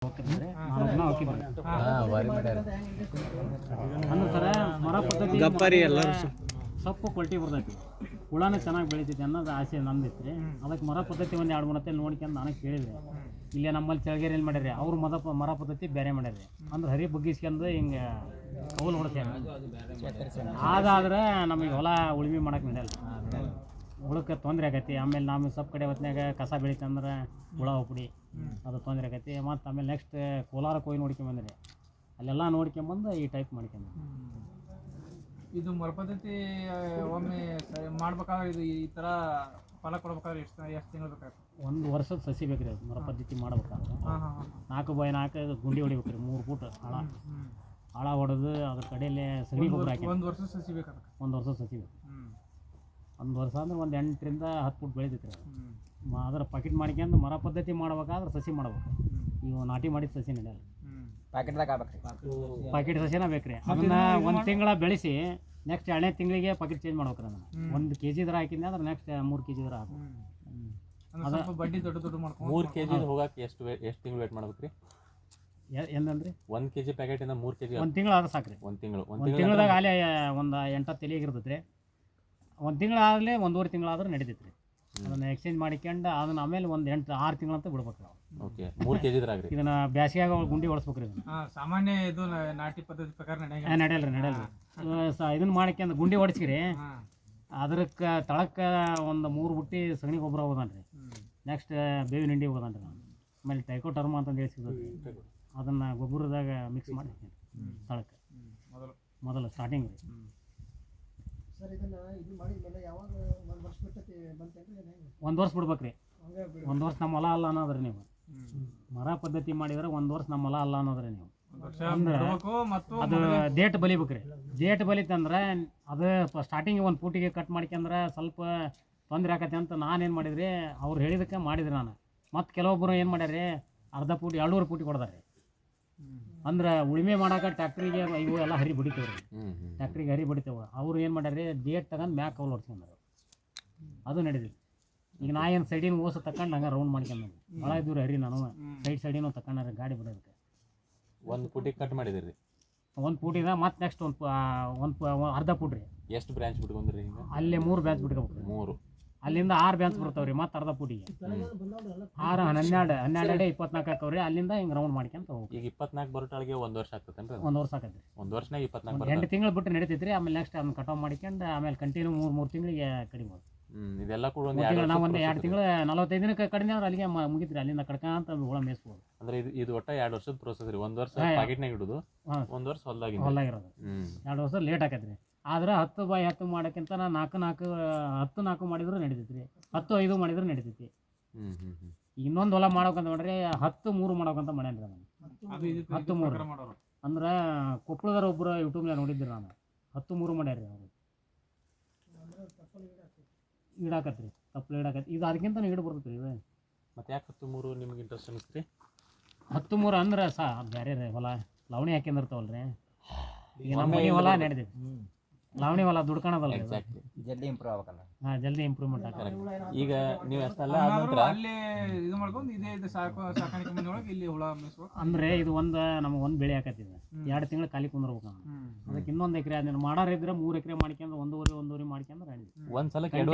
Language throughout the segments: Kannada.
ಅಂದ್ರೆ ಮರ ಪದ್ಧತಿ ಸೊಪ್ಪು ಕ್ವಾಲಿಟಿ ಬರ್ತೈತಿ, ಹುಳಾನು ಚೆನ್ನಾಗಿ ಬೆಳಿತೈತಿ ಅನ್ನೋದು ಆಸೆ ನಂದಿತ್ತು ರೀ. ಅದಕ್ಕೆ ಮರ ಪದ್ಧತಿ ಒಂದು 2-3 ಹೊತ್ತಲ್ಲಿ ನೋಡ್ಕೊಂಡು ನನಗೆ ಕೇಳಿದ್ರಿ. ಇಲ್ಲೇ ನಮ್ಮಲ್ಲಿ ಚಳಗೇರಿಯಲ್ಲಿ ಮಾಡ್ಯಾರಿ, ಅವ್ರು ಮರ ಪದ್ಧತಿ ಬೇರೆ ಮಾಡ್ಯಾರಿ. ಅಂದ್ರೆ ಹರಿ ಬಗ್ಗಿಸ್ಕೊಂಡು ಹಿಂಗೆ ಕೌಲು ಹೊಡ್ಸ್ಯಾರ. ಅದಾದ್ರೆ ನಮಗೆ ಹೊಲ ಉಳುಮೆ ಮಾಡಕ್ಕೆ ನಡೆಯಲ್ಲ, ಹುಳಕ್ಕೆ ತೊಂದರೆ ಆಗೈತಿ. ಆಮೇಲೆ ನಾವು ಸೊಪ್ಪು ಕಡೆ ಹೊತ್ನಾಗ ಕಸ ಬೆಳಿತಂದ್ರೆ ಹುಳ ಹುಪ್ಪಡಿ ಅದು ತೊಂದರೆ ಆಗೈತಿ. ಮತ್ತು ಆಮೇಲೆ ನೆಕ್ಸ್ಟ್ ಕೋಲಾರಕ್ಕೆ ಹೋಗಿ ನೋಡ್ಕೊಂಬಂದ್ರಿ, ಅಲ್ಲೆಲ್ಲ ನೋಡ್ಕೊಂಬಂದು ಈ ಟೈಪ್ ಮಾಡ್ಕೊಂಡು. ಇದು ಮರ ಪದ್ಧತಿ ಒಮ್ಮೆ ಮಾಡ್ಬೇಕಾದ್ರೆ ಇದು ಈ ಥರ ಫಲ ಕೊಡ್ಬೇಕಾದ್ರೆ ಎಷ್ಟು ತಿಂಗಳು ಬೇಕಾಗ್ತದೆ? 1 ವರ್ಷದ ಸಸಿ ಬೇಕ್ರಿ ಅದು ಮರ ಪದ್ಧತಿ ಮಾಡ್ಬೇಕಾದ್ರೆ. 4x4 ಗುಂಡಿ ಹೊಡಿಬೇಕ್ರಿ, 3 ಫೂಟ್ ಆಳ ಹೊಡೆದು ಅದ್ರ ಕಡೆಯಲ್ಲೇ ಸಗಣಿ ಗೊಬ್ಬರ ಹಾಕಿ 1 ವರ್ಷದ ಸಸಿ ಬೇಕಾಗ್ತದೆ. 1 ವರ್ಷದ ಸಸಿ ಬೇಕು. 1 ವರ್ಷ ಅಂದ್ರೆ ಒಂದು 8ರಿಂದ 10 ಫೂಟ್ ಬೆಳಿತೈತ್ರಿ ಅದು. ಅದರ ಪಾಕೆಟ್ ಮಾಡ್ಕೊಂಡು ಮರ ಪದ್ಧತಿ ಮಾಡ್ಬೇಕಾದ್ರೆ ಸಸಿ ಮಾಡ್ಬೇಕು. ಇವು ನಾಟಿ ಮಾಡಿದ ಸಸಿ ನಡೆಯಲ್ಲ, ಪಾಕೆಟ್ ಸಸಿನ ಬೇಕ್ರಿ. ಅದನ್ನ 1 ತಿಂಗಳ ಬೆಳೆಸಿ ನೆಕ್ಸ್ಟ್ 2ನೇ ತಿಂಗಳಿಗೆ ಪಾಕೆಟ್ ಚೇಂಜ್ ಮಾಡ್ಬೇಕ್ರಿ. ಅದನ್ನ 1 kg ಇದ್ರ ಹಾಕಿದ್ನಿ ಅಂದ್ರೆ ನೆಕ್ಸ್ಟ್ 3 kg ಇದ್ರ ಹಾಕಿ. ಸ್ವಲ್ಪ ಬಡ್ಡಿ ದೊಡ್ಡ ಮಾಡ್ಕೊಂಡು 3 kg ಹೋಗಕ್ಕೆ ಎಷ್ಟು ತಿಂಗಳು ವೇಟ್ ಮಾಡ್ಬೇಕ್ರಿ? ಏನಂದ್ರಿ? 1 kg ಪ್ಯಾಕೆಟ್ ಇಂದ 3 kg 1 ತಿಂಗಳು ಆದ್ರೆ ಸಾಕ್ರಿ. 1 ತಿಂಗಳು ತಿಂಗಳದಾಗ ಅಲ್ಲಿ ಒಂದು 8 ತಲೆಗೆ ಇರ್ತೈತ್ರಿ. 1 ತಿಂಗಳಾಗಲೇ 1.5 ತಿಂಗಳಾದ್ರೆ ನಡೀತೈತ್ರಿ. ಅದನ್ನ ಎಕ್ಸ್ಚೇಂಜ್ ಮಾಡಿಕೊಂಡು ಅದನ್ನ ಆಮೇಲೆ ಒಂದು 8-6 ತಿಂಗಳಂತ ಬಿಡ್ಬೇಕ್ರಿ ನಾವು. ಓಕೆ, 3 kg ಇದ್ರಾಗ್ರಿ ಇದನ್ನ ಬ್ಯಾಸಿಯಾಗ ಗುಂಡಿ ಹೊಡ್ಸ್ಬೇಕ್ರಿ. ಸಾಮಾನ್ಯ ಇದು ನಾಟಿ ಪದ್ಧತಿ ಪ್ರಕಾರ ನಡೆಯಲ್ರಿ. ಇದನ್ನ ಮಾಡ್ಕೊಂಡು ಗುಂಡಿ ಹೊಡ್ಸ್ಕಿರಿ, ಅದಕ್ಕೆ ತಳಕ್ಕೆ ಒಂದು 3 ಬುಟ್ಟಿ ಸಗಣಿ ಗೊಬ್ಬರ ಹೋದನ್ರಿ. ನೆಕ್ಸ್ಟ್ ಬೇವಿನ ಹಿಂಡಿ ಹೋದನ್ರಿ. ನಾನು ಆಮೇಲೆ ಟೈಕೋಟರ್ಮ ಅಂತಂದು ಹೇಳಿ ಸಿಗ್ತೈತಿ, ಅದನ್ನು ಗೊಬ್ಬರದಾಗ ಮಿಕ್ಸ್ ಮಾಡಿ ತಳಕ್ಕೆ ಮೊದಲು ಸ್ಟಾರ್ಟಿಂಗ್ ರೀ. ಸರ್ ಇದನ್ನ ಇದು ಮಾಡಿದ್ಮೇಲೆ ಯಾವಾಗ 1 ವರ್ಷ ಬಿಟ್ಟತಿ ಬಂತೇನ್ರಿ? 1 ವರ್ಷ ಬಿಡ್ಬೇಕ್ರಿ. 1 ವರ್ಷ ನಮ್ಮ ಹೊಲ ಅಲ್ಲ ಅನ್ನೋದ್ರಿ. ನೀವು ಮರ ಪದ್ಧತಿ ಮಾಡಿದ್ರೆ 1 ವರ್ಷ ನಮ್ಮ ಹೊಲ ಅಲ್ಲ ಅನ್ನೋದ್ರಿ. ನೀವು ಅಂದ್ರೆ ಅದು ಡೇಟ್ ಬಲಿಬೇಕ್ರಿ. ಡೇಟ್ ಬಲಿತಂದ್ರೆ ಅದು ಸ್ಟಾರ್ಟಿಂಗ್ 1 ಫೂಟಿಗೆ ಕಟ್ ಮಾಡ್ಕೊಂಡ್ರೆ ಸ್ವಲ್ಪ ತೊಂದರೆ ಆಕತಿ ಅಂತ ನಾನೇನು ಮಾಡಿದ್ರಿ, ಅವ್ರು ಹೇಳಿದಕ್ಕೆ ಮಾಡಿದ್ರಿ ನಾನು. ಮತ್ತು ಕೆಲವೊಬ್ಬರು ಏನು ಮಾಡ್ಯಾರಿ, ಅರ್ಧ ಫೂಟ್ 2.5 ಫೂಟಿ ಕೊಡ್ದಾರೆ. ಅಂದ್ರೆ ಉಳುಮೆ ಮಾಡಾಕ ಟ್ಯಾಕ್ಟ್ರಿಗೆ ಇವು ಎಲ್ಲ ಹರಿ ಬಿಡಿತೇವ್ರಿ, ಟ್ಯಾಕ್ಟ್ರಿಗೆ ಹರಿ ಬಿಡಿತೇವೆ. ಅವ್ರು ಏನು ಮಾಡ್ಯಾರಿ, ಡೇಟ್ ತಗೊಂಡು ಮ್ಯಾಕ್ ಕೌಲ್ ಹೊಡ್ಸ್ಕೊಂಡ್ರು. ಅದು ನಡೀತಿ. ಈಗ ನಾ ಏನು ಸೈಡಿನ ಓಸ ತಗೊಂಡು ಹಂಗೆ ರೌಂಡ್ ಮಾಡ್ಕೊಂಡು ಭಾಳ ಇದ್ದೀವ್ರಿ ಹರಿ. ನಾನು ಸೈಡಿನೂ ತಗೊಂಡ್ರೆ ಗಾಡಿ ಬಿಡೋದಕ್ಕೆ 1 ಫೂಟಿಗೆ ಕಟ್ ಮಾಡಿದಿರಿ. 1 ಫೂಟಿದ ಮತ್ತು ನೆಕ್ಸ್ಟ್ ಒಂದು ಅರ್ಧ ಫೂಟ್ ರೀ. ಎಷ್ಟು ಬ್ರಾಂಚ್ ಬಿಟ್ಕೊಂಡ್ರಿ? ಹಿಂಗೆ ಅಲ್ಲೇ 3 ಬ್ರಾಂಚ್ ಬಿಟ್ಕೋಬೇಕು. 3 ಅಲ್ಲಿಂದ 6 ಬ್ರಾಂಚ್ ಬರ್ತಾವ್ರಿ. ಮತ್ತು ಅರ್ಧ ಫೂಟಿಗೆ 6 12 24 ಹಾಕವ್ರಿ. ಅಲ್ಲಿಂದ ಹಿಂಗೆ ರೌಂಡ್ ಮಾಡ್ಕೊಂತ ಹೋಗ್ಬೇಕು. ಈಗ 24 ಬರೋಟಾಳಿಗೆ 1 ವರ್ಷ ಆಗ್ತೈತೇನ್ರಿ? 1 ವರ್ಷ ಆಗತ್ರಿ. 1 ವರ್ಷನಾಗ 24 2 ತಿಂಗಳು ಬಿಟ್ಟು ನಡೀತೈತ್ರಿ. ಆಮೇಲೆ ನೆಕ್ಸ್ಟ್ ಅದನ್ನ ಕಟಾವ್ ಮಾಡ್ಕೊಂಡು ಆಮೇಲೆ ಕಂಟಿನ್ಯೂ 3 ತಿಂಗಳಿಗೆ ಕಡಿಬೋದು. ಇದೆಲ್ಲ ಕೂಡ ನಾವು ಒಂದು 2 ತಿಂಗಳು 45 ದಿನಕ್ಕೆ ಕಡಿಮೆ ಅಂದ್ರೆ ಅಲ್ಲಿಗೆ ಮುಗಿತ್ರಿ. ಅಲ್ಲಿಂದ ಕಡ್ಕಂತ ಹುಳ ಮೇಯಿಸ್ಬೋದು. ಅಂದ್ರೆ ಇದು ಒಟ್ಟ 2 ವರ್ಷದ ಪ್ರೋಸೆಸ್ ರೀ. 1 ವರ್ಷ ಪ್ಯಾಕೆಟ್ನಾಗ ಇಡೋದು, 1 ವರ್ಷ ಹೊಲ್ದಾಗಿರೋದು. 2 ವರ್ಷ ಲೇಟ್ ಆಕೈತ್ರಿ. ಆದ್ರೆ 10x10 ಮಾಡೋಕ್ಕಿಂತ 4 ಮಾಡಿದ್ರು ನಡೀತೈತ್ರಿ. 10-5 ಮಾಡಿದ್ರು ನಡೀತೈತಿ. ಇನ್ನೊಂದು ಹೊಲ ಮಾಡ್ಬೇಕಂತ ನೋಡ್ರಿ, 10-3 ಮಾಡ್ಬೇಕಂತ ಮಾಡ್ಯಾನ್ರಿ ನಾನು. 10-3 ಅಂದ್ರೆ ಕೊಪ್ಪಳದವ್ರ ಒಬ್ಬರು ಯೂಟ್ಯೂಬ್ನಾಗ ನೋಡಿದ್ರಿ ನಾನು. 10-3 ಮಾಡ್ಯಾರ್ರಿ ಅವರು. ಇಡಾಕತ್ರಿ, ತಪ್ಪಲು ಇಡಾಕತ್ರಿ. ಇದು ಅದಕ್ಕಿಂತ ಈಡು ಬರ್ತೈತ್ರಿ ಇದು. ಮತ್ತೆ ಯಾಕೆ 10-3 ನಿಮ್ಗೆ ಇಂಟ್ರೆಸ್ಟ್ ಅನಿಸ್ತ್ರಿ? 10-3 ಅಂದ್ರೆ ಬೇರೆ ರೀ ಹೊಲ ಲವಣಿ ಹಾಕಿಂದಿರ್ತಾವಲ್ರಿ. ಈಗ ನಮ್ಮ ಮನೆ ಹೊಲ ನಡೀತೈತಿ. ಲವಣಿ ಹೊಲ ದುಡ್ಕೊಳದಲ್ಲ, ಜಲ್ದಿ ಇಂಪ್ರೂವ್ ಆಗಲ್ಲ. ಜಲ್ದಿ ಇಂಪ್ರೂವ್ಮೆಂಟ್ ಆಗ್ತದೆ. ಈಗ ನೀವು ಅಷ್ಟೆಲ್ಲ ಅಲ್ಲಿ ಇದು ಮಾಡ್ಕೊಂಡು ಇದೇ ಸಾಕಾಣಿಕೆ ಮನೆಯೊಳಗೆ ಇಲ್ಲಿ ಹುಳ ಮೇಯಿಸ್ಬೇಕು. ಅಂದ್ರೆ ಇದು ನಮ್ಗೆ ಒಂದು ಬೆಳೆ ಹಾಕತ್ತಿದೆ. 2 ತಿಂಗಳು ಖಾಲಿ ಕುಂದಿರ್ಬೇಕು. ಅದಕ್ಕೆ ಇನ್ನೊಂದು ಎಕರೆ ಅದನ್ನ ಮಾಡೋರು ಇದ್ರೆ 3 ಎಕರೆ ಮಾಡ್ಕೊಂಡು 1.5 ಮಾಡ್ಕೊಂಡ್ರೆ ಒಂದ್ಸಲ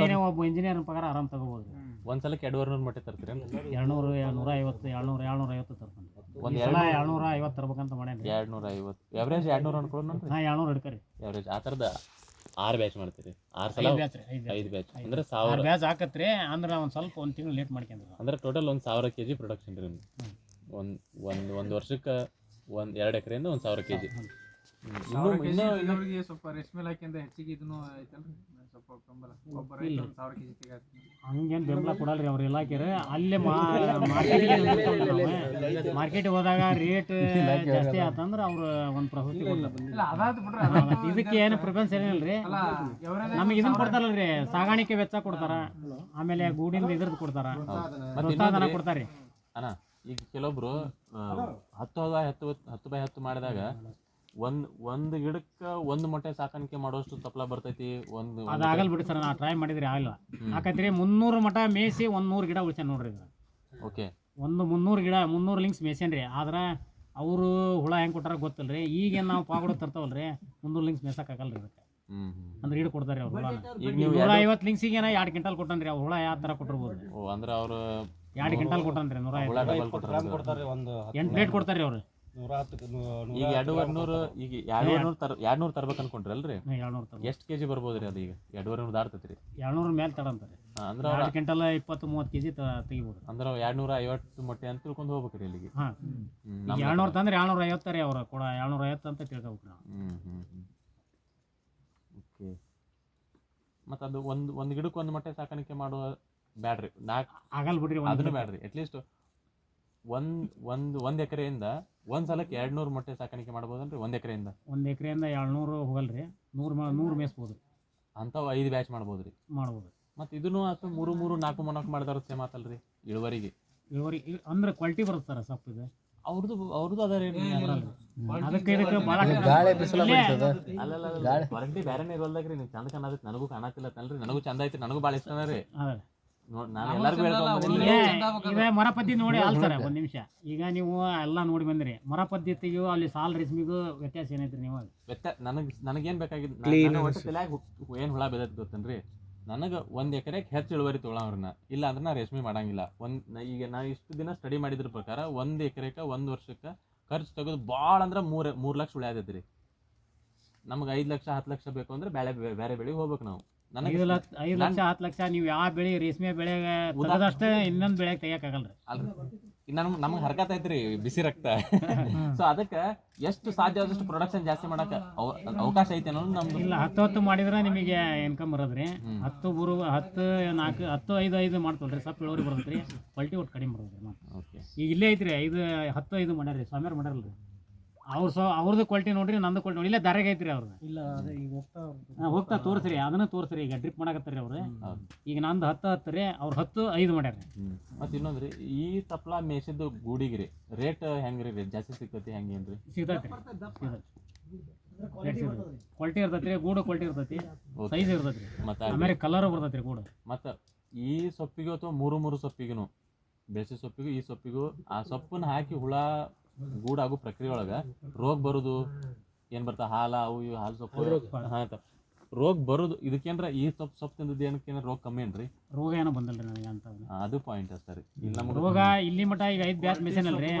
ಒಬ್ಬ ಇಂಜಿನಿಯರ್ ಪಗಾರ ಆರಾಮ್ ತಗೋಬೋದ್ರಿ. ಒಂದ್ಸಲಕ್ಕೆ 200 ಮಟ್ಟ ತರ್ತೀರಿ? 200, 250, 750 ತರ್ತಾನೆ. 750 ತರ್ಬೇಕಂತ ಮಾಡ್ಯಾನ್ರಿ. 250 ಎವರೇಜ್ 200 ಅನ್ಕೊಳ್ಳೋಣ. 200 ಹಿಡ್ಕರಿ ಎವರೇಜ್. ಆ ಥರದ 6 ಬ್ಯಾಚ್ ಮಾಡ್ತೀರಿ? 6 ಸಲ 5 ಬ್ಯಾಚ್ ಅಂದ್ರೆ 1000 ಬ್ಯಾಚ್ ಹಾಕತ್ರಿ. ಅಂದ್ರೆ ಒಂದು ಸ್ವಲ್ಪ 1 ತಿಂಗಳು ಲೇಟ್ ಮಾಡ್ಕೊಂಡ್ರಿ. ಅಂದ್ರೆ ಟೋಟಲ್ 1000 kg ಪ್ರೊಡಕ್ಷನ್ ರೀ. ಒಂದು ವರ್ಷಕ್ಕೆ 2 ಎಕರೆಯಿಂದ 1000 kg. ಇನ್ನೊಂದು ಸ್ವಲ್ಪ ರೇಷ್ಮೆ ಇಲಾಖೆಯಿಂದ ಹೆಚ್ಚಿಗೆ ಇದನ್ನು ಐತಲ್ರಿ, ಸ್ವಲ್ಪ ಬೆಂಬಲ ಒಬ್ಬ ರೈತ 1000 kg ತೆಗಾಕ್ತೀನಿ. ಹಂಗೇನು ಬೆಂಬಲ ಕೊಡಲ್ರಿ ಅವ್ರ ಇಲಾಖೆ. ಅಲ್ಲೇ ಮಾರ್ಕೆಟಿಗೆ ಹೋದಾಗ ರೇಟ್ ಜಾಸ್ತಿ ಆತಂದ್ರೆ ಅವ್ರು ಒಂದು ಪ್ರಶಸ್ತಿ ಕೊಡ್ತಾರೆ. ಇದಕ್ಕೆ ಏನು ಪ್ರಿಫರೆನ್ಸ್ ಏನಿಲ್ರಿ. ನಮಗೆ ಇದನ್ನ ಕೊಡ್ತಾರಲ್ರಿ, ಸಾಗಾಣಿಕೆ ವೆಚ್ಚ ಕೊಡ್ತಾರ, ಆಮೇಲೆ ಗೂಡಿಂದ ಇದ್ರದ್ದು ಕೊಡ್ತಾರ, ಪ್ರೋತ್ಸಾಹನ ಕೊಡ್ತಾರ್ರಿ. ಅಣ್ಣ ಈಗ ಕೆಲವೊಬ್ರು 10x10 ಮಾಡಿದಾಗ ಒಂದು ಗಿಡಕ್ಕೆ 1 ಮೊಟ್ಟೆ ಸಾಕಾಣಿಕೆ ಮಾಡೋಷ್ಟು ತಪ್ಪಲ ಬರ್ತೈತಿ. ಅದಾಗಲ್ ಬಿಡಿ ಸರ್, ನಾ ಟ್ರೈ ಮಾಡಿದ್ರಿ ಆಗಲ್ಲ. ಯಾಕಂದ್ರೆ 300 ಮಟ ಮೇಯಿಸಿ 100 ಗಿಡ ಉಳಿಸ ನೋಡ್ರಿ. ಓಕೆ, ಒಂದು 300 ಲಿಂಕ್ಸ್ ಮೇಸೇನ್ರಿ. ಆದ್ರೆ ಅವರು ಹುಳ ಹೆಂಗೆ ಕೊಟ್ಟಾರ ಗೊತ್ತಿಲ್ಲ ರೀ. ಈಗೇನು ನಾವು ಪಾಗೋಡ ತರ್ತಾವಲ್ಲ ರೀ, 300 ಲಿಂಕ್ಸ್ ಮೇಸಕ್ಕಾಗಲ್ಲ ರೀ ಇದಕ್ಕೆ. ಅಂದ್ರೆ ಹಿಡ್ ಕೊಡ್ತಾರೆ ಅವ್ರು ಹುಳ. ಈಗ ನೀವು 150 ಲಿಂಕ್ಸಿಗೆ 2 ಕ್ವಿಂಟಲ್ ಕೊಟ್ಟನ್ರಿ. ಅವ್ರು ಹುಳ ಯಾವ ಥರ ಕೊಟ್ಟಿರ್ಬೋದು. ಅಂದ್ರೆ ಅವರು 2 ಕ್ವಿಂಟಲ್ ಕೊಟ್ಟನ್ರಿ. 150 ಕೊಡ್ತಾರೆ ಒಂದು 8 ಪ್ಲೇಟ್ ಕೊಡ್ತಾರೆ ಅವ್ರು. 110 ಈಗ 200 ಈಗ 200 ತರ್ಬೇಕು ಅನ್ಕೊಂಡ್ರಲ್ರಿ? 200 ಎಷ್ಟು ಕೆಜಿ ಬರ್ಬೋದು ರೀ ಅದು? ಈಗ 200 ದಾಟ್ತೈತಿ ರೀ. 200 ಮೇಲೆ ತಡಂತಾರೆ. ಅಂದ್ರೆ 2 ಕ್ವಿಂಟಲ್ 20-30 ಕೆಜಿ ತೆಗಿಬೋದು. ಅಂದ್ರೆ 250 ಮೊಟ್ಟೆ ಅಂತ ತಿಳ್ಕೊಂಡು ಹೋಗ್ಬೇಕ್ರಿ ಇಲ್ಲಿಗೆ. ಹಾಂ, 200 ತಂದ್ರೆ 250 ರೀ. ಅವ್ರು ಕೂಡ 250 ಅಂತ ತಿಳ್ಕೊಬೇಕು ನಾವು. ಓಕೆ. ಮತ್ತು ಅದು ಒಂದು ಗಿಡಕ್ಕೆ ಒಂದು ಮೊಟ್ಟೆ ಸಾಕಾಣಿಕೆ ಮಾಡುವ ಬ್ಯಾಡ್ರಿ, 4 ಆಗಲ್ಲ ಬಿಡ್ರಿ. ಅದನ್ನು ಬ್ಯಾಡ್ರಿ. ಅಟ್ಲೀಸ್ಟ್ ಒಂದು ಎಕರೆಯಿಂದ ಒಂದು ಸಲಕ್ಕೆ 200 ಮೊಟ್ಟೆ ಸಾಕಾಣಿಕೆ ಮಾಡ್ಬೋದಲ್ರಿ? 1 ಎಕರೆಯಿಂದ 200 ಹೋಗಲ್ರಿ. 100 ಮೇಯಿಸ್ಬೋದು. ಅಂಥವು 5 ಬ್ಯಾಚ್ ಮಾಡ್ಬೋದ್ರಿ. ಮಾಡ್ಬೋದು. ಮತ್ತು ಇದನ್ನು ಅಥವಾ 3-4 ಮಾಡಿದವ್ರು ಸೇಮ್ ಆತಲ್ರಿ ಇಳುವರಿಗೆ? ಇಳುವರಿ ಅಂದ್ರೆ ಕ್ವಾಲಿಟಿ ಬರುತ್ತೆ ಸರ್ ಸೊಪ್ಪು. ಇದು ಅವ್ರದ್ದು ಅದ ರೀ. ಅದಕ್ಕೆ ಇದಕ್ಕೆ ಭಾಳ ಗಾಳಿ ಬಿಸಿಲ ಅಲ್ಲ ಕ್ವಾಲಿಟಿ ಬೇರೆನೇ ಇರೋಲ್ದಾಗ್ರಿ. ನೀವು ಚಂದ ಕಾಣತೈತಿ, ನನಗೂ ಕಾಣತಿಲ್ಲತ್ತಲ್ರಿ. ನನಗೂ ಚಂದ ಐತಿ, ನನಗೂ ಭಾಳ ಇಷ್ಟ ರೀ. ನಾನು ಎಲ್ಲರಿಗೂ ಇದೇ ಮರ ಪದ್ಧತಿ ನೋಡಿ ಅಲ್ಲ ಸರ್. ಒಂದು ನಿಮಿಷ, ಈಗ ನೀವು ಎಲ್ಲ ನೋಡಿ ಬಂದ್ರಿ. ಮರ ಪದ್ಧತಿಗೂ ಅಲ್ಲಿ ಸಾಲ್ ರೇಷ್ಮೆಗೂ ವ್ಯತ್ಯಾಸ ಏನೈತ್ರಿ? ನೀವು ನನಗೇನು ಬೇಕಾಗಿದ್ದು ಒಟ್ಟು ತಲೆಯಾಗ ಏನು ಹುಳ ಬೆದೈತಿ ಗೊತ್ತನ್ರಿ? ನನಗೆ 1 ಎಕರೆಗೆ ಹೆಚ್ಚು ಇಳುವರಿ ತೊಗೊಳವ್ರನ್ನ. ಇಲ್ಲ ಅಂದ್ರೆ ನಾ ರೇಷ್ಮೆ ಮಾಡಂಗಿಲ್ಲ. ಈಗ ನಾ ಇಷ್ಟು ದಿನ ಸ್ಟಡಿ ಮಾಡಿದ್ರ ಪ್ರಕಾರ 1 ಎಕರೆಗೆ 1 ವರ್ಷಕ್ಕೆ ಖರ್ಚು ತೆಗೆದು ಭಾಳ ಅಂದ್ರೆ 3 ಲಕ್ಷ ಉಳಿಯಾದೈತಿ ರೀ. ನಮ್ಗೆ 5 ಲಕ್ಷ 10 ಲಕ್ಷ ಬೇಕು ಅಂದ್ರೆ ಬೇರೆ ಬೆಳೆಗೆ ಹೋಗ್ಬೇಕು ನಾವು. 5 ಲಕ್ಷ 10 ಲಕ್ಷ ನೀವು ಯಾವ ಬೆಳೆ ರೇಷ್ಮೆ ಬೆಳೆಗೆ ತೆಗೆದಷ್ಟೇ ಇನ್ನೊಂದು ಬೆಳೆಗೆ ತೆಗಿಯಕ್ಕಾಗಲ್ರಿ. ನಮಗೆ ಹರ್ಕತ್ ಐತ್ರಿ ಬಿಸಿ ರಕ್ತ. ಸೊ ಅದಕ್ಕೆ ಎಷ್ಟು ಸಾಧ್ಯ ಆದಷ್ಟು ಪ್ರೊಡಕ್ಷನ್ ಜಾಸ್ತಿ ಮಾಡಕ ಅವಕಾಶ ಐತೆ ಅನ್ನೋದು ನಮ್ದು. ಇಲ್ಲ 10 ಮಾಡಿದ್ರೆ ನಿಮಗೆ ಇನ್ಕಮ್ ಬರೋದ್ರಿ. 10 4 10 5 ಮಾಡ್ತಲ್ರಿ. ಸ್ವಲ್ಪ ಇಳುವರಿ ಬರ್ತೈತ್ರಿ. ಕ್ವಾಲಿಟಿ ಒಟ್ಟು ಕಡಿಮೆ ಬರೋದ್ರಿ. ಓಕೆ. ಈಗ ಇಲ್ಲೇ ಐತ್ರಿ 5 ಮಾಡ್ಯಾರಿ. ಸ್ವಾಮಿಯವ್ರು ಮಾಡ್ಯಾರಲ್ರಿ. ಅವ್ರದ್ದು ಕ್ವಾಲಿಟಿ ನೋಡ್ರಿ, ನಂದು ಕ್ವಾಲಿಟಿ ನೋಡಿ. ಇಲ್ಲೇ ದಾರಿಗೆ ಐತ್ರಿ ಅವ್ರದ್ದು. ಇಲ್ಲ ಅದೇ ಈಗ ಹೋಗ್ತಾ ತೋರಿಸ್ರಿ. ಅದನ್ನ ತೋರಿಸ್ರಿ. ಈಗ ಡ್ರಿಪ್ ಮಾಡಕತ್ತಾರಿ ಅವ್ರು. ಈಗ ನಂದು 10 ರೀ, ಅವ್ರು 5 ಮಾಡ್ಯಾರ. ಮತ್ತೆ ಇನ್ನೊಂದ್ರಿ, ಈ ತಪ್ಲ ಮೇಸಿದ್ದು ಗೂಡಿಗ್ರಿ ರೇಟ್ ಹೆಂಗ್ರಿ? ರೇಟ್ ಜಾಸ್ತಿ ಸಿಗ್ತೈತಿ ಹೆಂಗೇನ್ರಿ? ಸಿಗ್ತೈತಿ. ಕ್ವಾಲಿಟಿ ಇರ್ತೈತಿ. ಗೂಡು ಕ್ವಾಲಿಟಿ ಇರ್ತೈತಿ, ಸೈಜ್ ಇರ್ತೈತಿ. ಮತ್ತೆ ಆಮೇಲೆ ಕಲರ್ ಬರ್ತೈತಿ ಗೂಡು. ಮತ್ತು ಈ ಸೊಪ್ಪಿಗೂ ಅಥವಾ 3 ಸೊಪ್ಪಿಗೂ, ಬೆಳೆಸಿ ಸೊಪ್ಪಿಗೂ ಈ ಸೊಪ್ಪಿಗೂ ಆ ಸೊಪ್ಪನ್ನ ಹಾಕಿ ಹುಳ ಗೂಡಾಗೋ ಪ್ರಕ್ರಿಯೆ ಒಳಗೆ ರೋಗ ಬರೋದು ಏನು ಬರ್ತಾವ? ಅವು ಇವು ಹಾಲು ಸೊಪ್ಪು ರೋಗ ಬರೋದು ಇದಕ್ಕೇನ್ರ ಈ ಸೊಪ್ಪು ತಿಂದದ್ದು ಏನಕ್ಕೆ ರೋಗ ಕಮ್ಮಿ ಏನ್ರಿ? ರೋಗ ಏನೋ ಬಂದಲ್ರಿ ನನಗೆ ಅಂತ. ಅದು ಪಾಯಿಂಟ್ ಸರ್. ಇಲ್ಲಿ ನಮ್ಗೆ ರೋಗ ಇಲ್ಲಿ ಮಟ್ಟ ಈಗ 5 ಬ್ಯಾಚ್ ಮಿಷನ್ ಅಲ್ರಿ.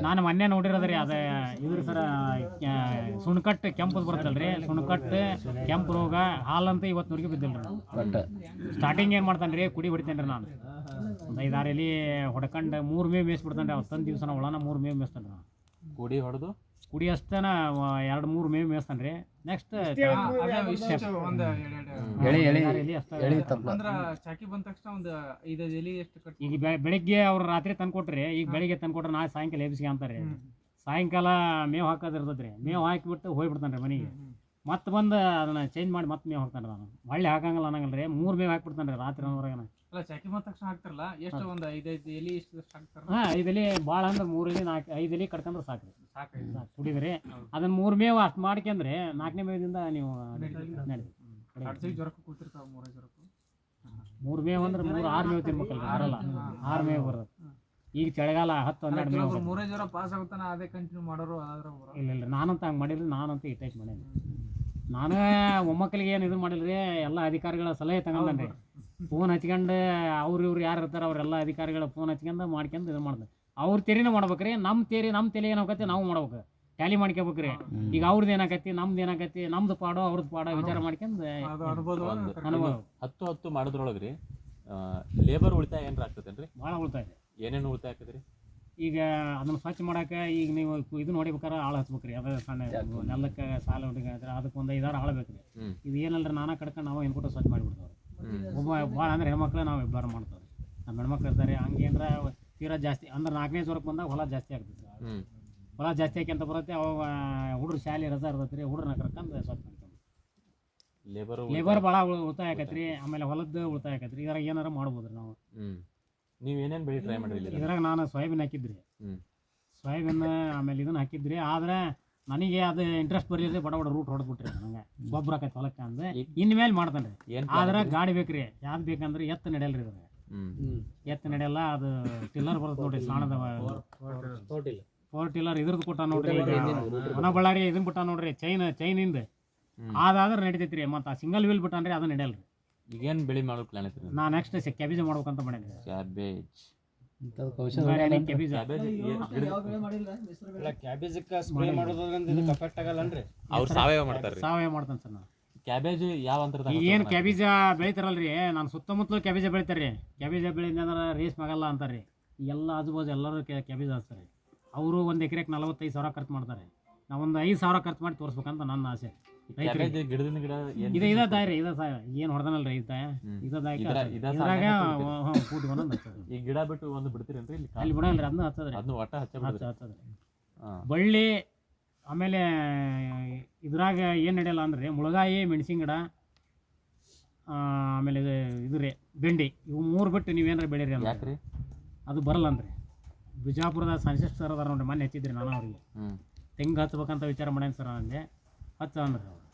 ನಾನು ಮೊನ್ನೆ ನೋಡಿರೋದ್ರಿ. ಅದ ಇದ್ರಿ ಸರ, ಸುಣ್ಕಟ್ಟು ಕೆಂಪು ಬರ್ತಲ್ರಿ. ಸುಣ್ಕಟ್ಟು ಕೆಂಪು ರೋಗ ಹಾಲಂತ ಇವತ್ತಿನವರೆಗೆ ಬಿದ್ದಿಲ್ರಿ. ಸ್ಟಾರ್ಟಿಂಗ್ ಏನು ಮಾಡ್ತಾನ್ರಿ, ಕುಡಿ ಹೊಡಿತೇನ್ರಿ. ನಾನು ಒಂದು 5-6 ಎಲೆ ಹೊಡ್ಕೊಂಡು 3 ಮೇವು ಮೇಯಿಸ್ಬಿಡ್ತಾನೆ. ಅವತ್ತೊಂದು ದಿವಸ ಒಳನ 3 ಮೇವು ಮೇಯಿಸ್ತಾನೆ. ಕುಡಿ ಹೊಡೆದು ಕುಡಿ ಅಷ್ಟನ 2-3 ಮೇವು ಮೇಯಿಸ್ತಾನೆ ರೀ. ನೆಕ್ಸ್ಟ್ ಈಗ ಬೆಳಿಗ್ಗೆ ಅವ್ರು ರಾತ್ರಿ ತಂದ್ಕೊಟ್ರಿ. ಈಗ ಬೆಳಿಗ್ಗೆ ತಂದ್ಕೊಟ್ರೆ ನಾಳೆ ಸಾಯಂಕಾಲ ಎಬ್ಸಿಗೆ ಅಂತಾರೆ. ಸಾಯಂಕಾಲ ಮೇವು ಹಾಕೋದು ಇರ್ತೈತೆ ರೀ. ಮೇವು ಹಾಕಿಬಿಟ್ಟು ಹೋಗ್ಬಿಡ್ತಾನೆ ರೀ ಮನೆಗೆ. ಮತ್ತೆ ಬಂದು ಅದನ್ನ ಚೇಂಜ್ ಮಾಡಿ ಮತ್ತೆ ಮೇವು ಹಾಕ್ತಾನೆ. ನಾನು ಒಳ್ಳೆ ಹಾಕಂಗಿಲ್ಲ ಅನ್ನಂಗಿಲ್ಲ ರೀ. 3 ಮೇವು ಹಾಕ್ಬಿಡ್ತಾನೆ ರೀ ರಾತ್ರಿ ಅನ್ನೋದ್ರಾಗ. ಚಾಕಿ ಬಂದ ತಕ್ಷಣ ಹಾಕ್ತಾರಲ್ಲ, ಎಷ್ಟು ಒಂದು 5 ಎಲೆ ಎಷ್ಟು ಹಾಕ್ತಾರ? 5 ಎಲೆ ಭಾಳ ಅಂದ್ರೆ 3 ಎಲೆ 5 ಎಲೆ ಕಟ್ಕೊಂಡ್ರೆ ಸಾಕು ರೀ. ಸಾಕು ಕುಡಿದ್ರಿ. ಅದನ್ನ 3 ಮೇವು ಅಷ್ಟು ಮಾಡ್ಕೊಂಡ್ರೆ 4ನೇ ಮೇವಿಂದ ನೀವು ಜ್ವರಕ್ಕೂ ಕೂತಿರ್ತಾವ. 3 ಜ್ವರಕ್ಕೂ 3 ಮೇವು ಅಂದ್ರೆ 6 ಮೇವು ತಿನ್ಬೇಕಲ್ಲ. 6 ಮೇವು ಬರೋದು. ಈಗ ಚಳಿಗಾಲ 10-12 ಮೇವು. 3 ಜ್ವರ ಪಾಸ್ ಆಗುತ್ತಾನ ಅದೇ ಕಂಟಿನ್ಯೂ ಮಾಡೋರು. ಇಲ್ಲ ನಾನಂತ ಹಂಗೆ ಮಾಡಿರಿ. ನಾನಂತ ಈ ಟೈಪ್ ಮಾಡೀನಿ. ನಾನು ಮೊಮ್ಮಕ್ಕಳಿಗೆ ಏನು ಇದು ಮಾಡಿಲ್ರಿ. ಎಲ್ಲ ಅಧಿಕಾರಿಗಳ ಸಲಹೆ ತಗೊಂಡ್ರಿ. ಫೋನ್ ಹಚ್ಕೊಂಡು ಇವ್ರು ಯಾರು ಇರ್ತಾರೆ ಅವರೆಲ್ಲ ಅಧಿಕಾರಿಗಳ ಫೋನ್ ಹಚ್ಕೊಂಡು ಮಾಡ್ಕೊಂಡು ಇದು ಮಾಡ್ದೆ. ಅವ್ರ ತೆರಿನ ಮಾಡ್ಬೇಕ್ರಿ. ನಮ್ಮ ತಲೆ ಏನಾಗತ್ತೆ ನಾವು ಮಾಡ್ಬೇಕು. ಟ್ಯಾಲಿ ಮಾಡ್ಕೋಬೇಕ್ರಿ. ಈಗ ಅವ್ರದ್ದು ಏನಾಗತ್ತಿ, ನಮ್ದು ಏನಾಗತ್ತಿ, ನಮ್ದು ಪಾಡೋ ಅವ್ರದ್ದು ಪಾಡೋ ವಿಚಾರ ಮಾಡ್ಕೊಂಡು ಅನುಭವ 10 ಮಾಡೋದ್ರೊಳಗ್ರಿ ಲೇಬರ್ ಉಳಿತಾಯ ಏನಾರ ಆಗ್ತದೇನ್ರಿ? ಭಾಳ ಉಳಿತಾಯ. ಏನೇನು ಉಳಿತಾಯ ಆಗ್ತದ್ರಿ? ಈಗ ಅದನ್ನು ಸ್ವಚ್ಛ ಮಾಡಕ್ಕೆ ಈಗ ನೀವು ಇದು ನೋಡಿಬೇಕಾರೆ ಆಳು ಹಚ್ಬೇಕ್ರಿ. ಅದು ಸಣ್ಣ ನೆಲಕ್ಕೆ ಸಾಲ ಹೊಡಿದ್ರೆ ಅದಕ್ಕೆ ಒಂದು 5-6 ಆಳು ಬೇಕ್ರಿ. ಇದು ಏನಲ್ರಿ ನಾನಾ ಕಡ್ಕೊಂಡು ನಾವು ಏನ್ಕೊಟ್ಟು ಸ್ವಚ್ಛ ಮಾಡಿಬಿಡ್ತಾವ್ರಿ. ಒಬ್ಬ ಭಾಳ ಅಂದ್ರೆ ಹೆಣ್ಮಕ್ಳು ನಾವು ಇಬ್ಬರು ಮಾಡ್ತಾವ್ರಿ. ನಮ್ಮ ಹೆಣ್ಮಕ್ಳು ಇರ್ತಾರೆ. ಹಂಗೇನ್ರ ತೀರಾ ಜಾಸ್ತಿ ಅಂದ್ರೆ 4ನೇ ಜ್ವರಕ್ಕೆ ಬಂದಾಗ ಹೊಲ ಜಾಸ್ತಿ ಆಗ್ತೈತಿ. ಹೊಲ ಜಾಸ್ತಿ ಆಕ್ಯಂತ ಬರುತ್ತೆ. ಅವಾಗ ಹುಡುಗ್ರು ಶಾಲೆ ರಜಾ ಇರ್ತೈತಿ ರೀ. ಹುಡುಗ್ರನ್ನ ಕರ್ಕೊಂಡು ಸ್ವಚ್ಛ ಮಾಡ್ಕೊಂಡು ಲೇಬರ್ ಭಾಳ ಉಳಿತಾಯ ಆಕೈತ್ರಿ. ಆಮೇಲೆ ಹೊಲದ್ದು ಉಳಿತಾಯ ಆಕೈತ್ರಿ. ಇದ್ರಾಗ ಏನಾರ ಮಾಡ್ಬೋದ್ರಿ ನಾವು. ನೀವು ಏನೇನು ಬೆಳೆ ಟ್ರೈ ಮಾಡಿರಿ? ಇದ್ರಾಗ ನಾನು ಸೋಯಾಬೀನ್ ಹಾಕಿದ್ರಿ. ಸೋಯಾಬೀನ್ ಆಮೇಲೆ ಇದನ್ನ ಹಾಕಿದ್ರಿ. ಆದ್ರೆ ನನಗೆ ಅದು ಇಂಟ್ರೆಸ್ಟ್ ಬರಲಿಲ್ಲ. ಬಡ ರೂಟ್ ಹೊಡೆದ್ಬಿಟ್ರಿ. ನನಗೆ ಗೊಬ್ಬರ ಆಕೈತೆ ಹೊಲಕ್ಕೆ ಅಂದ್ರೆ ಇನ್ಮೇಲೆ ಮಾಡ್ತಾನೆ ರೀ. ಆದ್ರೆ ಗಾಡಿ ಬೇಕ್ರಿ. ಯಾವ್ದು ಬೇಕಂದ್ರೆ ಎತ್ತು ನಡೆಯಲ್ರಿ. ಇದ್ರಾಗ ಎತ್ತು ನಡೆಯಲ್ಲ, ಅದು ಟಿಲ್ಲರ್ ಬರುತ್ತೆ ನೋಡ್ರಿ, ಸಾಣದ ಫೋರ್ ಟಿಲ್ಲರ್ ಇದ್ರದ್ದು ಕೊಟ್ಟ ನೋಡ್ರಿ. ಒಣ ಬಳ್ಳಾರಿ ಇದನ್ನ ಬಿಟ್ಟ ನೋಡ್ರಿ, ಚೈನಿಂದ ಅದಾದ್ರೆ ನಡಿತೈತ್ರಿ. ಮತ್ತು ಆ ಸಿಂಗಲ್ ವೀಲ್ ಬಿಟ್ಟಾನ್ರಿ ಅದು ನಡೆಯಲ್ರಿ. ಈಗೇನು ಬೆಳೆ ಮಾಡೋ ಪ್ಲಾನ್ ಐತ್ರಿ? ನಾ ನೆಕ್ಸ್ಟ್ ಕ್ಯಾಬೇಜ್ ಮಾಡ್ಬೇಕಂತ ಮಾಡೇನಿ. ಕ್ಯಾಬೇಜ್ ಕ್ಯಾಬೇಜ್ ಯಾವ ಬೆಳೆ ಮಾಡಿಲ್ಲ ಮಿಶ್ರ ಬೆಳೆ. ಕ್ಯಾಬೇಜಕ್ಕೆ ಸ್ಪ್ರೇ ಮಾಡೋದ್ರಿಂದ ಇದಕ್ಕೆ ಎಫೆಕ್ಟ್ ಆಗಲ್ಲನ್ರಿ? ಅವ್ರು ಸಾವಯವ ಮಾಡ್ತಾರ್ರಿ. ಸಾವಯವ ಮಾಡ್ತಾನೆ ಸರ್ ನಾನು. ಕ್ಯಾಬೇಜ್ ಯಾವ ಅಂತರದಾಗ ಏನು ಕ್ಯಾಬೇಜ ಬೆಳಿತಾರಲ್ರಿ, ನಾನು ಸುತ್ತಮುತ್ತಲು ಕ್ಯಾಬೇಜ ಬೆಳಿತಾರೆ. ಕ್ಯಾಬೇಜ ಬೆಳೆದಂದ್ರೆ ರೇಸ್ ಆಗಲ್ಲ ಅಂತಾರೆ. ಎಲ್ಲ ಆಜುಬಾಜು ಎಲ್ಲರೂ ಕ್ಯಾಬೇಜ್ ಹಾಕ್ತಾರೆ. ಅವರು ಒಂದು ಎಕರೆಗೆ 45,000 ಖರ್ಚು ಮಾಡ್ತಾರೆ. ನಾವೊಂದು 5,000 ಖರ್ಚು ಮಾಡಿ ತೋರಿಸ್ಬೇಕಂತ ನನ್ನ ಆಸೆ. ಕ್ಯಾಬೇಜ್ ಗಿಡದಿಂದ ಗಿಡ ಇದಾಯ್ರಿ, ಏನು ಹೊಡೆದನಲ್ಲ ರೈತ, ಇದ್ರಾಗ ಕೂಟ್ ಒಂದೊಂದು ಹಚ್ಚೋದು. ಈ ಗಿಡ ಬಿಟ್ಟು ಒಂದು ಬಿಡ್ತೀರೇನ್ರಿ ಇಲ್ಲಿ? ಅಲ್ಲಿ ಬಿಡಲ್ರಿ, ಅದನ್ನ ಹಚ್ಚದ್ರಿ, ಅದನ್ನ ಒಟ್ಟ ಹಚ್ಚದ್ರಿ. ಬಳ್ಳಿ ಆಮೇಲೆ ಇದ್ರಾಗ ಏನು ನಡೆಯಲ್ಲ ಅಂದ್ರೆ ಮುಳಗಾಯಿ, ಮೆಣಸಿನ ಗಿಡ, ಆಮೇಲೆ ಇದು ರೀ ಬೆಂಡಿ, ಇವು 3 ಬಿಟ್ಟು ನೀವೇನಾರ ಬೆಳೀರಿ ಅಂದ್ರೆ ಯಾಕ್ರಿ ಅದು ಬರಲ್ಲ ಅಂದ್ರಿ. ಬಿಜಾಪುರದ ಸನ್ಸೆಟ್ ಸರ್ ಅದಾರ ನೋಡ್ರಿ, ಮೊನ್ನೆ ಹಚ್ಚಿದ್ರಿ ನಾನು ಅವ್ರಿಗೆ. ತೆಂಗು ಹಚ್ಬೇಕಂತ ವಿಚಾರ ಮಾಡ್ಯಾನ ಸರ್ ಅಂದೆ. ಹಚ್ಚ ಅಂದ್ರೆ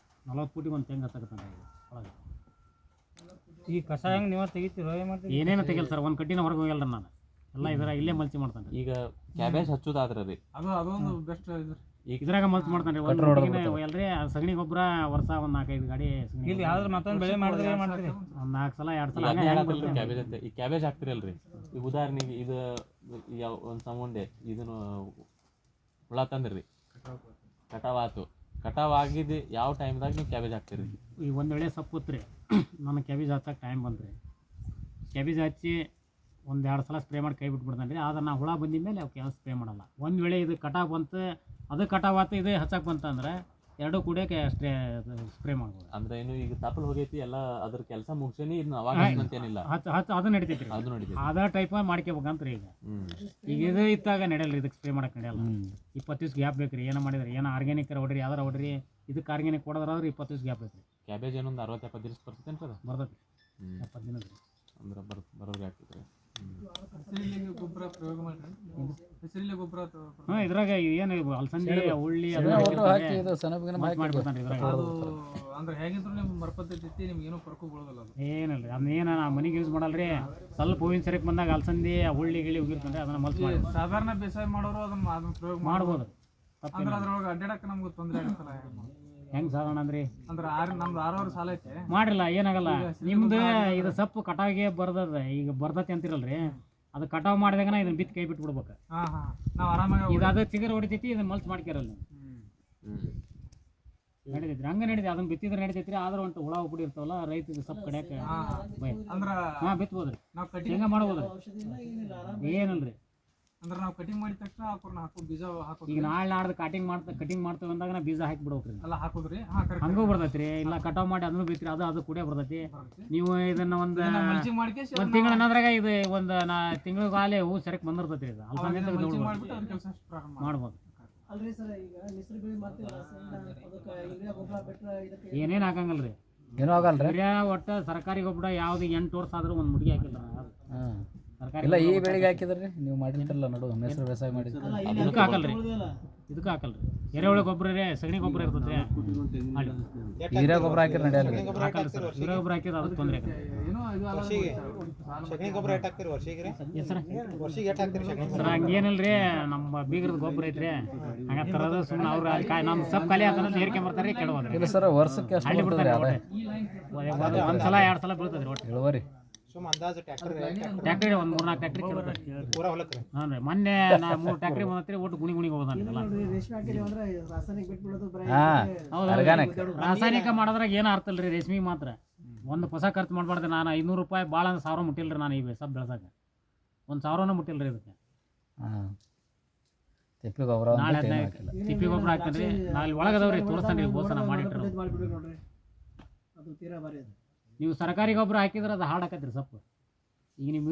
40 ಫೂಟಿಗೆ ಒಂದು ತೆಂಗು ಹಚ್ಚಕತ್ತಾನ ಒಳಗೆ. ಈ ಕಸ ಹೆಂಗೆ ನೀವು ತೆಗಿತೀರೋ ಏನೇನು ತೆಗಿಲ್ಲ ಸರ್, ಒಂದು ಕಡ್ಡಿನ ಹೊರಗೆ ಹೋಗಲ್ಲ ನಾನು, ಎಲ್ಲ ಇದ್ರಾಗ ಇಲ್ಲೇ ಮಲ್ಚಿ ಮಾಡ್ತಾನೆ. ಈಗ ಕ್ಯಾಬೇಜ್ ಹಚ್ಚೋದಾದ್ರೆ ರೀ ಅದೊಂದು ಬೆಸ್ಟ್ ಇದು. ಇದ್ರಾಗ ಮಲ್ಚಿ ಮಾಡ್ತಾನೆ. ಎಲ್ರಿ ಸಗಣಿ ಗೊಬ್ಬರ ವರ್ಷ ಒಂದು 4-5 ಗಾಡಿ ಇಲ್ಲಿ ಯಾವ್ದು ಮತ್ತೊಂದು ಬೆಳೆ ಮಾಡಿದ್ರೆ ಮಾಡ್ತೀರಿ, ಒಂದು 4 ಸಲ 2 ಸಲ ಕ್ಯಾಬೇಜ್ ಅಂತ. ಈ ಕ್ಯಾಬೇಜ್ ಹಾಕ್ತಿರಲ್ರಿ, ಈಗ ಉದಾಹರಣೆಗೆ ಇದು ಯಾವ ಒಂದು ಸಂಬಂಧೆ ಇದನ್ನು ಹುಳ ತಂದ್ರಿ, ಕಟಾವ್ ಆತು, ಕಟಾವ್ ಆಗಿದ್ದು ಯಾವ ಟೈಮ್ದಾಗ ನೀವು ಕ್ಯಾಬೇಜ್ ಹಾಕ್ತೀರಿ? ಈಗ ಒಂದು ವೇಳೆ ಸಪ್ಪುತ್ರಿ, ನನಗೆ ಕ್ಯಾಬೇಜ್ ಹಚ್ಚಕ್ಕೆ ಟೈಮ್ ಬಂದ್ರಿ, ಕ್ಯಾಬೇಜ್ ಹಚ್ಚಿ 1-2 ಸಲ ಸ್ಪ್ರೇ ಮಾಡಿ ಕೈ ಬಿಟ್ಬಿಡ್ತಾನೆ ರೀ. ಆದ್ರೆ ನಾ ಹುಳ ಬಂದಿದ ಮೇಲೆ ಅವ್ಕೆ ಯಾವ ಸ್ಪ್ರೇ ಮಾಡಲ್ಲ. ಒಂದು ವೇಳೆ ಇದು ಕಟಾವ್ ಬಂತು, ಅದು ಕಟಾವ್ ಆತು, ಇದು ಹಚ್ಚಕ್ಕೆ ಬಂತಂದ್ರೆ 2 ಕುಡಿಯೋಕೆ ಅಷ್ಟೇ ಸ್ಪ್ರೇ ಮಾಡ್ಬೋದು. ಅಂದ್ರೆ ಏನು ಈಗ ತಾಪಲ್ ಹೋಗೈತಿ ಎಲ್ಲ ಅದ್ರ ಕೆಲಸ ಮುಗಿಸೇನಿ ಇದನ್ನ ಅವಾಗ ಅಂತೇನಿಲ್ಲ, ಅದು ನಡೀತೈತಿ ರೀ, ಅದು ನೋಡಿದ್ರಿ ಅದ ಟೈಪ್ ಮಾಡ್ಕೋಬೇಕಂತ್ರಿ. ಈಗ ಇದು ಇತ್ತಾಗ ನಡೆಯಲ್ಲ, ಇದಕ್ಕೆ ಸ್ಪ್ರೇ ಮಾಡಕ್ಕೆ ನಡೆಯಲ್ಲ. 20 ದಿವ್ಸ ಗ್ಯಾಪ್ ಬೇಕು ರೀ. ಏನೋ ಮಾಡಿದ್ರಿ, ಏನೋ ಆರ್ಗ್ಯಾನಿಕ್ ಹೊಡ್ರಿ, ಯಾವ್ದಾರ ಹೊಡ್ರಿ, ಇದಕ್ಕೆ ಆರ್ಗ್ಯಾನಿಕ್ ಕೊಡೋದ್ರಾದ್ರೆ 20 ದಿವ್ಸ ಗ್ಯಾಪ್ ಬೇಕು ರೀ. ಕ್ಯಾಬೇಜ್ ಏನೊಂದು 60-70 ದಿವಸ ಬರ್ತೈತೇನು ಸರ್? ಬರ್ತೈತಿ 70 ದಿನ ರೀ. ಅಂದ್ರೆ ಬರೋರಿಗೆ ಆಗ್ತೈತೆ. ಗೊಬ್ಬರ ಪ್ರಯೋಗ ಮಾಡ್ರಿ, ಹೆಸರಿಲೆ ಗೊಬ್ಬರ. ಇದ್ರಾಗ ಏನು ಅಲಸಂದಿ, ಉಳ್ಳಿ ಮಾಡ್ಬಿಡ್ತಾನೆ ಇದ್ರಾಗ. ಅದು ಅಂದ್ರೆ ಹೇಗಿದ್ರು ನಿಮ್ಮ ಮರಪದ್ಧತಿ ನಿಮ್ಗೆ ಏನೋ ಪರ್ಕು ಬೀಳೋದಲ್ಲ ಅದು. ಏನಿಲ್ಲ ರೀ, ಅದನ್ನೇನು ನಾ ಮನೆಗೆ ಯೂಸ್ ಮಾಡಲ್ರಿ. ಸ್ವಲ್ಪ ಹೂವಿನ ಸರಿಗೆ ಬಂದಾಗ ಅಲಸಂದಿ, ಉಳ್ಳಿ ಗಿಳಿ ಉಗಿರ್ತಾನೆ, ಅದನ್ನ ಮಲ್ಚ್ ಮಾಡಿ ಸಾಧಾರಣ ಬೇಸಾಯ ಮಾಡೋರು ಅದನ್ನ ಪ್ರಯೋಗ ಮಾಡ್ಬೋದು. ಅಂದ್ರೆ ಅದ್ರೊಳಗೆ ಅಡ್ಡಾಡಕ್ಕೆ ನಮ್ಗೆ ತೊಂದರೆ ಆಗುತ್ತಲ್ಲ. ಹೆಂಗೆ ಸಾಧಾರಣ ಅಂದ್ರಿ? ಅಂದ್ರೆ ನಮ್ದು 6 ಸಾಲ ಐತೆ ಮಾಡಿರಲ್ಲ, ಏನಾಗಲ್ಲ. ನಿಮ್ದು ಇದು ಸೊಪ್ಪು ಕಟಾವಿಗೆ ಬರ್ದದ, ಈಗ ಬರ್ತೈತಿ ಅಂತಿರಲ್ರಿ, ಅದು ಕಟಾವ್ ಮಾಡಿದಾಗನ ಇದನ್ನ ಬಿತ್ತು ಕೈ ಬಿಟ್ಟು ಬಿಡ್ಬೇಕು. ನಾವು ಆರಾಮಾಗಿ ಇದು ಅದು ಚಿಗರ್ ಹೊಡಿತೈತಿ, ಇದನ್ನ ಮಲ್ಚ್ ಮಾಡ್ಕಿರಲ್ಲ ನಡಿತೈತ್ರಿ. ಹಂಗೆ ನಡೀತಿ, ಅದನ್ನ ಬಿತ್ತಿದ್ರೆ ನಡಿತೈತ್ರಿ. ಆದ್ರೆ ಒಂದು ಹುಳ ಉಪ್ಪಡಿ ಇರ್ತಾವಲ್ಲ, ರೈತರಿಗೆ ಸೊಪ್ಪು ಕಡಿಯಾಕ ಅಂದ್ರ ಬಿತ್ಬೋದ್ರಿ, ನಾವು ಕಟಿಂಗ್ ಹೆಂಗ ಮಾಡ್ಬೋದ್ರಿ, ಏನಿಲ್ರಿ. ಅಂದ್ರೆ ನಾವು ಕಟಿಂಗ್ ಮಾಡಿದ ತಕ್ಷಣ ಹಾಕೋ ಬೀಜ ಹಾಕೋದು. ಈಗ ನಾಳೆ ನಾಡ್ದು ಕಟಿಂಗ್ ಮಾಡ್ತೇವೆ ಅಂದಾಗ ನಾ ಬೀಜ ಹಾಕಿ ಬಿಡ್ಬೇಕ್ರಿ, ಎಲ್ಲ ಹಾಕೋದ್ರಿ. ಹಂಗೂ ಬರ್ತೈತ್ರಿ. ಇಲ್ಲ ಕಟಾವ್ ಮಾಡಿ ಅದನ್ನು ಬಿತ್ರಿ, ಅದು ಕೂಡ ಬರ್ತೈತಿ. ನೀವು ಇದನ್ನ ಒಂದು ತಿಂಗಳ ಅನ್ನೋದ್ರಾಗ ಇದು ಒಂದು ತಿಂಗಳಿಗಾಲೆ ಹೂ ಸರಕ್ ಬಂದಿರ್ತೈತ್ರಿ. ಇದು ಮಾಡ್ಬೋದು. ಅಲ್ರಿ ಸರ್, ಈಗ ಮಿಶ್ರ ಬೆಳೆ ಮಾಡ್ತೀವಲ್ಲ, ಅದಕ್ಕೆ ಯೂರಿಯಾ ಗೊಬ್ಬರ ಬಿಟ್ರೆ ಇದಕ್ಕೆ ಏನೇನು ಹಾಕಂಗಲ್ರಿ, ಏನೂ ಆಗಲ್ರಿ. ಯೂರಿಯಾ ಒಟ್ಟು ಸರ್ಕಾರಿ ಗೊಬ್ಬರ ಯಾವ್ದು 8 ವರ್ಷ ಆದ್ರೂ ಒಂದು ಮುಡಿಗೆ ಹಾಕಿಲ್ಲ. ಇಲ್ಲ, ಈ ಬೆಳೆಗೆ ಹಾಕಿದ್ರಿ ನೀವು ಮಾಡಿರ್ತಿರಲ್ಲ, ನಡು ಹೆಸರು ಬೇಸಾಯ ಮಾಡಿದ್ರಿ, ಇದಕ್ಕೆ ಹಾಕಲ್ರಿ, ಇದಕ್ಕೆ ಹಾಕಲ್ರಿ. ಎರೆಹುಳ ಗೊಬ್ಬರ ರೀ, ಸಗಣಿ ಗೊಬ್ಬರ ಇರ್ತೈತ್ರಿ, ಹೀರಾ ಗೊಬ್ಬರ ಹಾಕಿದ್ರೆ ನಡೆಯಲ್ಲ. ಹಾಕಲ್ರಿ ಸರ್, ಹೀರಾ ಗೊಬ್ಬರ ಹಾಕಿದ್ರೆ ಅದಕ್ಕೆ ತೊಂದರೆ ಆಗುತ್ತೆ. ಸರ್ ಹಂಗೇನಿಲ್ರಿ, ನಮ್ಮ ಬೀಗರದ ಗೊಬ್ಬರ ಐತ್ರಿ, ಹಂಗ ತರೋದು ಸುಮ್ಮನೆ ಅವ್ರು ನಮ್ಮ ಸಬ್ ಖಾಲಿ ಆತಂದ್ರೆ ಹೇರ್ಕೆ ಬರ್ತಾರೆ, ಕೆಡಬೋದ್ರಿ. ಇಲ್ಲ ಸರ್, ವರ್ಷಕ್ಕೆ ಎಷ್ಟು ಬರ್ತದ್ರಿ ಅದೇ? ಒಂದ್ಸಲ 2 ಸಲ ಬೀಳ್ತದ್ರಿ ಒಟ್ಟು ಇಳುವರಿ. ಟ್ಯಾಕ್ಟ್ರಿ ಒಂದು 3-4 ಟ್ಯಾಕ್ಟ್ರಿ ಹಾಂ ರೀ. ಮೊನ್ನೆ 3 ಟ್ಯಾಕ್ಟ್ರಿ ಬಂದತ್ರಿ, ಒಟ್ಟು ಗುಣಿ ಹೋಗೋದಾನ. ರೇಷ್ಮೆ ಹಾಕಿದೀವಿ ಅಂದ್ರೆ ರಾಸಾಯನಿಕ ಬಿಟ್ಬಿಡೋದು ಬರೀ. ರಾಸಾಯನಿಕ ಮಾಡೋದ್ರಾಗ ಏನು ಅರ್ಥ ಇಲ್ರಿ, ರೇಷ್ಮೆಗೆ ಮಾತ್ರ ಒಂದು ಹೊಸ ಖರ್ಚು ಮಾಡ್ಬಾರ್ದು. ನಾನು 500 ರೂಪಾಯಿ ಭಾಳ ಅಂದ್ರೆ 1000 ಮುಟ್ಟಿಲ್ರಿ. ನಾನು ಈಗ ಸಬ್ ಬೆಳೆಸಾಕ 1000 ಮುಟ್ಟಿಲ್ರಿ ಇದಕ್ಕೆ. ತಿಪ್ಪಿ ಗೊಬ್ಬರ ತಿಪ್ಪಿ ಗೊಬ್ಬರ ಹಾಕ್ತಾನ್ರಿ. ನಾಳೆ ಒಳಗದವ್ರಿ ತೋರಿಸ್ತಾನೆ ರೀ, ಬೋಸನ ಮಾಡಿಟ್ರು. ನೋಡ್ರಿ, ಅದು ತೀರಾ ಭಾರಿ ಅದು. ನೀವು ಸರ್ಕಾರಿ ಗೊಬ್ಬರ ಹಾಕಿದ್ರೆ ಅದು ಹಾಡು ಹಾಕತ್ರಿ ಸೊಪ್ಪು. ಈಗ ನೀವು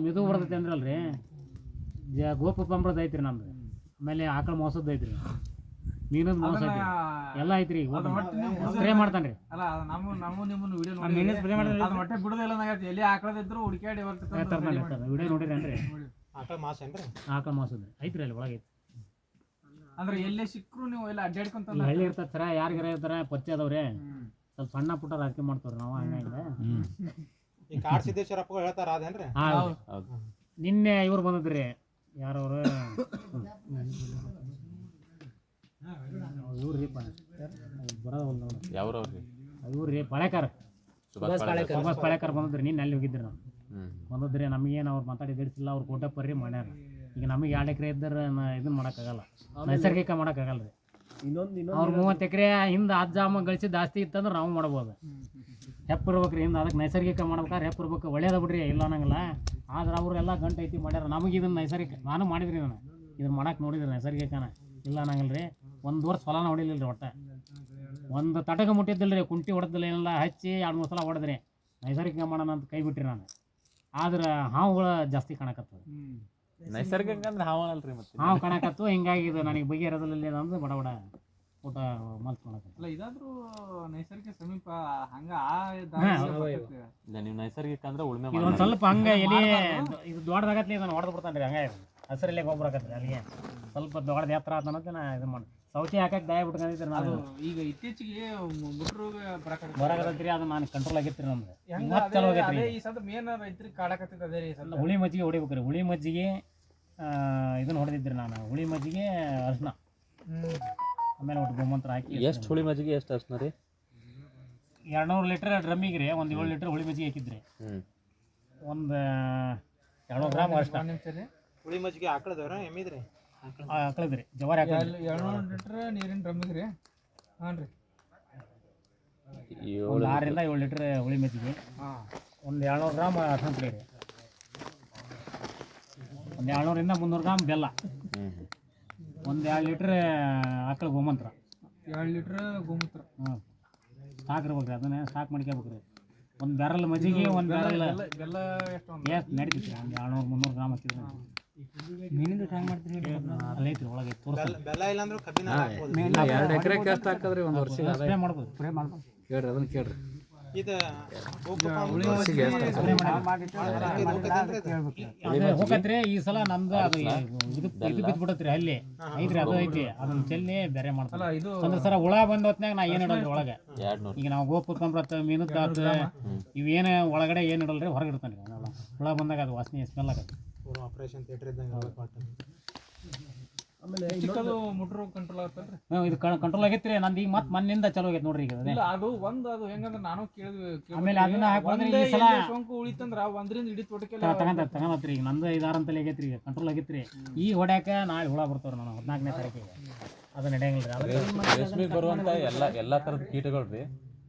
ಮಿದು ಬರ್ತೈತಿ ಅಂದ್ರಲ್ರಿ, ಗೋಪು ಪಂಬ್ರದ್ದು ಐತ್ರಿ ನಮ್ದು, ಆಮೇಲೆ ಆಕಳ ಮೋಸದ್ದು ಐತ್ರಿ, ಮೀನದ ಮೋಸ ಐತ್ರಿ, ಎಲ್ಲ ಐತ್ರಿ. ಸ್ಪ್ರೇ ಮಾಡ್ತಾನ್ರಿ. ಅಲ್ಲ ನಮ್ಮ ನಿಮ್ಮನ್ನು ವಿಡಿಯೋ ಹೊಟ್ಟೆ ಬಿಡೋದಿಲ್ಲ, ಎಲ್ಲಿ ಹಾಕೋದಿದ್ರು ಹುಡುಕ್ಯಾಡಿ ವಿಡಿಯೋ ನೋಡಿರೇನ್ರಿ? ಆಕಳ ಮೋಸದ್ದು ಐತ್ರಿ, ಅಲ್ಲಿ ಒಳಗೆ ಐತಿ. ಅಂದ್ರೆ ಎಲ್ಲೇ ಸಿಕ್ಕರು ನೀವು ಎಲ್ಲ ಅಡ್ಡಾಡ್ಕೊಂತ ಹಳ್ಳಿ ಇರ್ತದ ಸರ, ಯಾರಿಗಾರ ಇರ್ತಾರ ಪರಿಚಯ ಅದಾವ್ರೆ, ಸ್ವಲ್ಪ ಸಣ್ಣ ಪುಟ್ಟ ರಾಜಕೀಯ ಮಾಡ್ತಾವ್ರಿ ನಾವು. ಹಂಗಾಗಿ ಈ ಕಾಡ್ ಸಿದ್ದೇಶ್ವರಪ್ಪ ಹೇಳ್ತಾರ ಅದೇನ್ರಿ? ಹೌದು. ನಿನ್ನೆ ಇವ್ರು ಬಂದಿದ್ರಿ ಯಾರವ್ರು ಇವ್ರಿ ಬರೋದಲ್ಲ ನೋಡಿ ಯಾವ್ರವ್ರಿ? ಇವ್ರಿ ಪಾಳೇಕರ್ ಸುಭಾಷ್ ಪಾಳೇಕರ್ ಬಂದಿದ್ರಿ ನಿನ್ನೆ ಅಲ್ಲಿ ಹೋಗಿದ್ರಿ ನಾವು ಹ್ಮ್ ಬಂದಿದ್ರಿ ನಮಗೇನು ಅವ್ರು ಮಾತಾಡಿದಿರ್ಸಿಲ್ಲ ಅವ್ರು ಕೋಟಪ್ಪರ್ರಿ ಮಾಡ್ಯಾರ ಈಗ ನಮಗೆ 2 ಎಕರೆ ಇದ್ದರೆ ಇದನ್ನ ಮಾಡೋಕ್ಕಾಗಲ್ಲ ನೈಸರ್ಗಿಕ ಮಾಡೋಕ್ಕಾಗಲ್ಲ ರೀ ಅವ್ರು 30 ಎಕರೆ ಹಿಂದೆ ಅಜ್ಜಾಮ ಗಳಿಸಿದ ಆಸ್ತಿ ಇತ್ತಂದ್ರೆ ನಾವು ಮಾಡ್ಬೋದು ಹೆಪ್ಪ ಇರ್ಬೇಕ್ರಿ ಹಿಂದೆ ಅದಕ್ಕೆ ನೈಸರ್ಗಿಕ ಮಾಡ್ಬೇಕಾದ್ರೆ ಹೆಪ್ಪ ಇರ್ಬೇಕು ಒಳ್ಳೇದ ಬಿಡ್ರಿ ಇಲ್ಲ ಅನ್ನಂಗಿಲ್ಲ ಆದ್ರೆ ಅವರೆಲ್ಲ ಗಂಟು ಐತಿ ಮಾಡ್ಯಾರ ನಮಗೆ ಇದನ್ನ ನೈಸರ್ಗಿಕ ನಾನು ಮಾಡಿದ್ರಿ ಇದನ್ನ ಮಾಡಕ್ಕೆ ನೋಡಿದ್ರಿ ನೈಸರ್ಗಿಕನ ಇಲ್ಲ ಅನ್ನಂಗಿಲ್ಲ ರೀ 1 ವರ್ಷ ಹೊಲನ ಹೊಡಿಲಿಲ್ಲ ರೀ ಒಟ್ಟು ಒಂದು ತಟಕ ಮುಟ್ಟಿದ್ದಿಲ್ಲ ರೀ ಕುಂಟಿ ಹೊಡೆದಿಲ್ಲ ಏನೆಲ್ಲ ಹಚ್ಚಿ 2-3 ಸಲ ಹೊಡೆದ್ರಿ ನೈಸರ್ಗಿಕ ಮಾಡೋಣ ಅಂತ ಕೈ ಬಿಟ್ರಿ ನಾನು ಆದ್ರೆ ಹಾವುಗಳು ಜಾಸ್ತಿ ಕಾಣಕತ್ತದ ನೈಸರ್ಗಿಕ ಅಂದ್ರೆ ಹಾವನಲ್ರಿ ಮತ್ತೆ ಹಾವು ಕಾಣಕತ್ತು ಹಿಂಗಾಗಿ ಇದು ನನಗೆ ಬಗೆಹರದಿಲ್ಲ ಅಂದ್ರೆ ಬಡ ಬಡ ಊಟ ಮಲ್ತ್ ಮಾಡಕತ್ತ ಅಲ್ಲ ಇದಾದ್ರೂ ನೈಸರ್ಗಿಕ ಸಮೀಪ ಹಂಗ ಇಲ್ಲ ನೀವು ನೈಸರ್ಗಿಕ ಅಂದ್ರೆ ಉಳ್ಮೆ ಇದೊಂದು ಸ್ವಲ್ಪ ಹಂಗ ಎಲ್ಲಿ ಇದು ದೊಡ್ಡದಾಗತ್ಲಿ ಇದನ್ನು ಹೊಡೆದು ಬಿಡ್ತಾನೆ ರೀ ಹಂಗ ಹಸಿರಲ್ಲೇ ಗೊಬ್ಬರ ಆಕತ್ರಿ ಅಲ್ಲಿಗೆ ಸ್ವಲ್ಪ ದೊಡ್ಡದ ಎತ್ತರ ಆತ ಅನ್ನೋದು ನಾ ಇದು ಮಾಡಿ ಸೌತಿ ಹಾಕಕ್ಕೆ ದಯ ಬಿಟ್ಕೊಂಡಿದ್ರಿ ನಾನು ಈಗ ಇತ್ತೀಚೆಗೆ ಮುಟ್ರೋಗ ಬರಾಕತ್ರಿ ಅದು ನಾನು ಕಂಟ್ರೋಲ್ ಆಗೈತ್ರಿ ನಮ್ದು ಹೆಂಗ ಮತ್ತೆ ಚಲೋ ಆಗೈತ್ರಿ ಅದೇ ಈ ಸದ ಮೇನ್ ರೈತರಿಗೆ ಕಾಡಕತ್ತಿತ್ತು ಅದೇ ರೀ ಸದ ಹುಳಿ ಮಜ್ಜಿಗೆ ಹೊಡಿಬೇಕ್ರಿ ಹುಳಿ ಮಜ್ಜಿಗೆ ಇದನ್ನ ಹೊಡೆದಿದ್ರಿ ನಾನು ಹುಳಿ ಮಜ್ಜಿಗೆ ಅರ್ಶಿನ ಆಮೇಲೆ ಒಟ್ಟು ಗೋಮಂತ್ರ ಹಾಕಿ ಎಷ್ಟು ಹುಳಿ ಮಜ್ಜಿಗೆ ಎಷ್ಟು ಅರ್ಶನ ರೀ 200 ಲೀಟರ್ ಡ್ರಮ್ಮಿಗೆ ರೀ ಒಂದು 7 ಲೀಟರ್ ಹುಳಿ ಮಜ್ಜಿಗೆ ಹಾಕಿದ್ರಿ ಒಂದು 200 ಗ್ರಾಮ್ ಅರ್ಶಿನ ನಿಮಿಷ ರೀ ಹುಳಿ ಮಜ್ಜಿಗೆ ಆಕಳದವ್ರ ಎಮ್ಮಿದ್ರಿ? ಹಾಕಳಿದ್ರಿ ಜವಾರಿ ಹಾಕಿದ್ರಿ 200 ಲೀಟರ್ ನೀರಿನ ಡ್ರಮ್ಮಿಗೆ ರೀ ಹಾಂ ರೀ ಒಂದು 6 ರಿಂದ 7 ಲೀಟರ್ ಹುಳಿ ಮಜ್ಜಿಗೆ ಒಂದು 200 ಗ್ರಾಮ್ ಅರ್ಶಿನ ಪುಡಿ ರೀ ಒಂದು 200 ರಿಂದ 300 ಗ್ರಾಮ್ ಬೆಲ್ಲ ಒಂದು 2 ಲೀಟ್ರ್ ಆಕಳ ಗೋಮಂತ್ರ 2 ಲೀಟರ್ ಗೋಮೂತ್ರ ಸ್ಟಾಕ್ ಇರ್ಬೇಕ್ರಿ ಅದನ್ನ ಸ್ಟಾಕ್ ಮಾಡ್ಕೋಬೇಕ್ರಿ ಒಂದು ಬ್ಯಾರಲ್ ಮಜ್ಜಿಗೆ ಒಂದು ಬ್ಯಾರಲ್ ಬೆಲ್ಲ ಎಷ್ಟು ಎಷ್ಟು ನಡೀತೈತಿ ಒಂದು 200-300 ಗ್ರಾಮ್ ಹಾಕಿದ್ರೆ ಮೀನಿಂದ ಹ್ಯಾಂಗೆ ಮಾಡ್ತೀರಿ ಅಲ್ಲೇ ಐತ್ರಿ ಒಳಗೆ ತೋರಿಸ್ತಾರೆ ಬೆಲ್ಲ ಇಲ್ಲ ಅಂದ್ರೆ ಕಬ್ಬಿನ 2 ಎಕರೆಗೆ ಎಷ್ಟು ಹಾಕದ್ರಿ ಒಂದು ವರ್ಷಕ್ಕೆ ಸ್ಪ್ರೇ ಮಾಡ್ಬೋದು ಕೇಳ್ರಿ ಅದನ್ನ ಕೇಳ್ರಿ ಇದು ಹೋಗತ್ರಿ ಈ ಸಲ ನಮ್ದು ಅದು ಇದು ಬಿದ್ಬಿಡತ್ರಿ ಅಲ್ಲಿ ಐತ್ರಿ ಅದು ಐತಿ ಅದನ್ನ ಚೆಲ್ಲಿ ಬೇರೆ ಮಾಡ್ತಾರ ಇದು ಅಂದ್ರೆ ಸರ ಹುಳ ಬಂದ ಹೊತ್ನಾಗ ನಾ ಏನ್ ಇಡಲ್ರಿ ಒಳಗೆ ಈಗ ನಾವು ಗೋಪು ತಂಬ್ರತ್ತ ಮೀನದ್ದಾತ ಇವೇನು ಒಳಗಡೆ ಏನು ಇಡಲ್ರಿ ಹೊರಗೆ ಇಡ್ತಾನೆ ಹುಳ ಬಂದಾಗ ಅದು ವಾಸನೆ ಸ್ಮೆಲ್ ಆಗತ್ತೆ ಆಪರೇಷನ್ ಥಿಯೇಟರ್ ಇದ್ದಂಗೆ ಆಮೇಲೆ ಚಿಕ್ಕದು ಮುಟ್ರೋ ಕಂಟ್ರೋಲ್ ಆಗ್ತಲ್ರಿ ಇದು ಕಂಟ್ರೋಲ್ ಆಗೈತ್ರಿ ನಂದು ಈಗ ಮತ್ತೆ ಮಣ್ಣಿಂದ ಚಲೋ ಆಗೈತೆ ನೋಡ್ರಿ ಈಗ ಅದೇ ಇಲ್ಲ ಅದು ಅದು ಹೆಂಗಂದ್ರೆ ನಾನು ಕೇಳಿದ್ವಿ ಆಮೇಲೆ ಅದನ್ನ ಹಾಕೊಂಡ್ರೆ ಈ ಸಲ ಸೋಂಕು ಉಳಿತಂದ್ರ ಒಂದ್ರಿಂದ ಇಡೀ ತೋಟಕ್ಕೆಲ್ಲ ತಗೊಂಡತ್ರಿ ಈಗ ನಂದು 5-6 ಅಂತಲೇ ಆಗೈತ್ರಿ ಈಗ ಕಂಟ್ರೋಲ್ ಆಗೈತ್ರಿ ಈಗ ಹೊಡ್ಯಾಕ ನಾಳೆ ಹುಳ ಬರ್ತಾವ್ರಿ ನಾನು 14ನೇ ತಾರೀಕಿಗೆ ಅದು ನಡೆಯಂಗಿಲ್ಲ ರೇಷ್ಮೆಗೆ ಬರುವಂತ ಎಲ್ಲಾ ತರದ ಕೀಟಗಳು ರೀ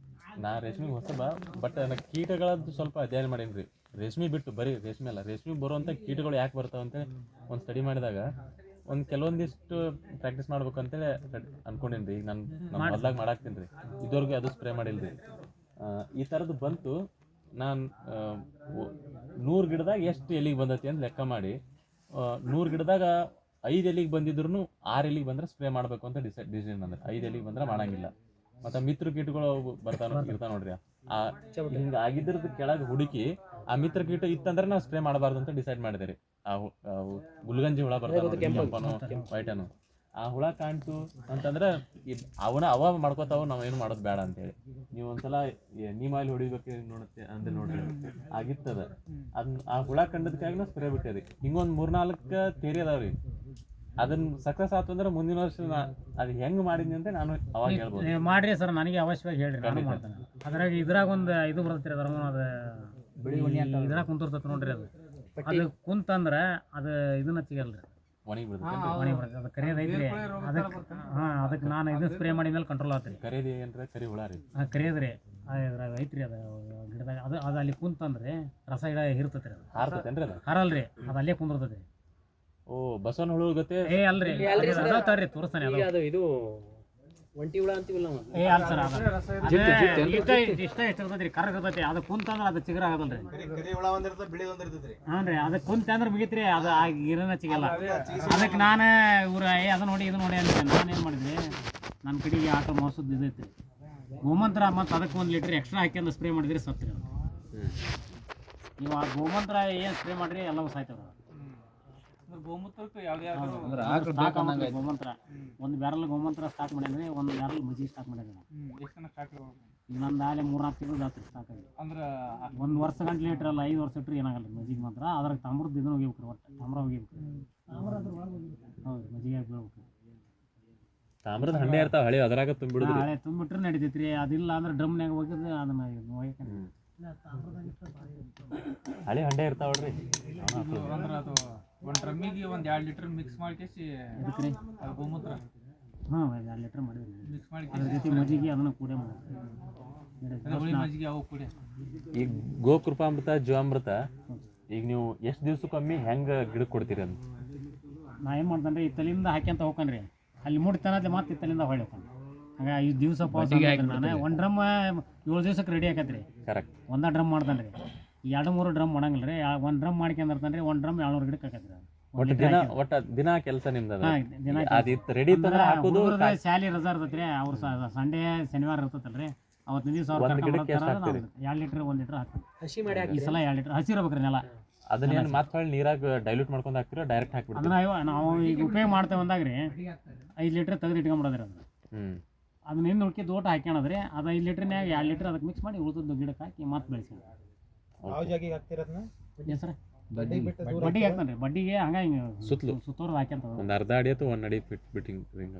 ನಾ ರೇಷ್ಮೆಗೆ ಹೊಸಬ ಬಟ್ ನನಗೆ ಕೀಟಗಳದ್ದು ಸ್ವಲ್ಪ ಅಧ್ಯಯನ ಮಾಡೀನಿ ರೇಷ್ಮೆ ಬಿಟ್ಟು ಬರೀ ರೇಷ್ಮೆ ಅಲ್ಲ ರೇಷ್ಮೆಗೆ ಬರುವಂಥ ಕೀಟಗಳು ಯಾಕೆ ಬರ್ತಾವ ಅಂತ ಒಂದು ಸ್ಟಡಿ ಮಾಡಿದಾಗ ಒಂದು ಕೆಲವೊಂದಿಷ್ಟು ಪ್ರಾಕ್ಟೀಸ್ ಮಾಡ್ಬೇಕು ಅಂತೇಳಿ ಅನ್ಕೊಂಡೇನಿ ರೀ ಈಗ ನಾನು ಮೊದ್ಲಾಗ ಮಾಡಾಕ್ತೀನಿ ರೀ ಇದುವರೆಗೂ ಅದು ಸ್ಪ್ರೇ ಮಾಡಿಲ್ಲ ರೀ ಈ ಥರದ್ದು ಬಂತು ನಾನು 100 ಗಿಡದಾಗ ಎಷ್ಟು ಎಲಿಗೆ ಬಂದೈತಿ ಅಂತ ಲೆಕ್ಕ ಮಾಡಿ 100 ಗಿಡದಾಗ 5 ಎಲಿಗೆ ಬಂದಿದ್ರು 6 ಎಲಿಗೆ ಬಂದ್ರೆ ಸ್ಪ್ರೇ ಮಾಡಬೇಕು ಅಂತ ಡಿಸಿಷನ್ ಅಂದ್ರೆ 5 ಎಲಿಗೆ ಬಂದ್ರೆ ಮಾಡಂಗಿಲ್ಲ ಮತ್ತು ಮಿತ್ರ ಕೀಟಗಳು ಇರ್ತಾವ ನೋಡ್ರಿ ಹಿಂಗೆ ಆಗಿದ್ರದ್ದು ಕೆಳಗೆ ಹುಡುಕಿ ಆ ಮಿತ್ರ ಕೀಟ ಇತ್ತಂದ್ರೆ ನಾವು ಸ್ಪ್ರೇ ಮಾಡಬಾರ್ದು ಅಂತ ಡಿಸೈಡ್ ಮಾಡಿದೆ ರೀ ಆ ಗುಲ್ಗಂಜಿ ಹುಳ ಬರ್ತಾವ ವೈಟನು ಆ ಹುಳ ಕಾಣ್ತು ಅಂತಂದ್ರೆ ಅವ ಮಾಡ್ಕೋತಾವ ನಾವು ಏನು ಮಾಡೋದು ಬೇಡ ಅಂತೇಳಿ ನೀವು ಒಂದ್ಸಲ ನೀಮ್ ಆಯಿಲ್ ಹೊಡಿಬೇಕು ನೋಡುತ್ತೆ ಅಂದ್ರೆ ನೋಡ್ರಿ ಆಗಿತ್ತದ ಅದನ್ನ ಆ ಹುಳ ಕಂಡದಕ್ಕಾಗಿ ನಾವು ಸ್ಪ್ರೇ ಬಿಟ್ಟೇರಿ ಹಿಂಗೊಂದು 3-4 ಥಿಯರಿ ಅದಾವ್ರಿ ಅದನ್ನ ಸಕ್ಸಸ್ ಆಯ್ತು ಅಂದ್ರೆ ಮುಂದಿನ ವರ್ಷ ಅದು ಹೆಂಗ್ ಮಾಡಿದ್ನಿ ಅಂತ ನಾನು ಅವಾಗ ಹೇಳ್ಬೋದು ನೀವು ಮಾಡ್ರಿ ಸರ್ ನನಗೆ ಅವಶ್ಯವಾಗಿ ಹೇಳ್ರಿ ನಾನು ಮಾಡ್ತೇನೆ ಅದ್ರಾಗ ಇದ್ರಾಗ ಒಂದು ಇದು ಬರ್ತೈತ್ರಿ ಅದ್ರ ಅದು ಇದ್ರಾಗ ಕುಂತಿರ್ತೈತೆ ನೋಡ್ರಿ ಅದು ಕುಂತಂದ್ರೆ ಅದು ಇದನ್ನ ಸಿಗಲ್ರಿ ಒಣಗಿ ಬಿಡ್ತೈತೆ ಒಣಗಿ ಬರ್ತೈತೆ ಅದು ಕರಿಯೋದು ಐತ್ರಿ ಅದಕ್ಕೆ ಅದಕ್ಕೆ ನಾನು ಇದನ್ನ ಸ್ಪ್ರೇ ಮಾಡಿದ್ಮೇಲೆ ಕಂಟ್ರೋಲ್ ಆತ್ರಿ ಕರಿಯೋದು ಏನ್ರ ಕರಿ ಹುಳ ರೀ ಕರಿಯೋದ್ರಿ ಅದ್ರಾಗ ಐತ್ರಿ ಅದು ಗಿಡದಾಗ ಅದು ಅಲ್ಲಿ ಕುಂತಂದ್ರೆ ರಸ ಗಿಡ ಇರ್ತೈತ್ರಿ ಅದು ಹಾರ್ತೈತೇನ್ರಿ ಅದು ಹರಲ್ರಿ ಅದು ಅಲ್ಲೇ ಕುಂದಿರ್ತೈತಿ ಓ ಬಸವನ ಹುಳು ಗತೆ ಏ ಅಲ್ರಿ ಅದಾವ್ತಾರ್ರಿ ತೋರಿಸ್ತಾನೆ ಅದು ಇದು ಒಂಟಿ ಹುಳ ಅಂತೀವಲ್ಲ ನಾವು. ಏ ಅಲ್ಲ ಸರ್ ಇಷ್ಟ ಇರ್ತೈತಿ ರೀ ಕರ್ಗ ಇರ್ತೈತಿ ಅದು ಕುಂತಂದ್ರೆ ಅದು ಚಿಗರ ಆಗದಲ್ರಿ ಕರಿ ಹುಳ ಒಂದಿರ್ತದೆ ಬಿಳಿ ಒಂದಿರ್ತೈತ್ರಿ ಹಾಂ ರೀ ಅದಕ್ಕೆ ಕುಂತ ಅಂದ್ರೆ ಮುಗಿತ್ರಿ ಅದು ಆ ಗಿರನ ಸಿಗಲ್ಲ ಅದಕ್ಕೆ ನಾನು ಇವ್ರ ಅದು ನೋಡಿ ಇದು ನೋಡಿ ಅಂದ್ರೆ ನಾನು ಏನು ಮಾಡಿದ್ರಿ ನನ್ನ ಕಡೆಗೆ ಆಟೋ ಮೋಸದ್ದು ಇದೈತಿ ಗೋಮಂತ್ರ ಮತ್ತು ಅದಕ್ಕೆ 1 ಲೀಟ್ರ್ ಎಕ್ಸ್ಟ್ರಾ ಹಾಕಿ ಸ್ಪ್ರೇ ಮಾಡಿದ್ರಿ ಸತ್ರಿ ನೀವು ಆ ಗೋಮಂತ್ರ ಏನು ಸ್ಪ್ರೇ ಮಾಡಿರಿ ಎಲ್ಲವೂ ಸಾಯ್ತವ್ರಿ ಗೋಮೂತ್ರಕ್ಕೆ ಯಾವ್ದು ಗೋಮಂತ್ರ 1 ಬ್ಯಾರಲ್ ಗೋಮಂತ್ರ ಸ್ಟಾರ್ಟ್ ಮಾಡೇನ್ರಿ 1 ಬ್ಯಾರಲ್ ಮಜ್ಜಿಗೆ ಸ್ಟಾರ್ಟ್ ಮಾಡೇನ್ರಿ ಎಷ್ಟು ಜನ ಸ್ಟಾರ್ಟ್ ಇನ್ನೊಂದು ಆಲೆ 3-4 ತಿಂಗಳು ಜಾತ್ರೆ ಸಾಕಾಗಿ ಅಂದ್ರೆ 1 ವರ್ಷ ಗಂಟ್ಲೆ ಇಟ್ರಲ್ಲ 5 ವರ್ಷ ಇಟ್ಟರೆ ಏನಾಗಲ್ಲ ಮಜ್ಜಿಗೆ ಮಾತ್ರ ಅದ್ರಾಗ ತಾಮ್ರದ್ದು ಇದನ್ನು ಹೋಗಿಬೇಕ್ರಿ ಒಟ್ಟು ತಾಮ್ರ ಹೋಗಿಬೇಕ್ರಿ ಹೌದು ಮಜ್ಜಿಗೆ ಬೀಳ್ಬೇಕು ತಾಮ್ರದ ಹಂಡೆ ಇರ್ತಾವ ಹಳೆ ಅದ್ರಾಗ ತುಂಬಿಡುದು ಹಳೆ ತುಂಬಿಟ್ರೆ ನಡೀತೈತ್ರಿ ಅದಿಲ್ಲ ಅಂದ್ರೆ ಡ್ರಮ್ನಾಗ ಹೋಗಿದ್ರೆ ಅದನ್ನ ಒಯ್ಕೊಂಡು ಹಳೆ ಹಂಡೆ ಇರ್ತಾವಲ್ರಿ ಅಂದ್ರೆ ಅದು ಒಂದು ಡ್ರಮ್ಮಿಗೆ 2 ಲೀಟರ್ ಮಿಕ್ಸ್ ಮಾಡ್ಕೇಸಿ ಇದಕ್ಕೆ ರೀ ಅದು ಗೋಮೂತ್ರ ಹಾಂ 2 ಲೀಟ್ರ್ ಮಾಡಿದ್ರಿ ಮಿಕ್ಸ್ ಅದ್ರ ಮಾಡಿ ಜೊತೆ ಮಜ್ಜಿಗೆ ಅದನ್ನು ಕೂಡ ಮಾಡಿದ್ರಿ ಹುಳಿ ಮಜ್ಜಿಗೆ ಅವು ಕುಡಿ ಈಗ ಗೋಕೃಪಾಮೃತ ಜೀವಾಮೃತ ಈಗ ನೀವು ಎಷ್ಟು ದಿವ್ಸಕ್ಕೊಮ್ಮೆ ಹೆಂಗೆ ಗಿಡಕ್ಕೆ ಕೊಡ್ತೀರಿ ಅಂತ ನಾ ಏನು ಮಾಡ್ತಾನೆ ರೀ ಇತ್ತಲಿಂದ ಹಾಕ್ಯಂತ ಹೋಗ್ಕನ್ರಿ ಅಲ್ಲಿ ಮುಟ್ತಾನದ್ಲೆ ಮತ್ತೆ ಇತ್ತಲಿಂದ ಹೊಳ್ಳಿ ಹೋಗ್ತಾನೆ ಹಂಗೆ 5 ದಿವಸ ನಾನು 1 ಡ್ರಮ್ 7 ದಿವ್ಸಕ್ಕೆ ರೆಡಿ ಆಕತ್ರಿ ಕರೆಕ್ಟ್ ಒಂದೇ ಡ್ರಮ್ ಮಾಡ್ತಾನೆ ರೀ 2-3 ಡ್ರಮ್ ಮಾಡಂಗಿಲ್ಲ ರೀ 1 ಡ್ರಮ್ ಮಾಡ್ಕೊಂಡಿರ್ತಾನೆ ರೀ 1 ಡ್ರಮ್ 700 ಗಿಡಕ್ಕೆ ಹಾಕತ್ರಿ ಒಟ್ಟು ದಿನ ಕೆಲಸ ನಿಮ್ದು ಅದು. ಹಾಂ ದಿನ ಅದಿತ್ತು ರೆಡಿ ಇತ್ತಂದ್ರೆ ಹಾಕೋದು ಶಾಲೆ ರಜಾ ಇರ್ತೈತ್ರಿ ಅವ್ರು ಸಂಡೇ ಶನಿವಾರ ಇರ್ತೈತಲ್ರಿ ಅವತ್ತಿನ ದಿವಸ ಅವ್ರು ಒಂದ್ ಗಿಡಕ್ಕೆ ಎಷ್ಟ್ ಹಾಕ್ತೀರಿ? 2 ಲೀಟ್ರ್ 1 ಲೀಟ್ರ್ ಹಾಕ್ತೀವಿ ಹಸಿ ಮಾಡಿ ಈ ಸಲ 2 ಲೀಟ್ರ್ ಹಸಿ ಇರ್ಬೇಕ್ರಿ ನೆಲ ಅದನ್ನೇನು ಮತ್ತೆ ಹೊಳ್ಳಿ ನೀರಾಗ ಡೈಲ್ಯೂಟ್ ಮಾಡ್ಕೊಂಡು ಹಾಕ್ತೀರಾ ಡೈರೆಕ್ಟ್ ಹಾಕ್ಬಿಡ್ತೀರಾ ಅದನ್ನ ನಾವು ಈಗ ಉಪಯೋಗ ಮಾಡ್ತೇವೆ ಅಂದಾಗ ರೀ 5 ಲೀಟ್ರ್ ತೆಗೆದು ಇಟ್ಕೊಂಬಿಡೋದ್ರಿ ಅದನ್ನ ಅದನ್ನ ಇನ್ನು ಉಳ್ಕಿದ್ದು ಓಟ ಹಾಕ್ಯಣದ್ರಿ ಅದು 5 ಲೀಟ್ರ್ನ್ಯಾಗ 2 ಲೀಟ್ರ್ ಅದಕ್ಕೆ ಮಿಕ್ಸ್ ಮಾಡಿ ಉಳಿದದ್ದು ಗಿಡಕ್ಕೆ ಹಾಕಿ ಮತ್ತೆ ಬೆಳೆಸ್ಕೊಂಡು ಯಾವ ಜಾಗಿಗೆ ಹಾಕ್ತಿರೋದನ್ನ ಏನು ಸರ್ ಬಡ್ಡಿ ಬಿಟ್ಟು ದೂರ ಬಡ್ಡಿಗೆ ಹಾಕ್ತಾನೆ ರೀ ಬಡ್ಡಿಗೆ ಹಂಗೆ ಹಿಂಗೆ ಸುತ್ತಲೂ ಸುತ್ತೋರ್ದು ಹಾಕ್ಯಂತ ಒಂದು ಅರ್ಧ ಅಡಿ ಅಥವಾ 1 ಅಡಿ ಬಿಟ್ಟಿಂಗ್ ಹಿಂಗ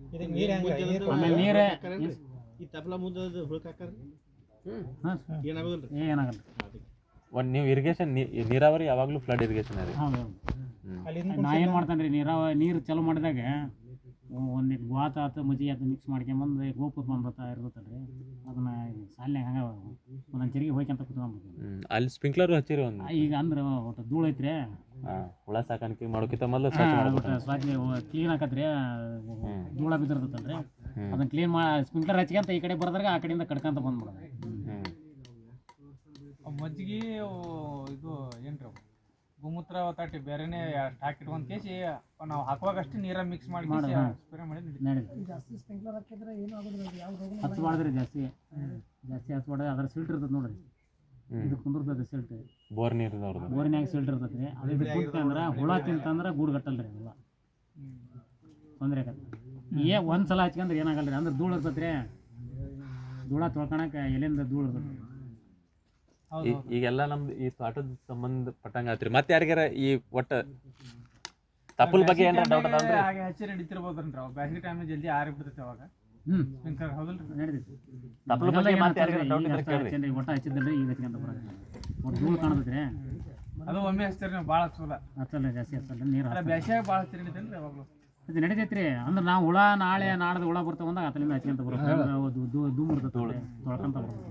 ಇದಕ್ಕೆ ನೀರು ಹೆಂಗೆ ಆಮೇಲೆ ನೀರು ಈ ತಬಲ ಮುಂದೆ ಹುಡುಕಾಕರ್ ಹಾಂ ಏನಾಗೋದಿಲ್ಲ ಏನಾಗಲ್ಲ ಒಂದು ನೀವು ಇರಿಗೇಷನ್ ನೀರಾವರಿ ಯಾವಾಗಲೂ ಫ್ಲಡ್ ಇರಿಗೇಷನ್ ರೀ ಹೌದು ನಾ ಏನು ಮಾಡ್ತಾನೆ ರೀ ನೀರು ಚಾಲು ಮಾಡಿದಾಗ ಒಂದಿಟ್ಟು ಗ್ವಾತ ಆತು ಮಜ್ಜಿಗೆ ಆತು ಮಿಕ್ಸ್ ಮಾಡ್ಕೊಂಬಂದು ಗೋಪುರ ಬಂದ್ಬರ್ತಾ ಇರ್ತೈತಲ್ರಿ ಅದನ್ನ ಸಾಲಿನಾಗ ಹಂಗೆ ಒಂದೊಂದು ಚರಿಗೆ ಹೋಯ್ಕಂತ ಕುತ್ಕೊಂಡ್ಬಿಡ್ತೀವಿ ಅಲ್ಲಿ ಸ್ಪ್ರಿಂಕ್ಲರ್ ಹಚ್ಚಿರಿ ಒಂದು ಈಗ ಅಂದ್ರೆ ಒಟ್ಟು ಧೂಳು ಐತ್ರಿ ಹುಳ ಸಾಕಾಣಿಕೆ ಮಾಡೋಕ್ಕಿಂತ ಮೊದಲು ಸ್ವಚ್ಛ ಮಾಡ್ಬೇಕು ಸ್ವಚ್ಛ ಕ್ಲೀನ್ ಆಕತ್ರಿ ಧೂಳ ಬಿದ್ದಿರ್ತೈತಲ್ರಿ ಅದನ್ನ ಕ್ಲೀನ್ ಸ್ಪ್ರಿಂಕ್ಲರ್ ಹಚ್ಕೊಂತ ಈ ಕಡೆ ಬರ್ದಾಗ ಆ ಕಡೆಯಿಂದ ಕಡ್ಕೊಂತ ಬಂದ್ಬಿಡೋದು ಮಜ್ಜಿಗೆ ಇದು ಏನ್ರಿ ಗೋಮೂತ್ರ ತಾಟಿ ಬೇರೆನೇ ಹಾಕಿಟ್ಕೊಂಡ್ ಕೇಸಿ ನಾವು ಹಾಕುವಾಗ ಅಷ್ಟೇ ನೀರ ಮಿಕ್ಸ್ ಮಾಡಿ ಸ್ಪ್ರೇ ಮಾಡಿ ನಡೀತದೆ ಜಾಸ್ತಿ ಸ್ಪ್ರಿಂಕ್ಲರ್ ಹಾಕಿದ್ರೆ ಏನು ಆಗೋದಿಲ್ಲ ಯಾವ ರೋಗ ಹಚ್ಬಾರ್ದ್ರಿ ಜಾಸ್ತಿ ಹಚ್ಬಾರ್ದು ಅದ್ರ ಸಿಲ್ಟ್ ಇರ್ತದೆ ನೋಡ್ರಿ ಇದು ಕುಂದಿರ್ತದೆ ಸಿಲ್ಟ್ ಬೋರ್ ನೀರು ಅವ್ರದ್ದು ಬೋರಿನ್ಯಾಗ ಸಿಲ್ಟ್ ಇರ್ತೈತೆ ರೀ ಅದು ಕುಂತ ಅಂದ್ರೆ ಹುಳ ತಿಂತಂದ್ರೆ ಗೂಡು ಗಟ್ಟಲ್ರಿ ಅದೆಲ್ಲ ತೊಂದರೆ ಆಗತ್ತೆ ಒಂದ್ಸಲ ಹಚ್ಕೊಂಡ್ರೆ ಏನಾಗಲ್ಲ ರೀ ಅಂದ್ರೆ ಧೂಳು ಇರ್ತೈತೆ ರೀ ಧೂಳ ತೊಳ್ಕೊಳಕ್ಕೆ ಎಲ್ಲಿಂದ ಧೂಳು ಇರ್ತದೆ ಈಗೆಲ್ಲ ನಮ್ದು ಈ ತೋಟದ ಸಂಬಂಧಪಟ್ಟಂಗ ಆತ್ರಿ ಮತ್ತೆ ಯಾರಿಗಾರ ಈ ಒಟ್ಟ ತಪ್ಪಲ್ ಬಗ್ಗೆ ಏನಾರ ಡೌಟ್ ಅದಾವ್ರಿ ಹಾಗೆ ಹಚ್ಚಿ ಹಿಡಿತಿರ್ಬೋದನ್ರಿ ಅವ್ ಬ್ಯಾಸಿಗೆ ಟೈಮ್ ಜಲ್ದಿ ಆರಿ ಬಿಡ್ತೈತೆ ಅವಾಗ ಸ್ಪ್ರಿಂಕ್ಲರ್ ಹೌದಲ್ರಿ ನಡೀತೈತಿ ತಪ್ಪಲ್ ಬಗ್ಗೆ ಮತ್ತೆ ಯಾರಿಗಾರ ಡೌಟ್ ಇದ್ರೆ ಕೇಳ್ರಿ ಒಟ್ಟ ಹಚ್ಚಿದ್ದಲ್ರಿ ಈಗ ಹಚ್ಕೊಂತ ಬರೋದು ಒಟ್ಟು ಧೂಳು ಕಾಣತೈತ್ರಿ ಅದು ಒಮ್ಮೆ ಹಚ್ತೀರಿ ನೀವು ಭಾಳ ಹಚ್ಚೋಲ್ಲ ಹಚ್ಚಲ್ಲ ಜಾಸ್ತಿ ಹಚ್ಚಲ್ಲ ನೀರು ಅಲ್ಲ ಬ್ಯಾಸಿಯಾಗ ಭಾಳ ಹಚ್ಚಿ ಹಿಡಿತೇನ್ರಿ ಯಾವಾಗಲೂ ಇದು ನಡೀತೈತ್ರಿ ಅಂದ್ರೆ ನಾವು ಹುಳ ನಾಳೆ ನಾಡ್ದು ಹುಳ ಬರ್ತಾವ ಅಂದಾಗ ಅತಲಿಂದ ಹಚ್ಕೊಂತ ಬರೋದು ಧೂಮ್ ಇರ್ತೈತೆ ತೊಳ್ಕೊಂತ ಬರೋದು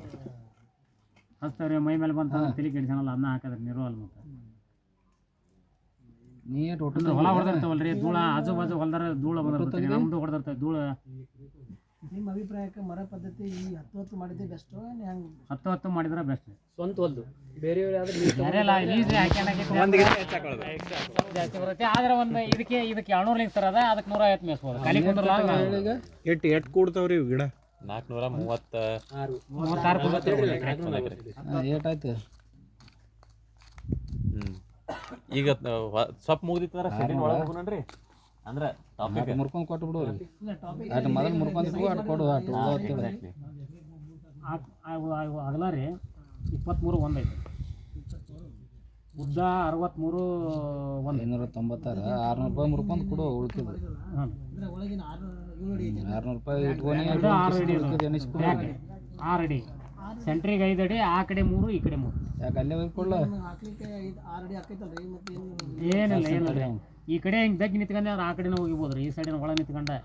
ಹಚ್ತಾವ್ರಿ ಮೈ ಮೇಲೆ ಬಂತ ತಲೆ ಕೆಡಿಸೋಣಲ್ಲ ಅದನ್ನ ಹಾಕಿದ್ರೆ ನೀರುವಲ್ಲ ಮತ್ತೆ ನೀರು ಅಂದ್ರೆ ಹೊಲ ಹೊಡೆದಿರ್ತಾವಲ್ರಿ ಧೂಳ ಆಜು ಬಾಜು ಹೊಲದಾರ ಧೂಳ ಬಂದಿರ್ತೈತಿ ನಮ್ದು ಹೊಡೆದಿರ್ತೈತಿ ಧೂಳ ನಿಮ್ಮ ಅಭಿಪ್ರಾಯಕ್ಕೆ ಮರ ಪದ್ಧತಿ ಈ 10 ಮಾಡಿದ್ದೆ ಬೆಸ್ಟ್ ಹೆಂಗೆ 10 ಮಾಡಿದ್ರೆ ಬೆಸ್ಟ್ ಸ್ವಂತ ಹೊಲ್ದು ಬೇರೆಯವ್ರು ಯಾವ್ದು ಬೇರೆ ಲೀಸ್ ಜಾಸ್ತಿ ಬರುತ್ತೆ ಆದ್ರೆ ಒಂದು ಇದಕ್ಕೆ 200 ಲಿಂಕ್ ಸರ್ ಅದ ಅದಕ್ಕೆ 150 ಮೇಸ್ಬೋದು ಖಾಲಿ ಕುಂದ್ರಲ್ಲ ಎಟ್ ಕೂಡ್ತಾವ್ರಿ ಇವು ಗಿಡ 436 ಏಟಾಯ್ತು ಈಗ ಸೊಪ್ಪು ಮುಗ್ದಿತ್ತಂದ್ರ ಸೆಕೆಂಡ್ ಒಳಗೆ ಹೋಗೋಣನ್ರಿ ಅಂದ್ರ ಟಾಪಿಕ್ ಮುರ್ಕೊಂಡು ಕೊಟ್ಟು ಬಿಡು ಅಟ್ ಮೊದಲು ಮುರ್ಕೊಂಡು ಅಟ್ ಕೊಡು ಅಟ್ ಅಗಲ ರೀ 23 1 ಐತಿ ಉದ್ದ 63 1 596 600 ರೂಪಾಯಿ ಮುರ್ಕೊಂಡು ಕೊಡು ಉಳ್ಕಿದ್ದು ಹಾಂ ಅಂದ್ರೆ ಒಳಗಿನ 600 7 ಅಡಿ 600 ರೂಪಾಯಿ ಇಟ್ಕೊಂಡು 6 ಅಡಿ ಸೆಂಟ್ರಿಗೆ 5 ಅಡಿ ಆ ಕಡೆ 3 ಈ ಕಡೆ 3 ಯಾಕೆ ಅಲ್ಲೇ ಹೋಗ್ಕೊಳ್ಳ ಹಾಕ್ಲಿಕ್ಕೆ 6 ಅಡಿ ಹಾಕೈತಲ್ರಿ ಮತ್ತೆ ಏನಿಲ್ಲ ರೀ ಈ ಕಡೆ ಹಿಂಗೆ ದಗ್ಗಿ ನಿಂತ್ಕೊಂಡೆ ಅಂದ್ರೆ ಆ ಕಡೆನೂ ಹೋಗಿಬೋದು ರೀ ಈ ಸೈಡಿನ ಒಳಗೆ ನಿಂತ್ಕೊಂಡೆ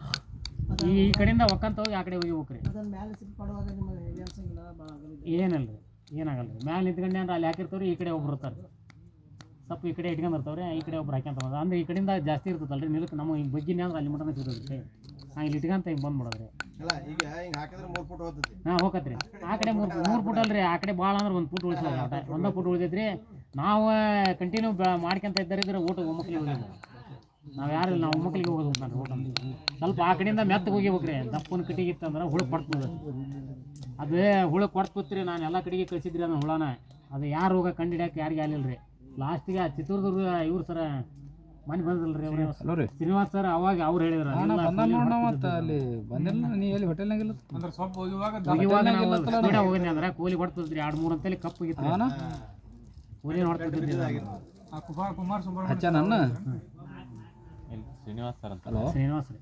ಈ ಕಡೆಯಿಂದ ಒಕ್ಕಂತ ಹೋಗಿ ಆ ಕಡೆ ಹೋಗಿಬೇಕು ರೀ ಅದನ್ನ ಮೇಲೆ ಸಿಟ್ ಮಾಡುವಾಗ ನಿಮಗೆ ಹೆವಿ ಅನ್ಸಂಗಿಲ್ಲ ಭಾಳ ಏನಿಲ್ಲ ರೀ ಏನಾಗಲ್ಲ ರೀ ಮ್ಯಾಲೆ ನಿಂತ್ಕೊಂಡೆ ಅಂದ್ರೆ ಅಲ್ಲಿ ಹಾಕಿರ್ತಾವ್ರಿ ಈ ಕಡೆ ಒಬ್ರು ಇರ್ತಾರೆ ಸ್ವಲ್ಪ ಈ ಕಡೆ ಇಟ್ಕೊಂಡಿರ್ತಾವ್ರಿ ಈ ಕಡೆ ಒಬ್ರು ಹಾಕ್ಯಂತ ಅಂದ್ರೆ ಈ ಕಡೆಯಿಂದ ಜಾಸ್ತಿ ಇರ್ತದಲ್ಲ ರೀ ನಿಲ್ಕ ನಮ್ಮ ಹಿಂಗೆ ಬಗ್ಗಿನೇ ಅಂದ್ರೆ ಅಲ್ಲಿ ಮಟನ ಸಿಗ್ತದೆ ರೀ ಇಲ್ಲಿ ಇಟ್ಕೊಂತ ಹಿಂಗೆ ಬಂದ್ಬಿಡೋದ್ರಿ ಅಲ್ಲ ಈಗ ಹಿಂಗೆ ಹಾಕಿದ್ರೆ 3 ಫುಟ್ ಹೋಗ್ತೈತಿ ಹಾಂ ಹೋಗತ್ರಿ ಆ ಕಡೆ 3 ಫುಟ್ ಅಲ್ರಿ ಆ ಕಡೆ ಭಾಳ ಅಂದ್ರೆ 1 ಫುಟ್ ಉಳಿಸೋದು 1 ಫುಟ್ ಉಳಿದೈತ್ರಿ ನಾವು ಕಂಟಿನ್ಯೂ ಮಾಡ್ಕೊಂತ ಇದ್ದಾರೆ ಊಟ ಒಮ್ಮಕ್ಳಿಗೆ ಹೋಗಿಲ್ಲ ನಾವು ಯಾರು ನಾವು ಒಮ್ಮಕ್ಳಿಗೆ ಹೋಗೋದು ನಾನು ಊಟ ಸ್ವಲ್ಪ ಆ ಕಡೆಯಿಂದ ಮೆತ್ತಗೆ ಹೋಗಿಬೇಕ್ರಿ ದಪ್ಪನ ಕಟ್ಟಿಗೆ ಇತ್ತಂದ್ರೆ ಹುಳು ಕೊಡ್ತದೆ ಅದು ಹುಳು ಕೊಡ್ತ್ರಿ ನಾನು ಎಲ್ಲ ಕಡೆಗೆ ಕಳಿಸಿದ್ರಿ ಅದನ್ನ ಹುಳನ ಅದು ಯಾರು ರೋಗ ಕಂಡು ಹಿಡಿಯೋಕೆ ಯಾರಿಗೆ ಆಗಲಿಲ್ಲ ರೀ ಲಾಸ್ಟಿಗೆ ಚಿತ್ರದುರ್ಗ ಇವ್ರು ಸರ ಮನೆ ಬಂದಲ್ರಿ ಅವ್ರು ಹಲೋ ರೀ ಶ್ರೀನಿವಾಸ್ ಸರ್ ಅವಾಗ ಅವ್ರು ಹೇಳಿದ್ರು ಅಣ್ಣ ಬಂದ ನೋಡ ಮತ್ತೆ ಅಲ್ಲಿ ಬಂದಿಲ್ಲ ನೀ ಎಲ್ಲಿ ಹೋಟೆಲ್ನಾಗಿಲ್ಲ ಅಂದ್ರೆ ಸ್ವಲ್ಪ ಹೋಗುವಾಗ ಸ್ಪೀಡ ಹೋಗಿದ್ದೆ ಅಂದ್ರೆ ಕೂಲಿ ಹೊಡ್ತದ್ರಿ 2-3 ಅಂತೇಳಿ ಕಪ್ಪು ಆಗಿತ್ತು ಹಾಂ ಕೂಲಿ ಹೊಡ್ತಿದ್ರಿ ಕುಮಾರ್ ಸುಬ್ರಹ್ಮಣ್ಯ ಹಚ್ಚ ನನ್ನ ಇಲ್ಲಿ ಶ್ರೀನಿವಾಸ್ ಸರ್ ಅಂತ ಹಲೋ ಶ್ರೀನಿವಾಸ್ ರೀ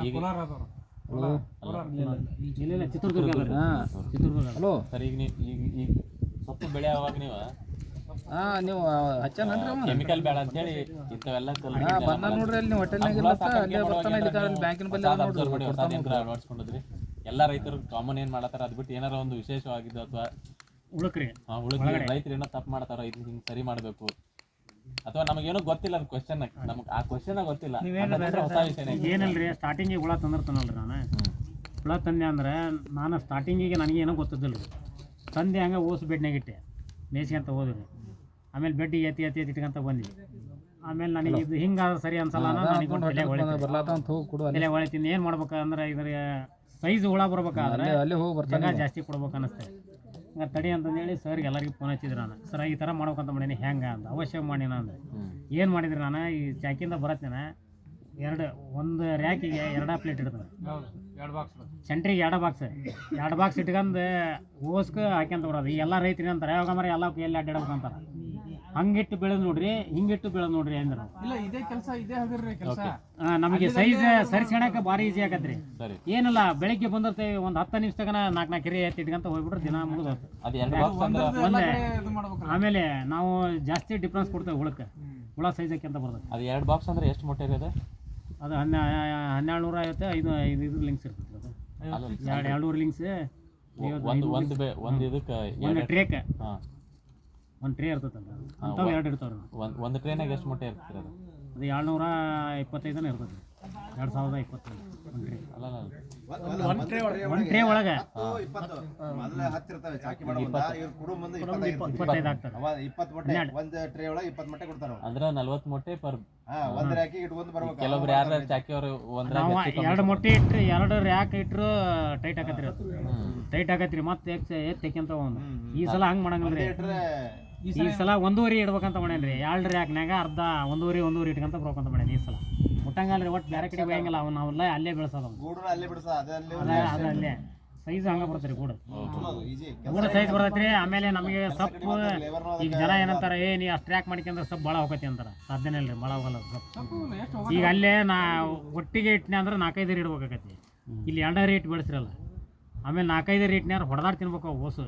ಈಗ ಕೋಲಾರ ಆದವ್ರು. ಹಲೋ ಇಲ್ಲ ಚಿತ್ರದುರ್ಗ ಅದ ರೀ. ಹಾಂ ಚಿತ್ರದುರ್ಗ ಹಲೋ ಸರ್ ಈಗ ನೀವು ಈಗ ಸೊಪ್ಪು ಬೆಳೆ ಯಾವಾಗ ನೀವು ಹಾಂ ನೀವು ಹಚ್ಚನನ್ರಿ ಅವ ಕೆಮಿಕಲ್ ಬೇಡ ಅಂತ ಹೇಳಿ ಇಂಥವೆಲ್ಲ ಹಾಂ ಬಂದ ನೋಡ್ರಿ ಅಲ್ಲಿ ನೀವು ಹೋಟೆಲ್ನಾಗಿಲ್ಲ ಅಲ್ಲೇ ಬರ್ತಾನೆ ಇಲ್ಲಿ ಬ್ಯಾಂಕಿನ ಬಲ್ಲಿ ಅದ ನೋಡ್ರಿ ಅಳವಡಿಸ್ಕೊಂಡ್ರಿ ಎಲ್ಲ ರೈತರು ಕಾಮನ್ ಏನ್ ಮಾಡತ್ತಾರ ಅದ್ ಬಿಟ್ಟು ಏನಾರ ಒಂದು ವಿಶೇಷವಾಗಿದ್ದು ಅಥವಾ ಉಳುಕ್ರಿ ಉಳಿದ ರೈತರು ಏನೋ ತಪ್ಪು ಮಾಡ್ತಾರ ಇದನ್ನ ಹಿಂಗ್ ಸರಿ ಮಾಡ್ಬೇಕು ಅಥವಾ ನಮಗೇನೋ ಗೊತ್ತಿಲ್ಲ ಅದು ಕ್ವಶನ್ ನಮ್ಗೆ ಆ ಕ್ವಶನ್ ಗೊತ್ತಿಲ್ಲ ಅದಂದ್ರೆ ಹೊಸ ವಿಷಯನೇ ಏನಲ್ರಿ ಸ್ಟಾರ್ಟಿಂಗಿಗೆ ಹುಳ ತಂದಿರ್ತಾನಲ್ರಿ ನಾನು ಹುಳ ತಂದೆ ಅಂದ್ರೆ ನಾನು ಸ್ಟಾರ್ಟಿಂಗಿಗೆ ನನಗೇನೋ ಗೊತ್ತಿದ್ದಿಲ್ಲ ರೀ ತಂದೆ ಹಂಗೆ ಓಸು ಬೆಡ್ನಾಗ ಇಟ್ಟೆ ಮೇಯ್ಸ್ಕೊಂತ ಹೋದ್ರಿ ಆಮೇಲೆ ಬೆಡ್ಡಿಗೆ ಎತ್ತಿ ಇಟ್ಕೊಂತ ಬಂದ್ವಿ ಆಮೇಲೆ ನನಗೆ ಇದು ಹಿಂಗಾದ್ರೆ ಸರಿ ಅನ್ಸಲ್ಲ ಬರ್ಲಾತ ಅಂತ ಹೋಗಿ ಕೊಡು ತಲೆ ಹೊಳಿತೀನಿ ಏನು ಮಾಡ್ಬೇಕಂದ್ರೆ ಇದ್ರ ಸೈಜ್ ಹುಳ ಬರ್ಬೇಕಾದ್ರೆ ಅಲ್ಲಿ ಹೋಗಿ ಬರ್ತಾನೆ ಜಾಗ ಜಾಸ್ತಿ ಕೊಡ್ಬೇಕು ಅನ್ನಿಸ್ತೆ ಹಂಗೆ ತಡಿ ಅಂತಂದೇಳಿ ಸರ್ಗೆ ಎಲ್ಲರಿಗೂ ಫೋನ್ ಹಚ್ಚಿದ್ರು ನಾನು ಸರ್ ಈ ಥರ ಮಾಡ್ಬೇಕಂತ ಮಾಡೀನಿ ಹೆಂಗೆ ಅಂತ ಅವಶ್ಯ ಮಾಡೀನ ಅಂದ್ರೆ ಏನು ಮಾಡಿದ್ರಿ ನಾನು ಈ ಚಾಕಿಂದ ಬರತ್ತೇನೆ ಒಂದು ರ್ಯಾಕಿಗೆ 2 ಪ್ಲೇಟ್ ಇಡ್ತಾರೆ ಹೌದು 2 ಬಾಕ್ಸ್ ಸೆಂಟ್ರಿಗೆ 2 ಬಾಕ್ಸ್ ಇಟ್ಕೊಂಡು ಓಸ್ಕ ಹಾಕ್ಯಂತ ಬಿಡೋದು ಈ ಎಲ್ಲ ರೈತರಿಗೆ ಅಂತಾರೆ ಯಾವಾಗ ಮರ ಎಲ್ಲ ಎಲ್ಲಿ ಅಡ್ಡಾಡ್ಬೇಕಂತಾರೆ ಹಂಗಿಟ್ಟು ಬೆಳೆದು ನೋಡ್ರಿ ಹಿಂಗಿಟ್ಟು ಬೆಳೆದು ನೋಡ್ರಿ ಅಂದ್ರೆ ಇಲ್ಲ ಇದೇ ಕೆಲಸ ಇದೇ ಹಗರ್ರಿ ಕೆಲಸ ನಮಗೆ ಸೈಜ್ ಸರಿಸ್ಕೊಳಕ್ಕೆ ಭಾರಿ ಈಸಿ ಆಗತ್ರಿ ಸರಿ ಏನಿಲ್ಲ ಬೆಳಿಗ್ಗೆ ಬಂದಿರ್ತೇವೆ ಒಂದು 10 ನಿಮಿಷ ತನಕ 4 ಎರೆ ಎತ್ತಿ ಇಟ್ಕೊಂತ ಹೋಗ್ಬಿಟ್ರೆ ದಿನ ಮುಗಿದೋತು ಅದು 2 ಬಾಕ್ಸ್ ಅಂದ್ರೆ ಎಲ್ಲ ಕಡೆ ಇದು ಮಾಡ್ಬೇಕು ಆಮೇಲೆ ನಾವು ಜಾಸ್ತಿ ಡಿಫ್ರೆನ್ಸ್ ಕೊಡ್ತೇವೆ ಹುಳಕ್ಕೆ ಹುಳ ಸೈಜ್ ಹಾಕ್ಯಂತ ಬರ್ತದೆ ಅದು 2 ಬಾಕ್ಸ್ ಅಂದ್ರೆ ಎಷ್ಟು ಮೊಟ್ಟೆ ಇದೆ ಅದು 1250 ಇದು ಲಿಂಕ್ಸ್ ಇರ್ತದೆ ಅದು 200 ಲಿಂಕ್ಸ್ ಒಂದು ಇದಕ್ಕೆ ಒಂದು ಟ್ರೇಕ್ ಹಾ ಒಂದು ಟ್ರೇ ಇರ್ತದಲ್ಲ ಅಂಥವು 2 ಇರ್ತಾವ್ರಿ ಒಂದು ಟ್ರೇನಾಗ ಎಷ್ಟು ಮೊಟ್ಟೆ ಇರ್ತದೆ ಅದು 225 ಇರ್ತದೆ 2025 ಒಂದು ಟ್ರೇ ಅಲ್ಲ ಒಂದು ಟ್ರೇ ಒಳಗೆ 20 ಮೊದಲ 10 ಇರ್ತಾವೆ ಚಾಕಿ ಮಾಡೋದು ಇವ್ರು ಕೊಡು ಮುಂದೆ 25 ಆಗ್ತದೆ 20 ಮೊಟ್ಟೆ ಒಂದು ಟ್ರೇ ಒಳಗೆ 20 ಮೊಟ್ಟೆ ಕೊಡ್ತಾರ ಅಂದ್ರೆ 40 ಮೊಟ್ಟೆ ಪರ್ ಒಂದ್ ರ್ಯಾಕಿಗೆ ಇಟ್ಕೊಂಡು ಬರ್ಬೇಕು ಕೆಲವೊಬ್ರು ಯಾರು ಚಾಕಿಯವರು ನಾವು 2 ಮೊಟ್ಟೆ ಇಟ್ಟರೆ 2 ರ್ಯಾಕ್ ಇಟ್ಟರು ಟೈಟ್ ಆಗತ್ರಿ ಅದು ಟೈಟ್ ಆಗತ್ರಿ ಮತ್ತೆ ತೆಕ್ಕಿಂತ ಒಂದು ಈ ಸಲ ಹಂಗೆ ಮಾಡಂಗಿಲ್ರಿ ಈ ಸಲ 1.5 ಇಡ್ಬೇಕಂತ ಮಾಡೇನ್ರಿ 2 ರ್ಯಾಕ್ನಾಗ ಅರ್ಧ 1.5 ಇಟ್ಕೊಂತ ಬರ್ಬೇಕಂತ ಮಾಡೇನಿ ಈ ಸಲ ಮುಟ್ಟಂಗಲ್ರಿ ಒಟ್ಟು ಬೇರೆ ಕಡೆ ಹೋಗಂಗಿಲ್ಲ ನಾವೆಲ್ಲ ಅಲ್ಲೇ ಬೆಳೆಸೋದು ಗೂಡನ್ನ ಅಲ್ಲೇ ಬಿಡ್ಸ ಅದಲ್ಲೇ ಅದು ಅಲ್ಲೇ ಸೈಜ್ ಹಂಗೆ ಬರ್ತೈರಿ ಗೂಡು ಈಜಿ ಗೂಡು ಸೈಜ್ ಬರ್ತೈತ್ರಿ ಆಮೇಲೆ ನಮಗೆ ಸೊಪ್ಪು ಈಗ ಜನ ಏನಂತಾರೆ ನೀ ಅಷ್ಟು ಟ್ರ್ಯಾಕ್ ಮಾಡ್ಕೊಂಡ್ರೆ ಸೊಪ್ಪು ಭಾಳ ಹೋಗತಿ ಅಂತಾರೆ ಸಾಧ್ಯನೇ ಇಲ್ರಿ ಭಾಳ ಹೋಗಲ್ಲ ಸೊಪ್ಪು ಈಗ ಅಲ್ಲೇ ಒಟ್ಟಿಗೆ ಇಟ್ಟನೆ ಅಂದ್ರೆ 4-5 ಇಡ್ಬೇಕಾಗತಿ ಇಲ್ಲಿ 2 ಇಟ್ಟು ಬೆಳೆಸ್ರಲ್ಲ ಆಮೇಲೆ 4-5 ಇಟ್ನ್ಯಾರ ಹೊಡೆದಾಡ್ ತಿನ್ಬೇಕು ಓಸು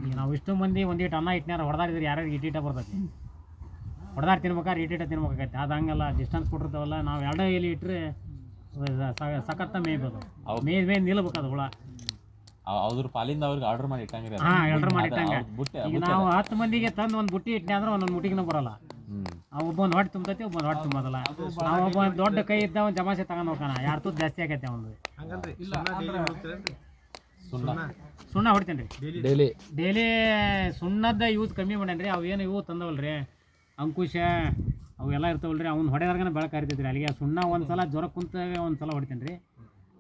ಈಗ ನಾವು ಇಷ್ಟು ಮಂದಿ ಒಂದಿಟ್ಟು ಅನ್ನ ಇಟ್ನ್ಯಾರ ಹೊಡೆದಾಡಿದ್ರೆ ಯಾರ್ಯಾರು ಇಟ್ಟಿಟ ಬರ್ತೈತಿ ಹೊಡೆದಾಡ್ ತಿನ್ಬೇಕಾದ್ರೆ ಇಟ್ಟಿಟ ತಿನ್ಬೇಕಾಗತ್ತೆ ಅದು ಹಂಗಲ್ಲ ಡಿಸ್ಟೆನ್ಸ್ ಕೊಟ್ಟಿರ್ತಾವಲ್ಲ ನಾವು 2 ಎಲೆ ಇಟ್ಟರೆ ಸಖತ್ತ ಮೇಯ್ಬೋದು ಮೇಯ್ ನಿಲ್ಬೇಕು ಅದು ಹುಳ ಅವ್ರ ಪಾಲಿಂದ ಅವ್ರಿಗೆ ಆರ್ಡರ್ ಮಾಡಿ ಇಟ್ಟಂಗ್ರಿ ಹಾಂ ಎಲ್ರು ಮಾಡಿಟ್ಟಂಗೆ ಈಗ ನಾವು 10 ಮಂದಿಗೆ ತಂದು ಒಂದು ಬುಟ್ಟಿ ಇಟ್ಟನೆ ಅಂದ್ರೆ ಒಂದೊಂದು ಮುಟ್ಟಿಗೂ ಬರೋಲ್ಲ ಒಬ್ಬೊಂದು ಹೊಟ್ಟೆ ತುಂಬತೈತಿ ಒಬ್ಬೊಂದು ಹೊಟ್ಟೆ ತುಂಬೋದಲ್ಲ ನಾವು ಒಬ್ಬ ದೊಡ್ಡ ಕೈ ಇದ್ದ ಒಂದು ಜಮಾಸೆ ತಗೊಂಡು ಹೋಗೋಣ ಯಾರು ತುತ್ತು ಜಾಸ್ತಿ ಆಗೈತೆ ಒಂದು ಸುಣ್ಣ ಹೊಡಿತೇನೆ ರೀ ಡೈಲಿ ಸುಣ್ಣದ ಯೂಸ್ ಕಮ್ಮಿ ಮಾಡೇನ್ರಿ ಅವು ಏನು ಇವು ತಂದವಲ್ರಿ ಅಂಕುಶ ಅವೆಲ್ಲ ಇರ್ತಾವಲ್ರಿ ಅವ್ನು ಹೊಡೆದಾರ್ಗನ ಬೆಳಕು ಹರಿತೈತ್ರಿ ಅಲ್ಲಿಗೆ ಸುಣ್ಣ ಒಂದ್ಸಲ ಜ್ವರ ಕುಂತಾಗ ಒಂದ್ಸಲ ಹೊಡಿತೇನೆ ರೀ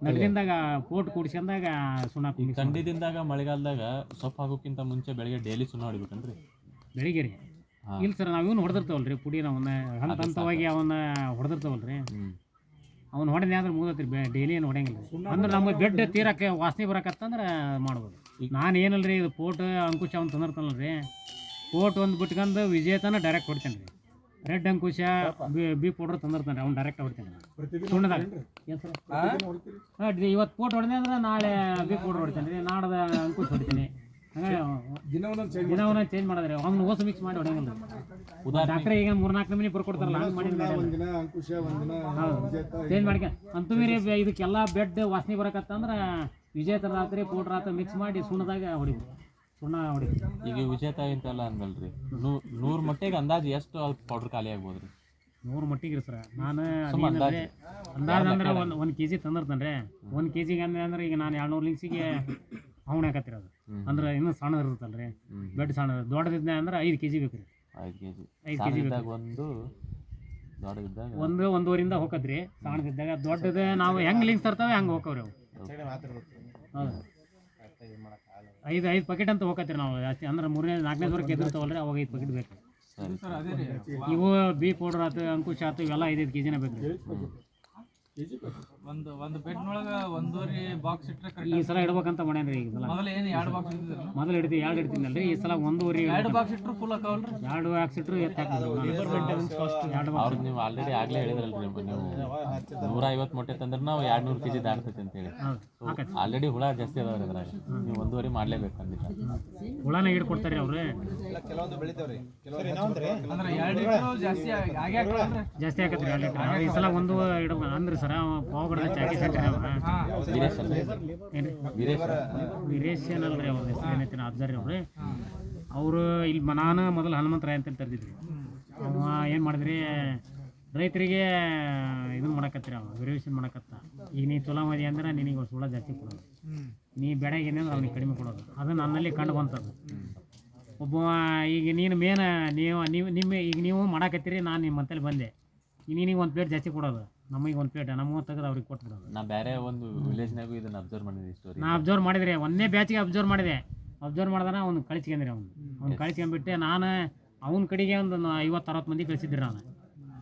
ನಗದಿಂದಾಗ ಪೋಟ್ ಕುಡಿಸ್ಕೊಂಡಾಗ ಸುಣ್ಣ ಖಂಡಿದಿಂದಾಗ ಮಳೆಗಾಲದಾಗ ಸೊಪ್ಪು ಹಾಕೋಕ್ಕಿಂತ ಮುಂಚೆ ಬೆಳಿಗ್ಗೆ ಡೈಲಿ ಸುಣ್ಣ ಹೊಡಿಬೇಕನ್ರಿ ಬೆಳಿಗ್ಗೆ ರೀ ಇಲ್ಲ ಸರ್ ನಾವು ಇವನು ಹೊಡೆದಿರ್ತಾವಲ್ರಿ ಪುಡಿ ಅವನ್ನ ಹಂತವಾಗಿ ಅವನ್ನ ಹೊಡೆದಿರ್ತಾವಲ್ರಿ ಅವ್ನು ಹೊಡೆದ ಅಂದ್ರೆ ಮುಗಿದತ್ರಿ ಡೈಲಿ ಏನು ಹೊಡೆಯಂಗಿಲ್ಲ ಅಂದ್ರೆ ನಮಗೆ ಬೆಡ್ ತೀರಕ್ಕೆ ವಾಸನೆ ಬರಕತ್ತಂದ್ರೆ ಮಾಡ್ಬೋದು ನಾನು ಏನಲ್ರಿ ಇದು ಪೋಟ್ ಅಂಕುಶ ಅವ್ನು ತಂದಿರ್ತಾನಲ್ರಿ ಪೋಟ್ ಒಂದು ಬಿಟ್ಕೊಂಡು ವಿಜೇತನ ಡೈರೆಕ್ಟ್ ಹೊಡಿತೇನೆ ರೀ ರೆಡ್ ಅಂಕುಶ ಬಿ ಪೌಡ್ರ್ ತಂದಿರ್ತಾನೆ ಅವ್ನು ಡೈರೆಕ್ಟ್ ಹೊಡಿತೇನೆ ಸುಣ್ಣದಾಗ ಏನು ಸರ್ ಇವತ್ತು ಪೋಟ್ ಹೊಡೆದೆ ಅಂದ್ರೆ ನಾಳೆ ಬಿ ಪೌಡ್ರ್ ಹೊಡಿತೇನೆ ರೀ ನಾಡ್ದು ಅಂಕುಶ ಹೊಡಿತೀನಿ ಹಂಗೆ ದಿನ ಒಂದೊಂದು ಚೇಂಜ್ ಮಾಡಿದ್ರೆ ಅವ್ನು ಓಸು ಮಿಕ್ಸ್ ಮಾಡಿ ಹೊಡೆಯಂಗಿಲ್ಲ ಡಾಕ್ಟ್ರೆ ಈಗ 3-4 ನಮೂನಿ ಬರ್ಕೊಡ್ತಾರಲ್ಲ ಹಂಗೆ ಮಾಡಿ ಚೇಂಜ್ ಮಾಡ್ಕ ಅಂತೂ ಮೀರಿ ಇದಕ್ಕೆಲ್ಲ ಬೆಡ್ ವಾಸನೆ ಬರಕತ್ತಂದ್ರೆ ವಿಜೇತರ ರಾತ್ರಿ ಪೌಡ್ರ್ ರಾತ್ರಿ ಮಿಕ್ಸ್ ಮಾಡಿ ಸುಣ್ಣದಾಗ ಹೊಡಿಬೇಕು ಸುಣ್ಣ ಹೊಡಿಬೇಕು ಈಗ ವಿಜೇತ ಇಂತೆಲ್ಲ ಅಂದಲ್ರಿ 100 ಮೊಟ್ಟೆಗೆ ಅಂದಾಜು ಎಷ್ಟು ಪೌಡ್ರ್ ಖಾಲಿ ಆಗ್ಬೋದು ರೀ 100 ಮೊಟ್ಟಿಗೆ ರೀ ಸರ್ ನಾನು ಅಂದಾಜು ಅಂದ್ರೆ ಒಂದು ಕೆ ಜಿ ತಂದಿರ್ತಾನೆ ರೀ 1 ಕೆ ಜಿಗೆ ಅಂದ್ರೆ ಈಗ ನಾನು 200 ಲಿಂಕ್ಸಿಗೆ ಅವ್ನು ಹಾಕತ್ತಿರೋದು ಅಂದ್ರೆ ಇನ್ನೂ ಸಣ್ಣ ಇರ್ತಲ್ಲ ರೀ ಬೆಡ್ ಸಣ್ಣ ದೊಡ್ಡದಿದ್ದೆ ಅಂದ್ರೆ 5 ಕೆ ಜಿ ಬೇಕು ರೀ 5 ಕೆ ಜಿ ಒಂದು ದೊಡ್ಡದಿದ್ದಾಗ 1-1.5 ಹೋಗತ್ರಿ ಸಣ್ಣದಿದ್ದಾಗ ದೊಡ್ಡದು ನಾವು ಹೆಂಗೆ ಲಿಂಕ್ಸ್ ತರ್ತಾವೆ ಹಂಗೆ ಹೋಗ್ತಾವ್ರಿ ಅವು ಹೌದು 5 ಪ್ಯಾಕೆಟ್ ಅಂತ ಹೋಗತ್ರಿ ನಾವು ಜಾಸ್ತಿ ಅಂದ್ರೆ 3ನೇ 4ನೇದವರೆಗೆ ಎದುರ್ತಾವಲ್ರಿ ಅವಾಗ 5 ಪ್ಯಾಕೆಟ್ ಬೇಕು ಸರ್ ಅದೇ ರೀ ಇವು ಬಿ ಪೌಡರ್ ಆತು ಅಂಕುಶ ಆತು ಇವೆಲ್ಲ 5 ಕೆಜಿನ ಬೇಕು ರೀ. ಒಂದು ಬೆಡ್ನೊಳಗ 1.5 ಬಾಕ್ಸ್ ಇಟ್ಟರೆ ಈ ಸಲ ಇಡ್ಬೇಕಂತ ಮಾಡ್ಯಾನ್ರಿ ಈಗ ಸಲ. ಮೊದಲು ಏನು 2 ಬಾಕ್ಸ್ ಇದ್ದಿದ್ರು ಮೊದಲು ಇಡ್ತೀವಿ 2 ಇಡ್ತೀನಲ್ರಿ, ಈ ಸಲ 1.5 2 ಬಾಕ್ಸ್ ಇಟ್ಟರು ಫುಲ್ ಹಾಕವಲ್ರಿ. 2 ಹಾಕ್ಸಿಟ್ರು ಅವ್ರಿಗೆ ನೀವು ಆಲ್ರೆಡಿ ಆಗ್ಲೇ ಹೇಳಿದ್ರಲ್ರಿ ನೀವು 150 ಮೊಟ್ಟೆ ತಂದ್ರೆ ನಾವು 200 kg ದಾಟ್ತೈತಿ ಅಂತ ಹೇಳಿ. ಆಲ್ರೆಡಿ ಹುಳ ಜಾಸ್ತಿ ಅದಾವ್ರಿ ಅದ್ರಾಗ, ನೀವು 1.5 ಮಾಡ್ಲೇಬೇಕು ಖಂಡಿತ. ಹುಳನ ಹಿಡ್ ಕೊಡ್ತಾರೆ ಅವ್ರು, ಕೆಲವೊಂದು ಬೆಳಿತಾವ್ರಿ ಅಂದ್ರೆ 2 ಲೀಟರ್ ಜಾಸ್ತಿ ಆಗೇ ಹಾಕಲ್ರಿ. ಜಾಸ್ತಿ ಆಕತ್ರಿ 2 ಲೀಟರ್. ಈ ಸಲ 1 ಇಡ ಅಂದ್ರೆ ಸರ ಪಾವಗಡದ ಚಾಕಿ ಸೆಂಟ್ರಿ ವೀರೇಶ್ ಏನಲ್ರಿ ಅವ್ರ ಹೆಸರು ಏನೈತಿ ಅಜ್ಜರಿ ಅವ್ರಿ. ಅವರು ಇಲ್ಲಿ ನಾನು ಮೊದಲು ಹನುಮಂತರಾಯ ಅಂತ ತರ್ತಿದ್ರಿ. ಅವ ಏನು ಮಾಡಿದ್ರಿ, ರೈತರಿಗೆ ಇದನ್ನ ಮಾಡಕತ್ರಿ, ಅವ ವೆರಿಫಿಕೇಶನ್ ಮಾಡಕತ್ತ. ಈಗ ನೀ ಚಲೋ ಮದಿ ಅಂದ್ರೆ ನಿನಗೆ ಸುಳ್ಳ ಜಾಸ್ತಿ ಕೊಡೋದು, ನೀ ಬೆಳೆಗೆ ಏನಂದ್ರೆ ಅವ್ನಿಗೆ ಕಡಿಮೆ ಕೊಡೋದು. ಅದು ನನ್ನಲ್ಲಿ ಕಂಡು ಬಂತದ್ದು. ಒಬ್ಬ ಈಗ ನೀನು ಮೇನ್ ನೀವು ಮಾಡಾಕತ್ತೀರಿ, ನಾನು ನಿಮ್ಮ ಅಂತಲ್ಲಿ ಬಂದೆ, ನಿನಗೆ 1 ಪ್ಲೇಟ್ ಜಾಸ್ತಿ ಕೊಡೋದು, ನಮಗೆ 1 ಪ್ಲೇಟ್ ನಮಗೆ ತೆಗೆದು ಅವ್ರಿಗೆ ಕೊಟ್ಬಿಡೋದು. ನಾ ಬೇರೆ ಒಂದು ವಿಲೇಜ್ನಾಗೂ ಇದನ್ನ ಅಬ್ಸರ್ವ್ ಮಾಡಿದ್ವಿ ಸ್ಟೋರಿ. ನಾ ಅಬ್ಸರ್ವ್ ಮಾಡಿದ್ರಿ, ಒಂದೇ ಬ್ಯಾಚಿಗೆ ಅಬ್ಸರ್ವ್ ಮಾಡಿದೆ. ಅಬ್ಸರ್ವ್ ಮಾಡ್ದಾನ ಅವ್ನು ಕಳಿಸ್ಕೊಂಡ್ರಿ, ಅವ್ನು ಕಳಿಸ್ಕೊಂಡ್ಬಿಟ್ಟೆ. ನಾನು ಅವ್ನ ಕಡೆಗೆ ಒಂದು 50-60 ಮಂದಿ ಕಳಿಸಿದ್ರಿ. ನಾನು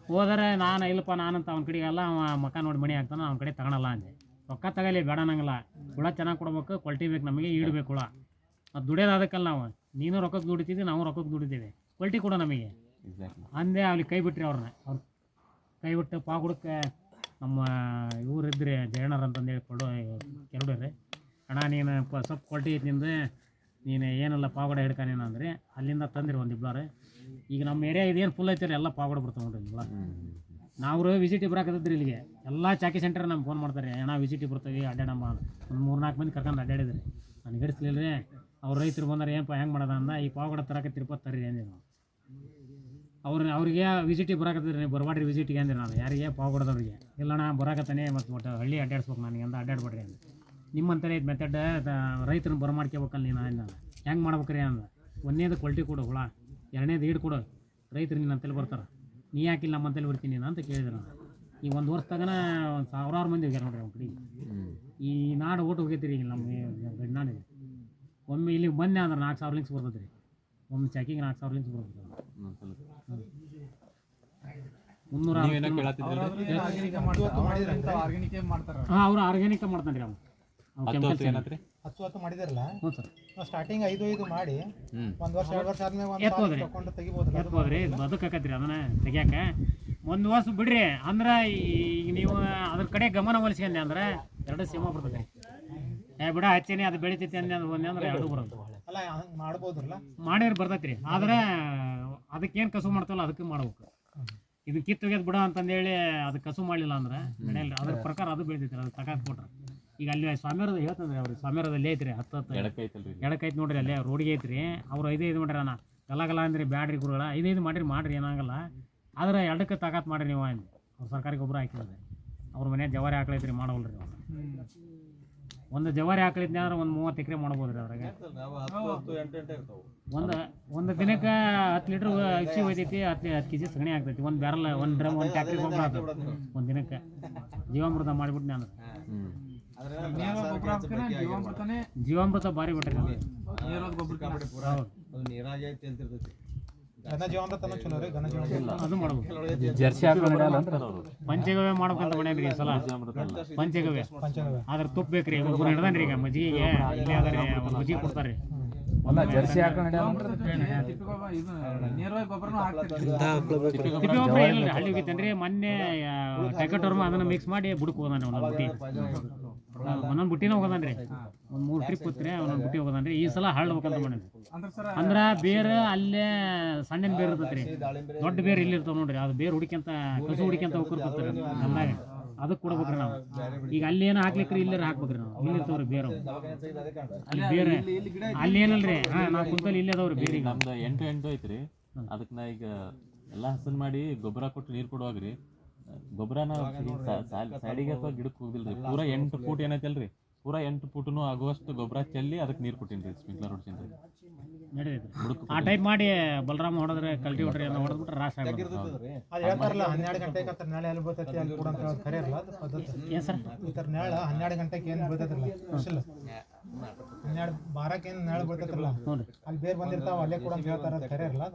ಹೋದರೆ ನಾನು ಇಲ್ಲಪ್ಪ ನಾನಂತ ಅವ್ನ ಕಡೆಗೆಲ್ಲ ಅವ ಮಕ್ಕ ನೋಡಿ ಮಣಿ ಆಗ್ತಾನೆ, ಅವ್ನ ಕಡೆ ತಗೊಳಲ್ಲ ಅಂದೆ. ರೊಕ್ಕ ತಗೊಳ್ಳಿ ಬೇಡ ನಂಗಿಲ್ಲ, ಹುಳ ಚೆನ್ನಾಗಿ ಕೊಡ್ಬೇಕು, ಕ್ವಾಲಿಟಿ ಬೇಕು ನಮಗೆ, ಈಡಬೇಕು ಹುಳ. ಅದು ದುಡಿಯೋದು ಅದಕ್ಕಲ್ಲ, ನಾವು ನೀನು ರೊಕ್ಕಕ್ಕೆ ದುಡಿತಿದ್ವಿ, ನಾವು ರೊಕ್ಕಕ್ಕೆ ದುಡಿತೀವಿ, ಕ್ವಾಲಿಟಿ ಕೊಡೋ ನಮಗೆ ಅಂದೆ. ಅವ್ರಿಗೆ ಕೈ ಬಿಟ್ರಿ, ಅವ್ರು ಕೈ ಬಿಟ್ಟು ಪಾಗುಡಕ್ಕೆ ನಮ್ಮ ಇವರಿದ್ರಿ ಜಯಣ್ಣರು ಅಂತಂದೇಳಿ ಕೆರಡ್ರಿ, ಅಣ್ಣ ನೀನು ಸ್ವಲ್ಪ ಕ್ವಾಲಿಟಿ ಐತಿ ನಿಂದು, ನೀನು ಏನೆಲ್ಲ ಪಾವಗಡ ಹಿಡ್ಕಾನೇನು ಅಂದ್ರೆ ಅಲ್ಲಿಂದ ತಂದಿರಿ 1 ಇಬ್ಬರು. ಈಗ ನಮ್ಮ ಏರಿಯಾ ಇದೇನು ಫುಲ್ ಐತಿರಿ, ಎಲ್ಲ ಪಾವಗಡ ಬರ್ತಾವೆ ನೋಡ್ರಿ ಇಲ್ಲ. ನಾವು ವಿಸಿಟ್ ಬರಾಕತ್ತಿದ್ರಿ ಇಲ್ಲಿಗೆ, ಎಲ್ಲ ಚಾಕಿ ಸೆಂಟರ್ ನಮ್ಗೆ ಫೋನ್ ಮಾಡ್ತಾರೆ, ಅಣ್ಣ ವಿಸಿಟ್ ಬರ್ತೀವಿ ಅಡ್ಡಾಡಮ್ಮ. ಒಂದು 3-4 ಮಂದಿ ಕರ್ಕೊಂಡು ಅಡ್ಡಾಡಿದ್ರಿ. ನಾನು ಹಿಡಿಸ್ಲಿಲ್ಲ ರೀ, ಅವ್ರು ರೈತರು ಬಂದಾರೆ, ಏನಪ್ಪ ಹೆಂಗೆ ಮಾಡೋದ ಅಂದ. ಈ ಪಾವಗಡ ತರಕತ್ತಿರಪ್ಪ ತರ್ರಿ ಅಂದೆ ನಾವು. ಅವ್ರಿಗೆ ವಿಸಿಟಿಗೆ ಬರಾಕತ್ತಿದ್ರಿ, ನೀವು ಬರಬೇಡ್ರಿ ವಿಸಿಟಿಗೆ ಅಂದಿರಿ ನಾನು. ಯಾರಿಗೆ? ಪಾವಗಡದವ್ರಿಗೆ. ಇಲ್ಲಣ್ಣ ಬರಾಕತ್ತಾನೆ, ಮತ್ತು ಒಟ್ಟು ಹಳ್ಳಿ ಅಡ್ಡಾಡ್ಸ್ಬೇಕು ನನಗೆ ಅಂದ. ಅಡ್ಡಾಡ್ಬೇಡ್ರಿ ಅಂದ. ನಿಮ್ಮಂತಾರೆ ಇದು ಮೆಥಡ್ ರೈತರನ್ನ ಬರಮಾಡ್ಕೋಬೇಕಲ್ಲ ನೀನು ಅಂದ. ಹೆಂಗೆ ಮಾಡ್ಬೇಕ್ರಿ ಅಂದ. 1ನೇದು ಕ್ವಾಲಿಟಿ ಕೊಡು ಹುಳ, 2ನೇದು ಈಡು ಕೊಡು, ರೈತರು ನಿನ್ನ ಅಂತೇಳಿ ಬರ್ತಾರೆ, ನೀ ಯಾಕಿಲ್ಲ ನಮ್ಮಂತೇಳಿ ಬರ್ತೀನಿ ನಾನು ಅಂತ ಕೇಳಿದ್ರು ನಾನು. ಈ 1 ವರ್ಷದಾಗನ 1000 ಮಂದಿ ಹೋಗ್ಯಾರ ನೋಡ್ರಿ ಅವ್ನ ಕಡೆಗೆ. ಈ ನಾಡು ಓಟು ಹೋಗೈತಿರಿ ಈಗ ನಮ್ಮ ಗಡ್ನಾಡಿಗೆ. ಒಮ್ಮೆ ಇಲ್ಲಿ ಬಂದೆ ಅಂದ್ರೆ 4000 ಲಿಂಕ್ಸ್ ಬರ್ತದೆ ರೀ, ಒಂದು ಚಾಕಿಗೆ 4000 ಲಿಂಕ್ಸ್ ಬರ್ತದೆ. 300 ಮಾಡ್ತಾರೆ. ಹಾಂ, ಅವ್ರು ಆರ್ಗ್ಯಾನಿಕ್ ಮಾಡ್ತಾನೆ ರೀ. ಹತ್ತು ಮಾಡಿದಾರಲ್ಲ. ಹ್ಞೂ ಸರ್, ಸ್ಟಾರ್ಟಿಂಗ್ 5 ಮಾಡಿ 1 ವರ್ಷ 2 ವರ್ಷ ಆದ್ಮೇಲೆ ಎತ್ಬೋದ್ರಿ, ಬದುಕಾಕತ್ರಿ ಅದನ್ನ ತೆಗಿಯಾಕ. 1 ವರ್ಷ ಬಿಡ್ರಿ ಅಂದ್ರೆ ಈಗ ನೀವು ಅದ್ರ ಕಡೆ ಗಮನ ಹೊಲಿಸ್ಕೊಂಡೆ ಅಂದ್ರೆ 2 ಸೇಮ ಬರ್ತದೆ. ಬಿಡ ಹಚ್ಚೇನೆ ಅದು ಬೆಳಿತೈತಿ ಅಂದೆ ಅಂದ್ರೆ 2 ಬರೋದು. ಅಲ್ಲ ಹಂಗೆ ಮಾಡ್ಬೋದ್ರಲ್ಲ, ಮಾಡಿದ್ರೆ ಬರ್ತೈತ್ರಿ. ಆದ್ರೆ ಅದಕ್ಕೇನು ಕಸು ಮಾಡ್ತಾವಲ್ಲ ಅದಕ್ಕೆ ಮಾಡ್ಬೇಕು. ಇದು ಕಿತ್ತು ತೆಗೆದು ಬಿಡ ಅಂತಂದೇಳಿ ಅದು ಕಸು ಮಾಡಲಿಲ್ಲ ಅಂದ್ರೆ ನಡೆಯಲ್ಲ. ಅದ್ರ ಪ್ರಕಾರ ಅದು ಬೆಳಿತೈತ್ರಿ, ಅದು ತಗಾಕ್ ಕೊಟ್ರೆ. ಈಗ ಅಲ್ಲಿ ಸ್ವಾಮಿಯರದ ಹೇಳ್ತಂದ್ರಿ, ಅವ್ರಿಗೆ ಸ್ವಾಮಿಯರದಲ್ಲಿ ಐತ್ರಿ 10 ಎಡಕೈತಿ ನೋಡ್ರಿ, ಅಲ್ಲೇ ರೋಡಿಗೆ ಐತ್ರಿ. ಅವ್ರು 5 ಮಾಡ್ರಿ ಅಣ್ಣ, ಗಲ ಅಂದ್ರೆ ಬ್ಯಾಡ್ರಿ ಗುರುಗಳ 5 ಮಾಡ್ರಿ ಏನಾಗಲ್ಲ, ಆದ್ರೆ 2ಕ್ಕೆ ತಾಕಾತ್ ಮಾಡ್ರಿ ನೀವು ಅಂದು. ಅವ್ರು ಸರ್ಕಾರಿ ಗೊಬ್ಬರ ಹಾಕಿದ್ರೆ ಅವ್ರ ಮನೆ ಜವಾರಿ ಹಾಕ್ಲೈತ್ರಿ, ಮಾಡವಲ್ರಿ ಅವ್ರು. ಒಂದು ಜವಾರಿ ಹಾಕ್ಲಿದ್ನ ಅಂದ್ರೆ ಒಂದು 30 ಎಕರೆ ಮಾಡ್ಬೋದ್ರಿ ಅದ್ರಾಗ. ಒಂದು ದಿನಕ್ಕೆ 10 ಲೀಟ್ರ್ ಅಕ್ಕಿ ಹೋಯ್ತೈತಿ, 10 kg ಸಗಣಿ ಆಗ್ತೈತಿ. 1 ಬ್ಯಾರಲ್ 1 ಡ್ರಮ್ 1 ಟ್ಯಾಕ್ಟ್ರಿ ಗೊಬ್ಬರ ಆಗ್ತದೆ ಒಂದು ದಿನಕ್ಕೆ. ಜೀವಾಮೃತ ಮಾಡಿಬಿಟ್ಟು ಅಂದ್ರೆ ಜೀವಾಮೃತ ಭಾರಿ ಬಿಟ್ರಿ. ಅದು ಮಾಡ್ಬೇಕು. ಜರ್ಸಿ ಹಾಕೊಂಡು ಪಂಚಗವ್ಯ ಮಾಡ್ಬೇಕಂತ ಮಾಡ್ಯಾನ್ರಿ ಈ ಸಲ. ಪಂಚಗವ್ಯ ಆದ್ರೆ ತುಪ್ಪ ಬೇಕ್ರಿ. ಒಬ್ಬರು ಹಿಡ್ದಾನ್ರಿ ಈಗ ಮಜ್ಜಿಗೆ, ಇಲ್ಲಿ ಅದ್ರಿ ಮಜ್ಜಿಗೆ ಕೊಡ್ತಾರ್ರಿ. ಜರ್ಸಿ ಹಾಕೊಂಡು ತಿಪ್ಪಿ ಗೊಬ್ಬರ ಏನಿಲ್ಲ, ಹಳ್ಳಿ ಹೋಗಿತ್ತೇನ್ರಿ. ಮೊನ್ನೆ ಟೆಕಟೋರ್ಮ ಅದನ್ನ ಮಿಕ್ಸ್ ಮಾಡಿ ಬುಡಕ್ ಹೋದಾನ್ರಿ. ಒಂದೊಂದು ಬುಟ್ಟಿನ ಹೋಗೋದಾನ್ರಿ. 1-3 ಟ್ರಿಪ್ ಹೋಗ್ತೀರಿ, ಒಂದೊಂದು ಬುಟ್ಟಿ ಹೋಗೋದಾನ್ರಿ. ಈ ಸಲ ಹಳ್ಬೇಕಂತ ಮಾಡ್ಯಾನ್ರಿ. ಅಂದ್ರ ಬೇರೆ ಅಲ್ಲೇ ಸಣ್ಣ ಬೇರೆ ಇರ್ತೈತ್ರಿ, ದೊಡ್ಡ ಬೇರೆ ಇಲ್ಲಿ ಇರ್ತಾವ ನೋಡ್ರಿ. ಅದು ಬೇರೆ ಹುಡುಕ್ಯಂತ ಕಸು ಹುಡುಕ್ಯಂತ ಹೋಗಿರ್ತಾರೆ ನಮ್ದಾಗ. ಅದಕ್ಕೆ ಕೊಡ್ಬೇಕ್ರಿ ನಾವು. ಈಗ ಅಲ್ಲಿ ಏನು ಹಾಕ್ಲಿಕ್ರಿ ಇಲ್ಲರ ಹಾಕ್ಬೇಕ್ರಿ ನಾವು. ಇಲ್ಲಿ ಇರ್ತಾವ್ರಿ ಬೇರೆ, ಅಲ್ಲಿ ಬೇರೆ ಅಲ್ಲಿ ಏನಲ್ರಿ. ನಾವು ಕುಂತಲ್ಲಿ ಇಲ್ಲೇ ಅದಾವ್ರಿ ಬೇರೆ. ಈಗ ನಮ್ದು 8 ಐತ್ರಿ. ಅದಕ್ಕೆ ನಾ ಈಗ ಎಲ್ಲ ಹಸನ್ ಮಾಡಿ ಗೊಬ್ಬರ ಕೊಟ್ಟು ನೀರು ಕೊಡುವಾಗ್ರಿ, ಗೊಬ್ಬರನ ಸೈಡಿಗೆ ಅಥವಾ ಗಿಡಕ್ಕೆ ಹೋಗಿಲ್ರಿ. ಪೂರಾ 8 ಫೂಟ್ ಏನೈತಲ್ರಿ, ಪೂರಾ 8 ಫೂಟ್ನು ಆಗುವಷ್ಟು ಗೊಬ್ಬರ ಚೆಲ್ಲಿ ಅದಕ್ಕೆ ನೀರು ಕೊಟ್ಟಿನ್ರಿ, ಸ್ಪ್ರಿಂಕ್ಲರ್ ಹೊಡ್ಸಿನ್ರಿ. ನಡೀತೈತಿ ಆ ಟೈಪ್ ಮಾಡಿ ಬಲರಾಮ್ ಹೊಡೆದ್ರೆ ಕಲ್ಟಿ ಹೊಡ್ರಿ ಅಂತ ಹೊಡೆದ್ಬಿಟ್ರೆ ರಾಶ ಆಗ್ಬಿಡುತ್ತೆ. ಅದು ಹೇಳ್ತಾರಲ್ಲ 12 ಗಂಟೆಗೆ ಆ ಥರ ನಾಳೆ ಎಲ್ಲಿ ಬರ್ತೈತಿ ಅಲ್ಲಿ ಕೂಡ ಅಂತ ಹೇಳೋದು ಖರೆ ಇರಲ್ಲ ಅದು ಪದ್ಧತಿ. ಏನು ಸರ್ ಈ ಥರ ನೇಳ 12 ಗಂಟೆಗೆ ಏನು ಬರ್ತೈತಿರಲ್ಲ ಸ್ಪೆಷಲ್ 12 ಏನು ನೇಳ ಬರ್ತೈತಿರಲ್ಲ ಅಲ್ಲಿ ಬೇರೆ ಬಂದಿರ್ತಾವ ಅಲ್ಲೇ ಕೂಡ ಅಂತ ಹೇಳ್ತಾರ ಅದು ಖರೆ ಇರಲ್ಲ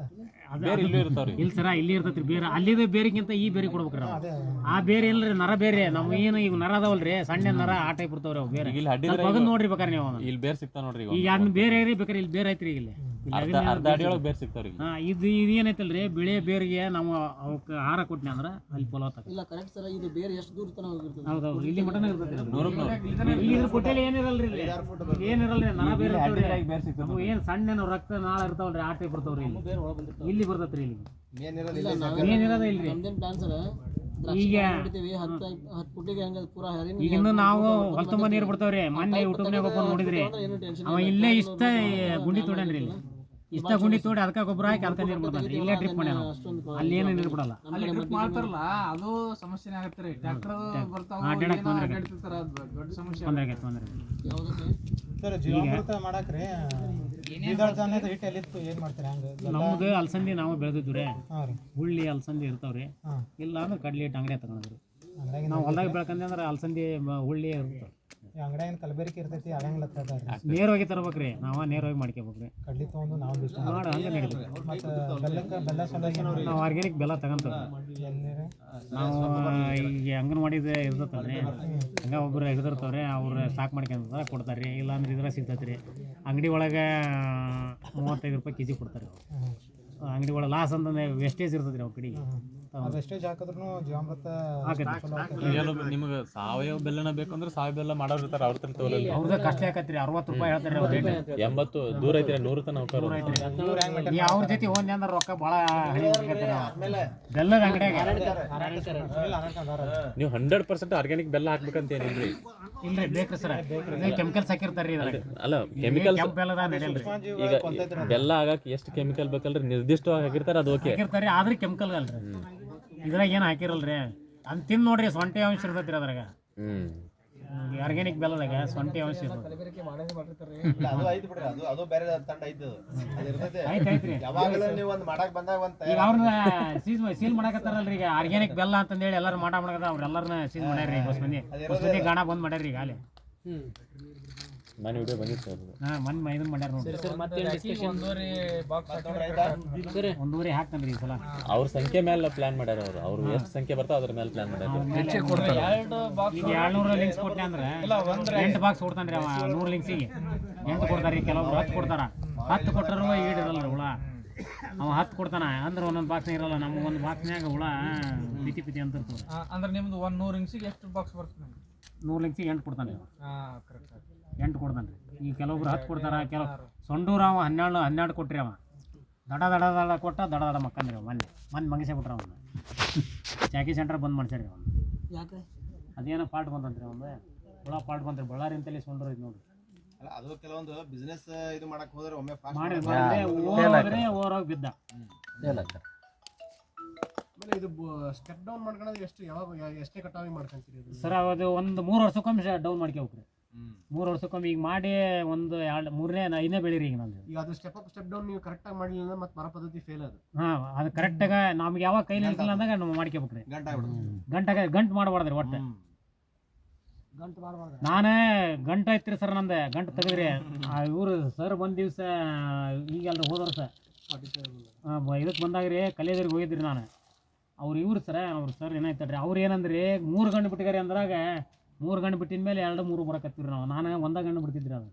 ಅದು ಬೇರೆ ಇಲ್ಲೂ ಇರ್ತಾವ್ರಿ. ಇಲ್ಲ ಸರ ಇಲ್ಲಿ ಇರ್ತೈತಿ ಬೇರೆ ಅಲ್ಲಿದ ಬೇರೆಗಿಂತ ಈ ಬೇರೆ ಕೊಡ್ಬೇಕ್ರಿ ನಾವು. ಅದೇ ಆ ಬೇರೆ ಇಲ್ರಿ ನರ ಬೇರೆ ನಮ್ಮ ಏನು ಈಗ ನರ ಅದಾವಲ್ರಿ ಸಣ್ಣ ನರ ಆ ಟೈಪ್ ಇರ್ತಾವ್ರಿ ಅವು ಬೇರೆ. ಈಗ ಇಲ್ಲಿ ಹಡ್ಡಿದ್ರೆ ಸ್ವಲ್ಪ ಅಗದ್ ನೋಡ್ರಿ ಬೇಕಾರೆ ನೀವು ಇಲ್ಲಿ ಬೇರೆ ಸಿಗ್ತಾವ ನೋಡ್ರಿ ಈಗ ಈಗ ಅದನ್ನ ಬೇರೆ ಐರಿ ಬೇಕಾರೆ ಇಲ್ಲಿ ಬೇರೆ ಐತ್ರಿ ಇಲ್ಲಿ ಅರ್ಧ ಅಡಿ ಒಳಗೆ ಬೇರೆ ಸಿಗ್ತಾವ್ರಿ ಈಗ. ಇದು ಏನೈತಲ್ರಿ ಬಿಳೆ ಬೇರಿಗೆ ನಾವು ಅವಕ್ಕೆ ಆಹಾರ ಕೊಟ್ನಿ ಅಂದ್ರೆ ಅಲ್ಲಿ ಫಲವತ್ತ ಇಲ್ಲ ಕರೆಕ್ಟ್ ಸರ್ ಇದು ಬೇರೆ ಎಷ್ಟು ದೂರ ತನಕ ಹೋಗಿರ್ತದೆ ಹೌದೌದು ಇಲ್ಲಿ ಮಟನ್ ಇರ್ತೈತಿ ನೂರಕ್ಕೆ ನೂರು. ಈಗ ಇದ್ರ ಕೊಟ್ಟೆಲಿ ಏನಿರಲ್ರಿ ಇಲ್ಲಿ ಏನಿರಲ್ರಿ ನರ ಬೇರೆ ಇರ್ತಾವ್ರಿ. ಬೇರೆ ಸಿಗ್ತಾವ ಅವು ಏನ್ ಸಣ್ಣ ರಕ್ತ ನಾಳ ಇರ್ತಾವಲ್ರಿ ಆ ಟೈಪ್ ಇರ್ತಾವ್ರಿ ಇಲ್ಲಿ ಬರ್ತೈತ್ರಿ ಇಲ್ಲಿ ಏನಿರೋದಿಲ್ಲ ಏನಿರೋದ ಇಲ್ರಿ. ನಮ್ದೇನು ಪ್ಲಾನ್ ಸರ್ ಈಗ ನೋಡಿದ್ದೀವಿ 10 ಫುಟ್ಟಿಗೆ ಹಂಗೆ ಪೂರಾ ಹರಿನ ಈಗ ಇನ್ನು ನಾವು ಹೊಲ ತುಂಬ ನೀರು ಬಿಡ್ತಾವ್ರಿ ಮೊನ್ನೆ ಯೂಟ್ಯೂಬ್ನಾಗ ಒಬ್ಬ ನೋಡಿದ್ರಿ ಏನು ಟೆನ್ಷನ್ ಅವ ಇಲ್ಲೇ ಇಷ್ಟ ಗುಂಡಿ ತೋಡನ್ರಿ ಇಲ್ಲಿ ಇಷ್ಟ ಗುಂಡಿ ತೋಡಿ ಅದಕ್ಕೆ ಗೊಬ್ಬರ ಹಾಕಿ ಅದಕ್ಕೆ ನೀರು ಬಿಡ್ತಾನೆ ಇಲ್ಲೇ ಟ್ರಿಪ್ ಮಾಡ್ಯಾನ ಅಲ್ಲಿ ಏನು ನೀರು ಬಿಡಲ್ಲ. ಅಲ್ಲಿ ಟ್ರಿಪ್ ಮಾಡ್ತಾರಲ್ಲ ಅದು ಸಮಸ್ಯೆನೇ ಆಗತ್ತೆ ರೀ. ಟ್ರ್ಯಾಕ್ಟರ್ ಬರ್ತಾವ ಅಡ್ಡಾಡಕ್ ತೊಂದ್ರೆ ಅಡ್ಡಾಡ್ತಿರ್ತಾರ ಅದು ದೊಡ್ಡ ಸಮಸ್ಯೆ. ತೊಂದರೆ ಆಗೈತೆ ತೊಂದರೆ ಯಾವುದಕ್ಕೆ ಸರ್ ಜೀವಾಮೃತ ಮಾಡಕ್ರಿ ದ್ವಿದಳ ಧಾನ್ಯದ ಹಿಟ್ಟು ಎಲ್ಲಿತ್ತು ಏನು ಮಾಡ್ತೀರಿ ಹಂಗೆ ನಮ್ದು ಅಲಸಂದಿ ನಾವು ಬೆಳೆದಿದ್ದು ರೀ ಹಾಂ ರೀ ಹುಳ್ಳಿ ಅಲಸಂದಿ ಇರ್ತಾವ್ರಿ ಹಾಂ ಇಲ್ಲ ಅಂದ್ರೆ ಕಡ್ಲಿ ಹಿಟ್ಟು ಅಂಗಡಿ ತಗೊಂಡ್ರಿ ಅಂಗಡಿಯಾಗಿನ ನಾವು ಹೊಲ್ದಾಗ ಬೆಳ್ಕಂದ್ರೆ ಅಂದ್ರೆ ಅಲಸಂದಿ ಹುಳ್ಳಿ ಇರ್ತಾವೆ ಅಂಗಡಿಯಾಗಿನ ಕಲಬೆರಕೆ ಇರ್ತೈತಿ ಆಗಂಗಿಲ್ಲ ಹೇಳ್ತಾರೆ ನೇರವಾಗಿ ತರ್ಬೇಕ್ರಿ ನಾವು ನೇರವಾಗಿ ಮಾಡ್ಕೋಬೇಕ್ರಿ ಕಡ್ಲಿ ತೊಗೊಂಡು ನಾವು ಬಿಟ್ಟು ಮಾಡಿ ಹಂಗೆ ನಡೀತದೆ. ಮತ್ತು ಬೆಲ್ಲ ಸಲುವಾಗಿ ನಾವು ಆರ್ಗ್ಯಾನಿಕ್ ಬೆಲ್ಲ ತಗೊಂತೇವೆ ಎಲ್ಲಿ ನಾವು ಈಗ ಅಂಗನವಾಡಿದ ಇರ್ತೈತಲ್ರಿ ಹಂಗ ಒಬ್ಬರು ಹಿಡಿದಿರ್ತಾವ್ರಿ ಅವ್ರು ಸ್ಟಾಕ್ ಮಾಡ್ಕೊಂತ ಕೊಡ್ತಾರೆ ರೀ. ಇಲ್ಲಾಂದ್ರೆ ಇದ್ರ ಸಿಗ್ತೈತೆ ರೀ ಅಂಗಡಿ ಒಳಗೆ 35 ರೂಪಾಯಿ ಕೆಜಿ ಕೊಡ್ತಾರೆ ಅಂಗಡಿ ಒಳಗೆ ಲಾಸ್ ಅಂತಂದ್ರೆ ವೇಸ್ಟೇಜ್ ಇರ್ತೈತೆ ರೀ ಅವ್ರ ಕಡೆಗೆ ವೆಸ್ಟೇಜ್ ಹಾಕಿದ್ರು ಜೀವಾಮೃತ ಏನು ನಿಮ್ಗೆ ಸಾವಯವ ಬೆಲ್ಲನ ಬೇಕಂದ್ರೆ ಸಾವಯವ ಬೆಲ್ಲ ಮಾಡೋರು ಇರ್ತಾರೆ ಅವ್ರ ಹತ್ರ ತಗೊಳ್ಳಲ್ಲ. ಅವ್ರದ್ದು ಕಷ್ಟ ಆಕತ್ರಿ 60 ರೂಪಾಯಿ ಹೇಳ್ತಾರೆ ಅವ್ರ ರೇಟ್ 80 ದೂರ ಐತ್ರಿ 100 ತನ ಹೋಗ್ತಾರ. ನೀ ಅವ್ರ ಜೊತೆ ಹೋದ್ನಿ ಅಂದ್ರೆ ರೊಕ್ಕ ಭಾಳ ಬೆಲ್ಲದ ಅಂಗಡಿಯಾಗ ನೀವು 100% ಆರ್ಗ್ಯಾನಿಕ್ ಬೆಲ್ಲ ಹಾಕ್ಬೇಕಂತ ಏನಿಲ್ರಿ. ಇಲ್ರಿ ಬೇಕ್ರಿ ಸರ್ ಕೆಮಿಕಲ್ಸ್ ಹಾಕಿರ್ತಾರ್ರಿ ಇದ್ರಾಗ ಅಲ್ಲ ಕೆಮಿಕಲ್ ಕೆಂಪ್ ಬೆಲ್ಲದ ನಡೆಯಲ್ರಿ ಈಗ ಬೆಲ್ಲ ಆಗಕ್ಕೆ ಎಷ್ಟು ಕೆಮಿಕಲ್ ಬೇಕಲ್ರಿ ನಿರ್ದಿಷ್ಟವಾಗಿ ಹಾಕಿರ್ತಾರೆ ಅದು ಓಕೆ. ಹಾಕಿರ್ತಾರ್ರಿ ಆದ್ರೆ ಕೆಮಿಕಲ್ ಅಲ್ರಿ ಇದ್ರಾಗ ಏನು ಹಾಕಿರಲ್ರಿ ಅದ್ ತಿಂದು ನೋಡ್ರಿ ಸೊಂಟೆ ಅಂಶ ಇರ್ತೈತ್ರಿ ಅದ್ರಾಗ ಆರ್ಗ್ಯಾನಿಕ್ ಬೆಲ್ಲದಾಗ ಸೊಂಟೆ ಅಂಶ ಇರ್ತೈತಿ ಇಲ್ಲ, ಅದು ಐತಿ ಬಿಡ್ರಿ ಅದು ಬೇರೆ ತಂಡ ಐತಿ ಅದು ಇರ್ತೈತೆ ಐತ್ರಿ ಯಾವಾಗಲೂ ನೀವು ಒಂದು ಮಾಡಕ್ ಬಂದಾಗ ಒಂದು ಈಗ ಅವ್ರನ್ನ ಸೀಲ್ ಮಾಡಕತ್ತಾರಲ್ರಿ ಈಗ ಆರ್ಗ್ಯಾನಿಕ್ ಬೆಲ್ಲ ಅಂತಂದೇಳಿ ಎಲ್ಲರೂ ಮಾಡಕದ ಅವ್ರೆಲ್ಲರನ್ನ ಸೀಲ್ ಮಾಡ್ಯಾರ್ರಿ ಹೊಸ ಮಂದಿ ಗಾಣ ಬಂದ್ ಮಾಡ್ಯಾರ್ರಿ ಈಗ ಅಲ್ಲಿ ಮನೆ ವಿಡಿಯೋ ಬಂದಿತ್ತು ಅದು. ಮೊನ್ನೆ ಇದನ್ನ ಮಾಡ್ಯಾರ ನೋಡಿ ಸರ್ ಮತ್ತೆ ಒಂದೂವರೆ ಬಾಕ್ಸ್ ಒಂದೂವರೆ ಹಾಕ್ತಾನ್ರಿ ಈ ಸಲ ಅವ್ರ ಸಂಖ್ಯೆ ಮೇಲೆ ಪ್ಲಾನ್ ಮಾಡ್ಯಾರ ಅವ್ರು ಎಷ್ಟು ಸಂಖ್ಯೆ ಬರ್ತಾವ ಅದ್ರ ಮೇಲೆ ಪ್ಲಾನ್ ಮಾಡ್ಯಾರ. 2 ಬಾಕ್ಸ್ ಈಗ 200 ಲಿಂಕ್ಸ್ ಕೊಟ್ಟೆ ಅಂದ್ರೆ 8 ಬಾಕ್ಸ್ ಕೊಡ್ತಾನ್ರಿ ಅವ 100 ಲಿಂಕ್ಸಿಗೆ 8 ಕೊಡ್ತಾರ್ರಿ ಕೆಲವೊಬ್ರು 10 ಕೊಡ್ತಾರ 10 ಕೊಟ್ಟರು ಈಡಿರಲ್ರಿ ಹುಳ ಅವ 10 ಕೊಡ್ತಾನ ಅಂದ್ರೆ ಒಂದೊಂದು ಬಾಕ್ಸ್ ಇರಲ್ಲ ನಮ್ಗೆ ಒಂದು ಬಾಕ್ಸ್ನ್ಯಾಗ ಹುಳ ಪಿತಿ ಪಿತಿ ಅಂತ ಇರ್ತದೆ. ಅಂದ್ರೆ ನಿಮ್ದು 100 ಇಂಚಿಗೆ ಎಷ್ಟು ಬಾಕ್ಸ್ ಬರ್ತದೆ? 100 ಲಿಂಕ್ಸಿಗೆ 8 ಕೊಡ್ತಾನೆ ಕರೆಕ್ಟ್ 8 ಕೊಡ್ತಾನೆ ರೀ. ಈ ಕೆಲವೊಬ್ರು 10 ಕೊಡ್ತಾರ ಕೆಲವು ಸೊಂಡೂರು ಅವ 12 ಕೊಟ್ರಿ ಅವ ದಡ ದಡ ದಡ ಕೊಟ್ಟ ದಡ ದಡ ಮಕ್ಕಂದ್ರಿ ಅವ ಮೊನ್ನೆ ಮಗಸೇ ಬಿಟ್ರ ಅವನ್ನ ಚಾಕಿ ಸೆಂಟರ್ ಬಂದ್ ಮಾಡ್ಸ್ಯಾರಿ ಅವ್ನು. ಯಾಕೆ ಅದೇನೋ ಪಾರ್ಟ್ ಬಂತಂತ್ರಿ ಅವ್ನು ಹುಳ ಪಾರ್ಟ್ ಬಂತ್ರಿ ಬಳ್ಳಾರಿ ಅಂತಲೇ ಸೊಂಡೂರು ಇದು ನೋಡ್ರಿ ಅಲ್ಲ, ಅದು ಕೆಲವೊಂದು ಬಿಸ್ನೆಸ್ ಇದು ಮಾಡಕ್ ಹೋದ್ರೆ ಒಮ್ಮೆ ಫಾಸ್ಟ್ ಮಾಡಿದ್ರೆ ಓರೋಗಿ ಬಿದ್ದ ಆಮೇಲೆ ಇದು ಸ್ಟೆಪ್ ಡೌನ್ ಮಾಡ್ಕೊಳ್ಳೋದು ಎಷ್ಟು ಎಷ್ಟೇ ಕಟಾವಿ ಮಾಡ್ಕೊಂತೀರಿ ಇದು ಸರ್ ಅದು ಒಂದು 3 ವರ್ಷಕ್ಕೊಮ್ಮೆ ಡೌನ್ ಮಾಡ್ಕೋಬೇಕ್ರಿ 3 ವರ್ಷಕ್ಕೊಮ್ಮೆ ಈಗ ಮಾಡಿ ಒಂದು 2 3ನೇ 5ನೇ ಬೆಳಿರಿ ಈಗ ನಂದು ಈಗ ಅದು ಸ್ಟೆಪ್ ಅಪ್ ಸ್ಟೆಪ್ ಡೌನ್ ನೀವು ಕರೆಕ್ಟಾಗಿ ಮಾಡಲಿಲ್ಲ ಅಂದ್ರೆ ಮತ್ತೆ ಮರ ಪದ್ಧತಿ ಫೇಲ್ ಅದು ಅದು ಕರೆಕ್ಟಾಗ ನಮ್ಗೆ ಯಾವಾಗ ಕೈ ನಿಲ್ಸಿಲ್ಲ ಅಂದಾಗ ನಾವು ಮಾಡ್ಕೋಬೇಕ್ರಿ ಗಂಟೆ ಆಗ್ಬಿಡುತ್ತೆ. ಗಂಟು ಮಾಡಬಾರ್ದ್ರಿ ಒಟ್ಟು ಗಂಟು ಮಾಡಬಾರ್ದು ನಾನೇ ಗಂಟು ಐತ್ರಿ ಸರ್ ನಂದು ಗಂಟು ತೆಗೆದ್ರಿ ಇವರು ಸರ್ ಬಂದ ದಿವಸ ಈಗಲ್ರಿ ಹೋದ ವರ್ಷ ಇದಕ್ಕೆ ಬಂದಾಗ್ರಿ ಕಲಿಯೋದ್ರಿಗೆ ಹೋಗಿದ್ರಿ ನಾನು ಇವ್ರು ಸರ್ ಏನಾಯ್ತಲ್ರಿ ಅವ್ರು ಏನಂದ್ರಿ 3 ಗಂಟು ಬಿಟ್ಟಿಗಾರಿ ಅಂದ್ರಾಗ 3 ಗಂಟು ಬಿಟ್ಟಿದ ಮೇಲೆ 2-3 ಬರಕತ್ತೀವಿ ನಾವು ನಾನು ಒಂದ ಗಂಟು ಬಿಡ್ತಿದ್ರಿ ಅದು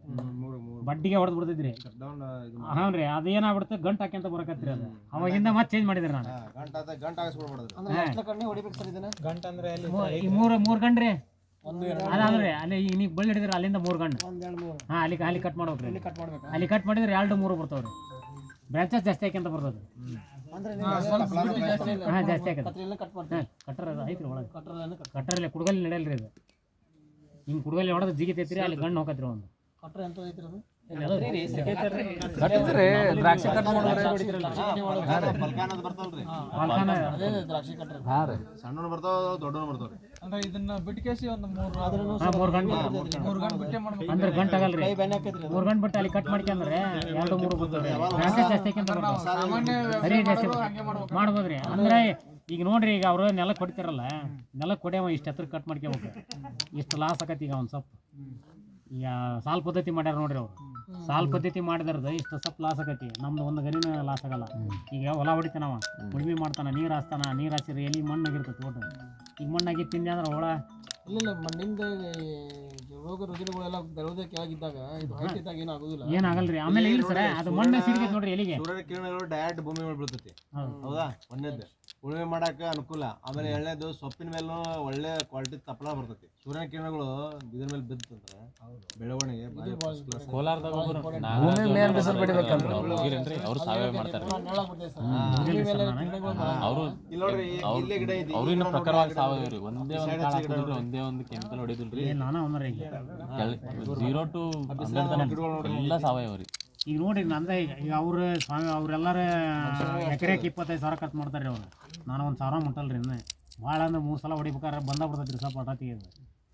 ಬಡ್ಡಿಗೆ ಹೊಡೆದು ಬಿಡ್ತಿದ್ರಿ ಹಾಂ ರೀ ಅದೇನಾಗ್ಬಿಡುತ್ತೆ ಗಂಟು ಹಾಕ್ಯಂತ ಬರಕತ್ತೀರಿ ಅದು ಅವಾಗಿಂದ ಮತ್ತೆ ಚೇಂಜ್ ಮಾಡಿದ್ರಿ ನಾನು ಗಂಟೆ ಆಗಿಸ್ಬಿಡ್ಬಾರ್ದು. ಅಂದ್ರೆ ಎಷ್ಟು ಕಣ್ಣೆ ಹೊಡಿಬೇಕು ಸರ್ ಇದನ್ನ ಗಂಟೆ ಅಂದ್ರೆ ಎಲ್ಲಿ ಈ ಮೂರು ಗಂಡ್ರಿ ಅದಾದ್ರಿ ಅಲ್ಲಿ ಈಗ ನೀವು ಬಳ್ಳಿ ಹಿಡಿದ್ರಿ ಅಲ್ಲಿಂದ 3 ಗಂಟು 1 2 3 ಹಾಂ ಅಲ್ಲಿ ಕಟ್ ಮಾಡ್ಬೇಕ್ರಿ ಕಟ್ ಮಾಡ್ಬೇಕು ಅಲ್ಲಿ ಕಟ್ ಮಾಡಿದ್ರೆ 2-3 ಬರ್ತಾವ್ರಿ ಬ್ರಾಂಚಸ್ ಜಾಸ್ತಿ ಹಾಕ್ಯಂತ ಬರ್ತದೆ ಅಂದ್ರೆ ಹಾಂ ಜಾಸ್ತಿ ಹಾಕದ ಕತ್ರಿಯೆಲ್ಲ ಕಟ್ ಮಾಡ್ತೀವಿ ಕಟ್ಟರ್ ಐತ್ರಿ ಒಳಗೆ ಕಟ್ರಲ್ಲ ಕಟ್ಟರಲ್ಲಿ ಕುಡ್ಗಲ್ಲಿ ನಡೆಯಲ್ರಿ ಇದು ಹಿಂಗೆ ಕುಡ್ಗಲ್ಲಿ ಹೊಡೆದು ಜಿಗಿತೈತ್ರಿ ಅಲ್ಲಿ ಗಣ್ಣು ಹೋಗತ್ರಿ ಒಂದು ಕಟ್ರ ಎಂತ ಐತ್ರಿ ಅದು ಕಟ್ಟಿದ್ರಿ ದ್ರಾಕ್ಷಿ ಕಟ್ ಮಾಡಿದ್ರೆ ಬಲ್ಕಾನದ್ ಬರ್ತಲ್ರಿ ಹಾಂ ರೀ ಸಣ್ಣನು ಬರ್ತಾವ ದೊಡ್ಡನು ಬರ್ತಾವ್ರಿ. ಅಂದ್ರೆ ಇದನ್ನ ಬಿಟ್ಟು ಕೇಸಿ ಒಂದು 3 ಗಂಟೆ ಬಿಟ್ಟೆ ಮಾಡ್ಬೇಕು. ಅಂದ್ರೆ ಗಂಟೆ ಆಗಲ್ರಿ 3 ಗಂಟೆ ಬಿಟ್ಟು ಅಲ್ಲಿ ಕಟ್ ಮಾಡ್ಕೊಂಡ್ರೆ 2-3 ಬರ್ತಾವ್ರಿ. ಜಾಸ್ತಿ ಸಾಮಾನ್ಯ ಸರಿ ಜಾಸ್ತಿ ಹಂಗೆ ಮಾಡ್ಬೇಕು. ಮಾಡ್ಬೋದ್ರಿ. ಅಂದ್ರೆ ಈಗ ನೋಡ್ರಿ, ಈಗ ಅವ್ರು ನೆಲ ಕೊಡ್ತಿರಲ್ಲ, ನೆಲ ಕೊಡ್ಯಾವ ಇಷ್ಟು ಹತ್ರ ಕಟ್ ಮಾಡ್ಕೋಬೇಕು, ಇಷ್ಟು ಲಾಸ್ ಆಕತಿ. ಈಗ ಒಂದು ಸ್ವಲ್ಪ ಈಗ ಸಾಲ್ ಪದ್ಧತಿ ಮಾಡ್ಯಾರ ನೋಡ್ರಿ ಅವ್ರು. ಸಾಲ್ ಪದ್ಧತಿ ಮಾಡಿದ್ರದ ಇಷ್ಟು ಸ್ವಲ್ಪ ಲಾಸ್ ಆಕತಿ. ನಮ್ದು ಒಂದು ಗರಿನ ಲಾಸ್ ಆಗಲ್ಲ. ಈಗ ಹೊಲ ಹೊಡಿತಾನವ, ಉಳ್ಮೆ ಮಾಡ್ತಾನ, ನೀರು ಹಾಸ್ತಾನ, ನೀರು ಹಾಸಿದ್ರೆ ಎಲ್ಲಿ ಮಣ್ಣಾಗಿರ್ತೈತಿ ಒಟ್ಟು. ಈಗ ಮಣ್ಣಾಗಿ ತಿಂದೆ ಅಂದ್ರೆ ಹೊಳ ಇಲ್ಲ ಮಣ್ಣಿಂದ ರೋಗ ರುಜಿನಗಳೆಲ್ಲ ಬೆಳೆದ ಕೆಳಗಿದ್ದಾಗ ಇದು ಹೈಟ್ ಇದ್ದಾಗ ಏನು ಆಗೋದಿಲ್ಲ. ಏನಾಗಲ್ರಿ. ಆಮೇಲೆ ಇಲ್ಲ ಸರ್, ಅದು ಮಣ್ಣು ಸಿಡಿತೈತಿ ನೋಡ್ರಿ ಎಲ್ಲಿಗೆ. ಸೂರ್ಯನ ಕಿರಣಗಳು ಡೈರೆಕ್ಟ್ ಭೂಮಿ ಮೇಲೆ ಬೀಳ್ತೈತಿ. ಹೌದಾ? ಒಂದೇದ್ದು ಉಳುಮೆ ಮಾಡಾಕ ಅನುಕೂಲ. ಆಮೇಲೆ ಎರಡನೇದು ಸೊಪ್ಪಿನ ಮೇಲೂ ಒಳ್ಳೆ ಕ್ವಾಲಿಟಿ ತಪ್ಪಲ ಬರ್ತೈತಿ. ಸೂರ್ಯನ ಕಿರಣಗಳು ಇದ್ರ ಮೇಲೆ ಬಿದ್ದಂದ್ರೆ ಬೆಳವಣಿಗೆ ಕೋಲಾರದಾಗ ಭೂಮಿ ಮೇಲೆ ಬಿಸಿಲು ಬಿಡ್ಬೇಕಂದ್ರೆ ಅವ್ರು ಸಾವಯವ ಮಾಡ್ತಾರೆ. ಅವರು ಇಲ್ಲಿ ನೋಡ್ರಿ, ಇಲ್ಲೇ ಗಿಡ ಐತಿ. ಅವ್ರು ಇನ್ನೂ ಪ್ರಕಾರವಾಗಿ ಸಾವಯವ ರೀ. ಒಂದೇ ಒಂದು ಕಾಳು ಹಾಕಿದ್ರಿ, ಒಂದೇ ಒಂದು ಕೆಮಿಕಲ್ ಹೊಡಿದಿಲ್ರಿ. ನಾನು ಅಂದ್ರೆ 0 to 100 ಎಲ್ಲ ಸಾವಯವ ರೀ. ಈಗ ನೋಡ್ರಿ, ನಂದೇ ಈಗ ಅವ್ರು ಸ್ವಾಮಿ ಅವ್ರೆಲ್ಲರ ಎಕರೆಗೆ 25,000 ಖರ್ಚು ಮಾಡ್ತಾರೆ ಅವ್ರು. ನಾನು 1,000 ಮುಟ್ಟಲ್ರಿ. ಇನ್ನು ಭಾಳ ಅಂದ್ರೆ 3 ಸಲ ಹೊಡಿಬೇಕಾದ್ರೆ ಬಂದ್ಬಿಡ್ತೈತಿ ರೀ ಸ್ವಲ್ಪ ಹಠಾತಿಗೆ.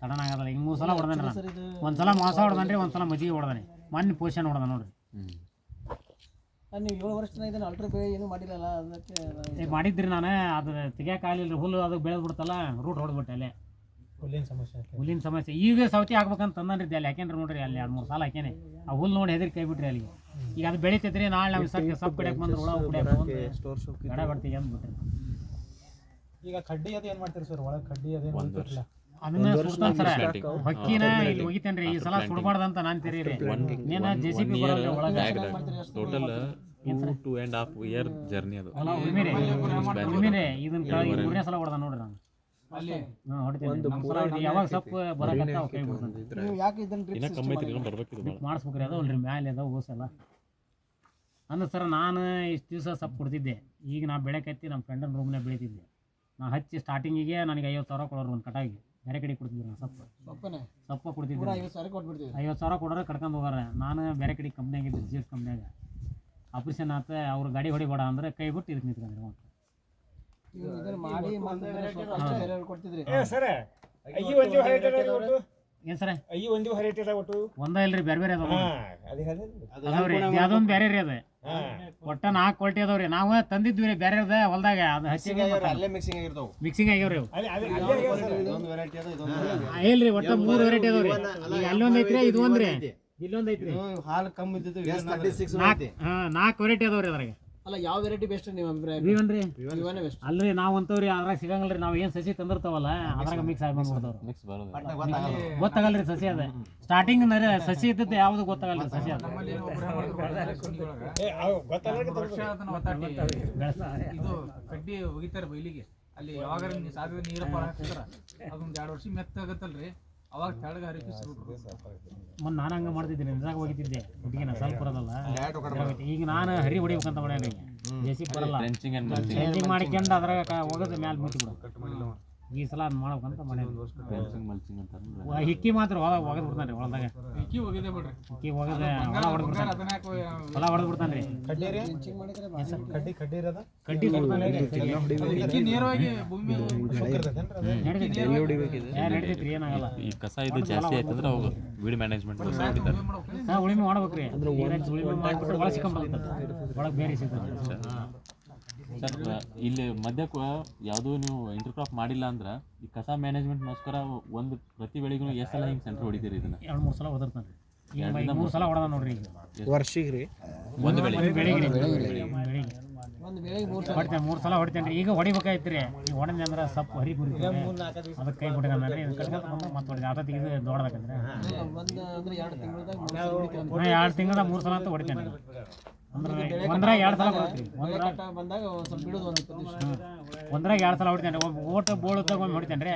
ತಡನ ಆಗಲ್ಲ. ಈಗ 3 ಸಲ ಹೊಡೆದನ್ರಿ ನಾನು. ಒಂದ್ಸಲ ಮಾಸ ಹೊಡೆದನ್ರಿ, ಒಂದ್ಸಲ ಮಜ್ಜಿಗೆ ಹೊಡೆದಾನೆ, ಮೊನ್ನೆ ಪೋಷಣೆ ಹೊಡೆದ ನೋಡ್ರಿ. ನೀವು 7 ವರ್ಷ ತನಕ ಇದನ್ನ ಅಲ್ಟ್ರಾ ಬೆಳೆ ಏನು ಮಾಡಿಲ್ಲಲ್ಲ, ಅದಕ್ಕೆ ಮಾಡಿದ್ರಿ ನಾನು. ಅದು ತೆಗಿಯೋಕ್ಕಾಗಲಿಲ್ಲ, ಹುಲ್ಲು ಅದು ಬೆಳೆದು ಬಿಡ್ತಲ್ಲ, ರೂಟ್ ಹೊಡೆದ್ಬಿಟ್ಟೆ ಅಲ್ಲೇ. ಹುಲ್ಲಿನ ಸಮಸ್ಯೆ. ಈಗ ಸೌತಿ ಹಾಕ್ಬೇಕಂತ ತಂದನ್ರಿ ಅಲ್ಲಿ ಹಾಕ್ಯಾನ್ರಿ ನೋಡ್ರಿ. ಅಲ್ಲಿ 2-3 ಸಾಲ ಹಾಕ್ಯಾನೆ. ಆ ಹುಲ್ಲು ನೋಡಿ ಹೆದರಿ ಕೈ ಬಿಟ್ರಿ ಅಲ್ಲಿಗೆ. ಈಗ ಅದು ಬೆಳಿತೈತ್ರಿ. ನಾಳೆ ನಾವು ಸೊಪ್ಪು ಕಡಿಯಕ್ಕೆ ಬಂದ್ರೆ ಹುಳ ಕುಡಿಯಕ್ಕೆ ಗಡ ಬರ್ತೀವಿ ಅಂದ್ಬಿಟ್ರಿ. ಈಗ ಕಡ್ಡಿ ಅದು ಏನ್ ಮಾಡ್ತೀರಿ ಸರ್? ಒಳಗೆ ಕಡ್ಡಿ ಅದೇನು ಹೋಗ್ತಿರಲ್ಲ, ಅದನ್ನ ಸುಡ್ತಾನ ಸರ್. ಹಕ್ಕಿನ ಇಲ್ಲಿ ಒಗಿತೇನ್ರಿ. ಈ ಸಲ ಸುಡಬಾರ್ದಂತ ನಾನು ತಿರೀರಿ. ನೀನು JCB ಬರೋಲ್ಲ ಒಳಗೆ. ಟೋಟಲ್ 2.5 year ಜರ್ನಿ ಅದು. ಉಳ್ಮಿರಿ ಇದನ್ನ 3ನೇ ಸಲ ಹೊಡೆದ ನೋಡ್ರಿ ನಾನು. ಹೊಡಿತೀನಿ. ಯಾವಾಗ ಸೊಪ್ಪು ಬರಕತ್ತಾವ ಕೈ ಬಿಡ್ತಾನೆ. ನೀವು ಯಾಕೆ ಇದನ್ನ ಡ್ರಿಪ್ ಇನ್ನ ಕಮ್ಮಿ ಐತ್ರಿ, ಬರ್ಬೇಕಿದು ಮಾಡಿಸ್ಬೇಕ್ರಿ. ಅದಾವಲ್ರಿ ಮ್ಯಾಲೆ ಅದಾವ ಓಸೆಲ್ಲ. ಅಂದ್ರೆ ಸರ್, ನಾನು ಇಷ್ಟು ದಿವಸ ಸೊಪ್ಪು ಕೊಡ್ತಿದ್ದೆ. ಈಗ ನಾ ಬೆಳೆಕತ್ತಿ ನಮ್ಮ ಫ್ರೆಂಡನ ರೂಮ್ನಾಗ ಬೆಳಿತಿದ್ದೆ. ನಾ ಹಚ್ಚಿ ಸ್ಟಾರ್ಟಿಂಗಿಗೆ ನನಗೆ 50,000 ಕೊಡೋರು ಒಂದು ಕಟಾವಿಗೆ. ಬೇರೆ ಕಡೆ ಕೊಡ್ತಿದ್ದೆ ನಾನು ಸೊಪ್ಪು ಕೊಡ್ತಿದ್ದೆ. 50,000 ಕೊಟ್ಬಿಡ್ತೀವಿ. 50,000 ಕೊಡೋರು ಕಡ್ಕೊಂಡು ಹೋಗಾರ. ನಾನು ಬೇರೆ ಕಡೆ ಕಂಪ್ನಿಯಾಗಿದ್ದೆ, GS ಕಂಪ್ನಿಯಾಗ. ಆಪರೇಷನ್ ಆತ, ಅವ್ರು ಗಾಡಿ ಹೊಡಿಬೇಡ ಅಂದ್ರೆ ಕೈ ಬಿಟ್ಟು ಇದಕ್ಕೆ ನಿಂತ್ಕೊಂಡ್ರಿ. ನೀವು ಇದನ್ನ ಮಾಡಿ ಬೇರೆಯವ್ರು ಕೊಡ್ತಿದ್ರಿ. ಏನು ಸರ್? ಒಂದ ಇಲ್ರಿ, ಬೇರೆ ಬೇರೆ ಅದಾವ್ರಿ. ಅದೊಂದು ಬೇರೆ ರೀ. ಅದು ಒಟ್ಟ 4 ಕ್ವಾಲಿಟಿ ಅದಾವ್ರಿ. ನಾವು ತಂದಿದ್ವಿ ರೀ ಬೇರೆ ಹೊಲ್ದಾಗ. ಅದು ಹಚ್ಚಿಗೆ ಅಲ್ಲೇ ಮಿಕ್ಸಿಂಗ್ ಆಗಿರ್ತಾವ. ಮಿಕ್ಸಿಂಗ್ ಆಗ್ಯಾವ್ರಿ. ಇದೊಂದು ವೆರೈಟಿ ಅದ, ಇದೊಂದು ಇಲ್ರಿ, ಒಟ್ಟ 3 ವೆರೈಟಿ ಅದಾವ್ರಿ. ಈಗ ಅಲ್ಲೊಂದ್ ಐತ್ರಿ, ಇದು ಒಂದ್ರಿ, ಇಲ್ಲೊಂದ್ ಐತ್ರಿ. ಹಾಲು ಕಮ್ಮಿ ಇದ್ದಿದ್ದು 4 ವೆರೈಟಿ ಅದಾವ್ರಿ ಅದ್ರಾಗ. ಅಲ್ಲ, ಯಾವ ವೆರೈಟಿ ಬೆಸ್ಟ್ ನಿಮ್ಮ ಅಭಿಪ್ರಾಯ? ವಿವನ್ರಿ ಅಲ್ರಿ, ನಾವು ಅಂತವ್ರಿ ಅದ್ರಾಗ ಸಿಗಂಗಿಲ್ರಿ. ನಾವು ಏನ್ ಸಸಿ ತಂದಿರ್ತಾವಲ್ಲ ಅದ್ರಾಗ ಮಿಕ್ಸ್ ಆಗಿ ಬಂದ್ಬಿಡ್ತಾವ್ರಿ. ಮಿಕ್ಸ್ ಬರೋದು ಗೊತ್ತಾಗಲ್ರಿ ಸಸಿ. ಅದ ಸ್ಟಾರ್ಟಿಂಗ್ ಸಸಿ ಇದ್ದದ್ದು ಯಾವ್ದು ಗೊತ್ತಾಗಲ್ರಿ ಸಸಿ. ಅದ ಇದು ಕಡ್ಡಿ ಒಗಿತಾರೆ ಬೈಲಿಗೆ. ಅಲ್ಲಿ ಯಾವಾಗ ಸಾಧ್ಯ ನೀರಪ್ಪ ಹಾಕ್ತಾರ, ಅದೊಂದು 2 ವರ್ಷ ಮೆತ್ತಾಗತ್ತಲ್ರಿ, ಅವಾಗ ತೆಳಗ ಹರಿಸಿ ಮೊನ್ನೆ ನಾನು ಹಂಗ ಮಾಡ್ತಿದ್ದೀನಿ. ನಿಜಾಗ ಹೋಗಿದ್ದೆ ಹುಡುಗಿನ ಸ್ವಲ್ಪ ಬರೋದಲ್ಲ. ಈಗ ನಾನು ಹರಿ ಹೊಡಿಬೇಕಂತ ಮಾಡ್ಯಾನ. JCB ಬರಲ್ಲ, ಟ್ರೆಂಚಿಂಗ್ ಮಾಡ್ಕೊಂಡು ಅದ್ರಾಗ ಹೋಗೋದು ಮ್ಯಾಲೆ ಮುಚ್ಚಿಬಿಡು. ಈ ಸಲ ಅದು ಮಾಡ್ಬೇಕಂತ ಮಾಡ್ಯಾನ. ಹಿಕ್ಕಿ ಮಾತ್ರ ಒಗದ್ ಬಿಡ್ತಾನೆ ಹೊಲದಾಗ. ಹಿಕ್ಕಿ ಒಗಿದೆ ಬಿಡ್ರಿ. ಹಿಕ್ಕಿ ಒಗದ ಹೊಲ ಹೊಡೆದ್ ಬಿಡ್ತಾನೆ. ಹೊಲ ಹೊಡೆದ್ ಬಿಡ್ತಾನೆ ರೀ. ಕಡ್ಡಿ ಹಿಕ್ಕಿ ನೇರವಾಗಿ ಭೂಮಿ ನಡೀತೈತ್ರಿ, ಏನಾಗಲ್ಲ. ಈ ಕಸ ಇದು ಜಾಸ್ತಿ ಆಯ್ತಂದ್ರೆ ಅವಾಗ ವೀಡ್ ಮ್ಯಾನೇಜ್ಮೆಂಟ್ ಉಳಿಮೆ ಮಾಡ್ಬೇಕ್ರಿ. ಉಳಿಮೆ ಮಾಡ್ಬಿಟ್ರೆ ಒಳಗೆ ಸಿಕ್ಕಂಬರ್ತದೆ, ಒಳಗೆ ಬೇರೆ ಸಿಗ್ತದೆ. ಸರ್, ಇಲ್ಲಿ ಮಧ್ಯಕ್ಕೆ ಯಾವುದೂ ನೀವು ಇಂಟರ್ಕ್ರಾಪ್ ಮಾಡಿಲ್ಲ ಅಂದ್ರೆ ಈ ಕಸ ಮ್ಯಾನೇಜ್ಮೆಂಟ್ಗೋಸ್ಕರ ಒಂದು ಪ್ರತಿ ಬೆಳೆಗೂ ಎಷ್ಟು ಸಲ ಹಿಂಗೆ ಸೆಂಟ್ರ್ ಹೊಡಿತೀರಿ? ಇದನ್ನ 2-3 ಸಲ ಹೊದಿರ್ತಾನೆ ರೀ. ಈಗ 3 ಸಲ ಹೊಡೆದ ನೋಡ್ರಿ. ಈಗ ವರ್ಷಿಗೆ ರೀ ಒಂದು ಬೆಳೆ ಬೆಳಿಗ್ಗೆ 3 ಸಲ ಹೊಡಿತೇನೆ ರೀ. ಈಗ ಹೊಡಿಬೇಕಾಯ್ತು. ಈಗ ಹೊಡೆದ ಅಂದ್ರೆ ಸ್ವಲ್ಪ ಹರಿ ಬುರಿ ಅದಕ್ಕೆ ಕೈ ಬಿಟ್ಕೊಂಡ್ರಿ. ಕಟ್ಕೊಂತ ಬಂದ್ರೆ ಮತ್ತೆ ಹೊಡಿದೆ. ಆತ ತೆಗೆದು ದೊಡ್ಡದಾಕಂದ್ರೆ 2 ತಿಂಗಳ 3 ಸಲ ಅಂತ ಹೊಡಿತೇನೆ. ಅಂದ್ರೆ 2 ಸಲ ಬರುತ್ತೆ. 2 ಸಲ ಹೊಡಿತೇನೆ. ಓಟ ಬೋಳದಾಗ ಒಂದು ಹೊಡಿತೇನೆ ರೀ.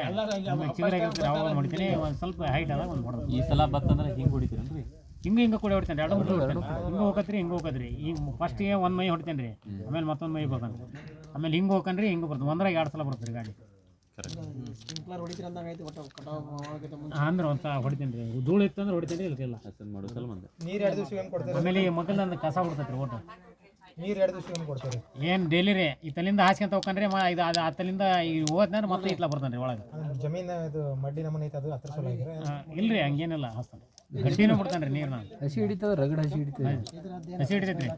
ಚಿಗುರಾಗಿರ್ತಾರೆ ಅವಾಗ ಹೊಡಿತೀನಿ. ಒಂದು ಸ್ವಲ್ಪ ಹೈಟ್ ಆದಾಗ ಒಂದು ಹೊಡೆದು. ಈ ಸಲ ಬತ್ತಂದ್ರೆ ಹಿಂಗೆ ಹೊಡಿತೀರನ್ರಿ? ಹಿಂಗೆ ಕೂಡ ಹೊಡಿತೇನೆ. 2 ಹಿಂಗೆ ಹೋಗತ್ರಿ, ಹಿಂಗೆ ಹೋಗತ್ರಿ. ಈಗ ಫಸ್ಟಿಗೆ 1 ಮೈ ಹೊಡಿತೇನೆ ರೀ, ಆಮೇಲೆ ಮತ್ತೊಂದು ಮೈ ಬರ್ತಾನೆ, ಆಮೇಲೆ ಹಿಂಗೆ ಹೋಗ್ಕಂಡ್ರಿ ಹಿಂಗೆ ಬರ್ತದೆ. 2 ಸಲ ಬರ್ತದೆ ಗಾಡಿ. ಸ್ಪ್ರಿಂಕ್ಲರ್ ಹೊಡಿತೀರ ಅಂದಂಗೆ ಐತಿ ಒಟ್ಟು ಕಟಾವ್ ಮಾಡೋಕ್ಕಿಂತ ಮುಂಚೆ. ಅಂದ್ರೆ ಒಂದು ಹೊಡಿತೀನಿ ರೀ ಧೂಳು ಇತ್ತು ಅಂದ್ರೆ ಹೊಡಿತೀನಿ ಇಲ್ಲ ಹಸನ್ ಮಾಡೋ ಸಲ ಮಂದೆ ನೀರು 2 ದಿವಸ ಏನು ಕೊಡ್ತಾರೆ? ಆಮೇಲೆ ಈ ಮಗಲಂದು ಕಸ ಬಿಡ್ತೈತೆ ರೀ ಒಟ್ಟು ನೀರು 2 ದಿವಸ ಏನು ಕೊಡ್ತಾರೆ? ಏನು ಡೈಲಿ ರೀ ಇತ್ತಲಿಂದ ಹಾಸ್ಕೊಂತ ಹೋಗ್ಕಂಡ್ರಿ ಇದು ಅದು ಅತ್ತಲಿಂದ ಈಗ ಹೋದ್ನಂದ್ರೆ ಮತ್ತೆ ಇತ್ಲ ಬರ್ತಾನೆ ರೀ ಒಳಗೆ ಜಮೀನು ಇದು ಮಡ್ಡಿ ನಮೂನೆ ಐತೆ ಅದು ಹತ್ರ ಸಲ ಆಗಿದ್ರೆ ಇಲ್ರಿ ಹಂಗೇನಿಲ್ಲ ಹಾಸ್ತಾನೆ ಗಟ್ಟಿನೂ ಬಿಡ್ತಾನೆ ರೀ ನೀರ್ನ ಹಸಿ ಹಿಡಿತದ ರಗಡ್ ಹಸಿ ಹಿಡಿತದೆ ಹಸಿ ಹಿಡಿತೈತ್ರಿ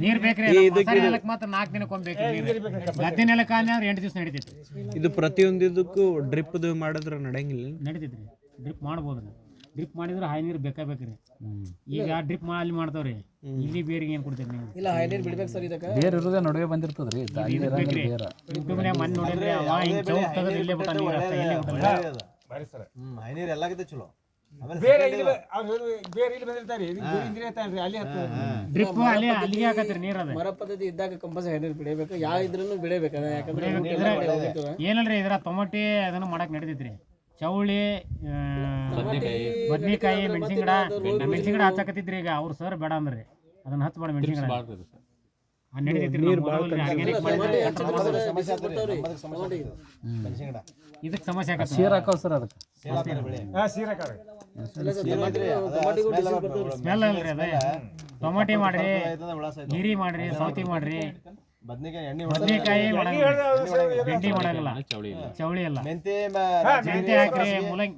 ನೀರ್ ಬೇಕ್ರಿ ಮಸಾಲೆ ನೆಲಕ್ಕೆ ಮಾತ್ರ 4 ದಿನಕ್ಕೊಮ್ಮೆ ಬೇಕ್ರಿ ಗದ್ದೆ ನೆಲಕ್ಕೆ ಅಂದ್ರೆ 8 ದಿವಸ ನಡಿತೈತಿ ಇದು ಪ್ರತಿಯೊಂದಿದ್ದಕ್ಕೂ ಡ್ರಿಪ್ದು ಮಾಡಿದ್ರೆ ನಡೆಯಂಗಿಲ್ಲ. ನಡಿತೈತ್ರಿ ಡ್ರಿಪ್ ಮಾಡ್ಬೋದು ಡ್ರಿಪ್ ಮಾಡಿದ್ರೆ ಹಾಯಿ ನೀರು ಬೇಕಾಬೇಕ್ರಿ ಈಗ ಡ್ರಿಪ್ ಅಲ್ಲಿ ಮಾಡ್ತಾವ್ರಿ ಇಲ್ಲಿ ಬೇರಿಗೆ ಏನು ಕೊಡ್ತೀರಿ ನೀವು ಇಲ್ಲ ಹೈ ನೀರು ಬಿಡ್ಬೇಕು ಸರ್ ಇದಕ್ಕೆ. ಬೇರೆ ಇರೋದೇ ನಡುವೆ ಬಂದಿರ್ತದ್ರಿ ಬೇಕ್ರಿ ಯೂಟ್ಯೂಬ್ನ್ಯಾಗ ಮಣ್ಣು ನೋಡಿದ್ರೆ ಅವ ಹಿಂಗೆ ಚೌಕ್ ತೆಗೆದು ಇಲ್ಲೇ ಬಿಟ್ಟ ನೀರು ಅಷ್ಟೇ ಇಲ್ಲೇ ಬಿಟ್ಟ ಹೈನೀರ್ ಎಲ್ಲಾಗಿದ್ದ ಚಲೋ. ಡ್ರಿಪ್ ಅಲ್ಲಿ ಅಲ್ಲಿಗೆ ಹಾಕತ್ರಿ ನೀರು ಅದು ಮರ ಪದ್ಧತಿ ಇದ್ದಾಗ ಕಂಪಲ್ಸರಿ ಹೈ ನೀರು ಬಿಡಬೇಕು. ಯಾವ ಇದ್ರೂ ಬಿಡಬೇಕು. ಯಾಕಂದ್ರೆ ಏನಲ್ರಿ ಇದ್ರ ಟೊಮೊಟಿ ಅದನ್ನು ಮಾಡಕ್ ನಡಿತೈತ್ರಿ ಚೌಳಿ ಬದ್ನಿಕಾಯಿ ಮೆಣಸಿನ ಗಿಡ ಹಚ್ಚಾಕತ್ತಿದ್ರಿ ಈಗ ಅವ್ರು ಸರ್ ಬೇಡ ಅಂದ್ರಿ ಅದನ್ನ ಹಚ್ಬೇಡ ಮೆಣಸಿನ ಗಿಡ ನಡಿತೈತ್ರಿ ಇದಕ್ಕೆ ಸಮಸ್ಯೆ ಆಗತ್ತೆ ಸೀರ್ ಹಾಕವ್ ಸರ್ ಅದಕ್ಕೆ ಸ್ಮೆಲ್ ಅಲ್ರಿ ಅದೇ ಟೊಮೊಟಿ ಮಾಡ್ರಿ ಹೀರಿ ಮಾಡ್ರಿ ಸೌತಿ ಮಾಡ್ರಿ ಬದ್ನಿಕಾಯಿ ಬೆಂಡಿ ಮಾಡಲ್ಲ ಚೌಳಿ ಅಲ್ಲ ಮೆಂತೆ ಹಾಕ್ರಿ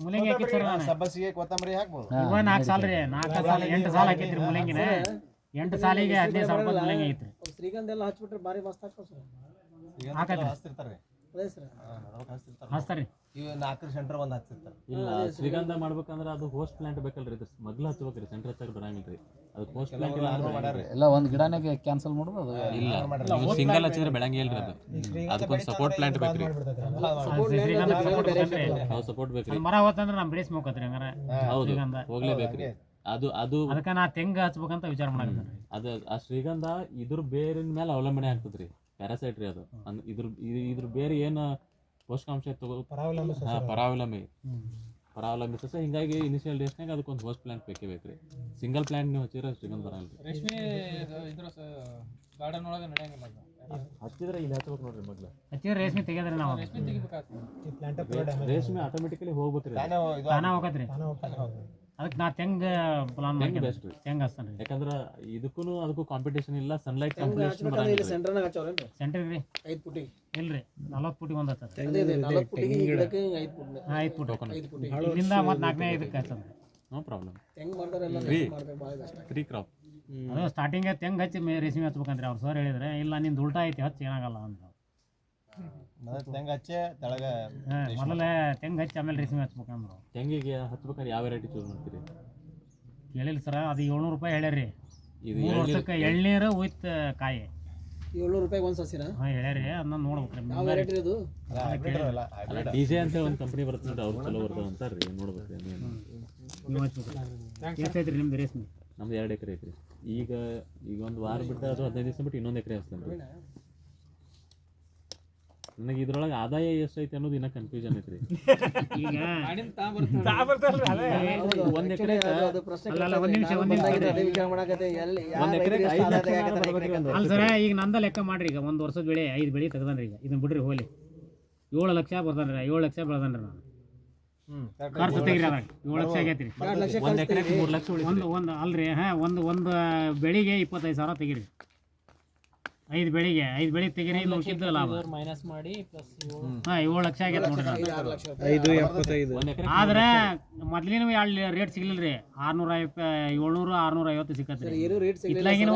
ಮುಲಂಗಿ ಹಾಕಿ ಸರ್ ಸಬ್ಬಸಿಗೆ ಕೊತ್ತಂಬರಿ ಹಾಕ್ಬೋದು. 4 ಸಾಲ ರೀ 4 ಸಾಲ 8 ಸಾಲ ಹಾಕಿದ್ರಿ ಮುಲಂಗಿನ 8 ಸಾಲಿಗೆ 15 ಸಾವಿರ ರೂಪಾಯಿ ಮುಲಂಗಿ ಐತ್ರಿ. ಶ್ರೀಗಂಧ ಎಲ್ಲ ಹಚ್ಬಿಟ್ರೆ ಭಾರಿ ಮಸ್ತ್ ಆಗ್ತಾವ ಸರ್. ಹಚ್ತಿರ್ತಾರೆ ಅದೇ ಸರ್ ಹಚ್ತಾರಿ ಇವ್ 4 ಸೆಂಟರ್ ಒಂದು ಹಚ್ತಿರ್ತಾರೆ. ಇಲ್ಲ ಶ್ರೀಗಂಧ ಮಾಡ್ಬೇಕಂದ್ರೆ ಅದು ಹೋಸ್ಟ್ ಪ್ಲಾಂಟ್ ಬೇಕಲ್ರಿ ಇದು ಮೊದ್ಲು ಹಚ್ಬೇಕ್ರಿ ಸೆಂಟರ್ ಹಚ್ಚಾಕ ಬರಂಗಿಲ್ರಿ ಅದು ಹೋಸ್ಟ್ ಪ್ಲಾಂಟ್ ಇಲ್ಲ ಎಲ್ಲ ಒಂದು ಗಿಡನಾಗೆ ಕ್ಯಾನ್ಸಲ್ ಮಾಡೋದು ಅದು ಇಲ್ಲ ನೀವು ಸಿಂಗಲ್ ಹಚ್ಚಿದ್ರೆ ಬೆಳಂಗಿಲ್ರಿ ಅದು ಅದಕ್ಕೊಂದು ಸಪೋರ್ಟ್ ಪ್ಲಾಂಟ್ ಬೇಕ್ರಿ ಹೌದು ಸಪೋರ್ಟ್ ಬೇಕ್ರಿ ಮರ ಹೋತಂದ್ರೆ ನಮ್ ಬೆಳೆಸ್ ಹೋಗತ್ರಿ ಹಂಗಾರ ಹೌದು ಹೋಗ್ಲೇಬೇಕ್ರಿ ಅದು ಅದಕ್ಕೆ ನಾ ತೆಂಗ ಹಚ್ಬೇಕಂತ ವಿಚಾರ ಮಾಡಕತ್ತೀನಿ ಅದು ಆ ಶ್ರೀಗಂಧ ಇದ್ರ ಬೇರಿನ ಮೇಲೆ ಅವಲಂಬನೆ ಆಗ್ತದ್ರಿ ಪ್ಯಾರಾಸೈಟ್ ರೀ ಅದು ಇದ್ರ ಬೇರೆ ಏನು ಪೋಷಕಾಂಶ ಪರಾವಲಂಬಿ ಸಸ್ಯ ಹಿಂಗಾಗಿ ಇನಿಷಿಯಲ್ ಡೇಸ್ನಾಗ ಅದಕ್ಕೊಂದು ಹೋಸ್ಟ್ ಪ್ಲಾಂಟ್ ಬೇಕೇ ಬೇಕ್ರಿ ಸಿಂಗಲ್ ಪ್ಲಾಂಟ್ ನೀವು ಹಚ್ಚಿದ್ರೆ ಶ್ರೀಗಂಧ ಬರಲ್ರಿ. ರೇಷ್ಮೆ ಇದ್ರ ಗಾರ್ಡನ್ ಒಳಗೆ ನಡೆಯಂಗಿಲ್ಲ ಅದು. ಹಚ್ಚಿದ್ರೆ ಇಲ್ಲಿ ಹಚ್ಬೇಕು ನೋಡ್ರಿ ಮೊದ್ಲು ಹಚ್ಚಿದ್ರೆ ರೇಷ್ಮೆ ತೆಗೆದ್ರಿ ನಾವು ರೇಷ್ಮೆ ತೆಗಿಬೇಕಾಗ್ತದೆ. ರೇಷ್ಮೆ ಆಟೋಮೆಟಿಕಲಿ ಹೋಗ್ಬೇಕ್ರಿ ತಾನ ಹೋಗತ್ರಿ ಅದಕ್ಕೆ ನಾ ತೆಂಗ ಪ್ಲಾನ್ ಮಾಡಿ ಬೆಸ್ಟ್ ರೀ ತೆಂಗ ಹಚ್ತಾನೆ ಯಾಕಂದ್ರೆ ಅದಕ್ಕೂ ಕಾಂಪಿಟೇಷನ್ ಇಲ್ಲ ಸನ್ಲೈಟ್ ಕಾಂಪಿಟೇಷನ್ ಇಲ್ಲಿ ಸೆಂಟರ್ನಾಗ ಹಚ್ಚವ್ರೇನ್ರಿ ಸೆಂಟ್ರಿ ರೀ 5 ಫುಟಿಗೆ ಇಲ್ರಿ 40 ಫುಟಿಗೆ ಒಂದು ಹಚ್ಚದ 40 ಫುಟಿಗೆ ಗಿಡಕ್ಕೆ 5 ಫುಟ್ 5 ಫುಟ್ 5 ಫುಟಿಗೆ ಇಲ್ಲಿಂದ ಮತ್ತೆ 4ನೇ ಇದಕ್ಕೆ ಹಚ್ಚದ ನೋ ಪ್ರಾಬ್ಲಮ್ ಹೆಂಗ್ ಮಾಡ್ತಾರೆಲ್ಲ ಮಾಡ್ಬೇಕು ಭಾಳ ಕಷ್ಟ. 3 ಕ್ರಾಪ್ ಅದು ಸ್ಟಾರ್ಟಿಂಗ್ ತೆಂಗ ಹಚ್ಚಿ ರೇಷ್ಮೆ ಹಚ್ಬೇಕಂದ್ರೆ ಅವ್ರು ಸರ್ ಹೇಳಿದ್ರೆ ಇಲ್ಲ ನಿಂದು ಉಲ್ಟಾ ಐತಿ ಹಚ್ಚಿ ಏನಾಗಲ್ಲ ಅಂತ ತೆಂಗ ಹಚ್ಚೆ ತೆಳಗ ಮೊದಲೇ ತೆಂಗ ಹಚ್ಚಿ ಆಮೇಲೆ ರೇಷ್ಮೆ ಹಚ್ಬೇಕಂದ್ರು ತೆಂಗಿಗೆ ಹಚ್ಬೇಕಾದ್ರೆ ಯಾವ ವೆರೈಟಿ ಚೂಸ್ ಮಾಡ್ತೀರಿ? ಹೇಳಿಲ್ಲ ಸರ್ ಅದು 700 ರೂಪಾಯಿ ಹೇಳ್ಯಾರಿ ಇದು 3 ವರ್ಷಕ್ಕೆ ಎಳ್ನೀರು ವಿತ್ ಕಾಯಿ 700 ರೂಪಾಯಿ ಒಂದು ಸಸಿನ ಹೇಳ್ಯಾರಿ ಅದನ್ನ ನೋಡ್ಬೇಕ್ರಿ ಯಾವ ವೆರೈಟಿ ಇದು? ಅಲ್ಲ ಡಿಜೆ ಅಂತ ಒಂದು ಕಂಪನಿ ಬರುತ್ತೆ ನೋಡಿ ಅವ್ರು ಚಲೋ ಬರ್ತಾವ ಅಂತಾರ್ರಿ ನೋಡ್ಬೇಕ್ರಿ ನೀವು ಹಚ್ಬೇಕ್ರಿ ಎಷ್ಟೈತ್ರಿ ನಿಮ್ದು ರೇಷ್ಮೆ? ನಮ್ದು 2 ಎಕರೆ ಐತ್ರಿ. ಈಗ ಒಂದು ವಾರ ಬಿಟ್ಟು ಅದು 15 ದಿವಸ ಬಿಟ್ಟು ಇನ್ನೊಂದು ಎಕರೆ ಹಚ್ತೇನೆ ರೀ. ನನಗೆ ಇದ್ರೊಳಗೆ ಆದಾಯ ಎಷ್ಟೈತಿ ಅನ್ನೋದು ಇನ್ನೂ ಕನ್ಫ್ಯೂಷನ್ ಐತ್ರಿ. ಈಗ ಒಂದು ಎಕರೆ ಅಲ್ಲ ಒಂದ್ ನಿಮಿಷ ಅದೇ ವಿಚಾರ ಮಾಡಕತ್ತೆ ಎಲ್ಲಿ ಯಾವ ಒಂದು ಎಕರೆಗೆ 5 ಲಕ್ಷ ಬರ್ಬೇಕ್ರಿ ಒಂದು ಅಲ್ಲ ಸರ ಈಗ ನಂದ ಲೆಕ್ಕ ಮಾಡ್ರಿ ಈಗ 1 ವರ್ಷದ ಬೆಳೆ 5 ಬೆಳೆ ತೆಗ್ದಾನ್ರಿ ಈಗ ಇದನ್ನ ಬಿಡ್ರಿ ಹೋಲಿ 7 ಲಕ್ಷ ಬರ್ದಾನ್ರಿ 7 ಲಕ್ಷ ಬೆಳ್ದಾನ್ರಿ ನಾನು ಖರ್ಚು ತೆಗಿರಿ ಅದಾಗ 7 ಲಕ್ಷ ಆಗೈತ್ರಿ. ಒಂದು ಎಕರೆಗೆ 3 ಲಕ್ಷ ಉಳಿತು. ಒಂದು ಅಲ್ರಿ ಒಂದು ಬೆಳಿಗ್ಗೆ 25,000 ತೆಗಿರಿ 5 ಬೆಳಿಗ್ಗೆ 5 ಬೆಳಿಗ್ಗೆ ತೆಗಿರಿ ಉಳಿಸಿದ್ದು ಲಾಭ ಮೈನಸ್ ಮಾಡಿ ಪ್ಲಸ್ 7 ಲಕ್ಷ ಆಗೈತೆ ನೋಡ್ರಿ 5.75 ಒಂದು ಎಕರೆ ಆದ್ರೆ ಮೊದ್ಲಿನ ರೇಟ್ ಸಿಗ್ಲಿಲ್ರಿ 650 ಸಿಕ್ಕತ್ರಿ ಇತ್ಲಾಗಿನ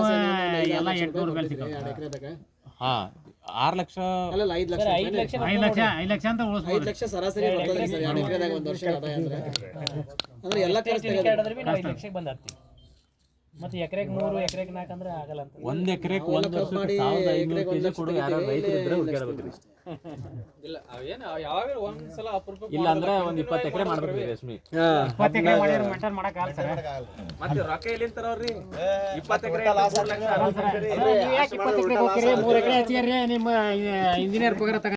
ಎಲ್ಲ 800 ರೂಪಾಯಿ ಸಿಕ್ಕ ಹಾ 6 ಲಕ್ಷ ಅಲ್ಲ 5 ಲಕ್ಷ 5 ಲಕ್ಷ ಅಂತ 5 ಉಳಿಸ್ಬೋದು. ಲಕ್ಷ ಸರಾಸರಿ ಬರ್ತದೆ ಸರ್ 2 ಎಕರೆದಾಗ ಒಂದು ವರ್ಷ ಆದಾಯ ಅಂದ್ರೆ ಎಲ್ಲ ಖರ್ಚು ಹೇಳಿದ್ರೆ 5 ಲಕ್ಷಕ್ಕೆ ಬಂದಾರ್ತಿ ಮತ್ತೆ ಎಕರೆಗೆ 3 ಎಕರೆಗೆ 4 ಅಂದ್ರೆ ಆಗಲ್ಲ ಅಂತ. ಒಂದು ಎಕರೆಗೆ ಒಂದು ವರ್ಷಕ್ಕೆ 1500 ಕೆಜಿ ಕೊಡು ಯಾರು ರೈತರು ಇದ್ರೆ ಹುಡುಕಾಡ್ಬೇಕ್ರಿ. ಇಲ್ಲ ಅವೇನು ಯಾವಾಗ ಒಂದ್ಸಲ ಅಪರೂಪ ಇಲ್ಲ ಅಂದ್ರೆ ಒಂದು 20 ಎಕರೆ ಮಾಡ್ಬೇಕ್ರಿ ರೇಷ್ಮೆ. 20 ಎಕರೆ ಮಾಡಿದ್ರೆ ಮೇಂಟೈನ್ ಮಾಡಕ್ ಆಗಲ್ಲ ಸರ್. ಮತ್ತೆ ರೊಕ್ಕ ಎಲ್ಲಿ ತರೋರಿ 20 ಎಕರೆ 3 ಎಕರೆ ಹಚ್ಚಿರಿ ನಿಮ್ಮ ಇಂಜಿನಿಯರ್ ಪಗಾರ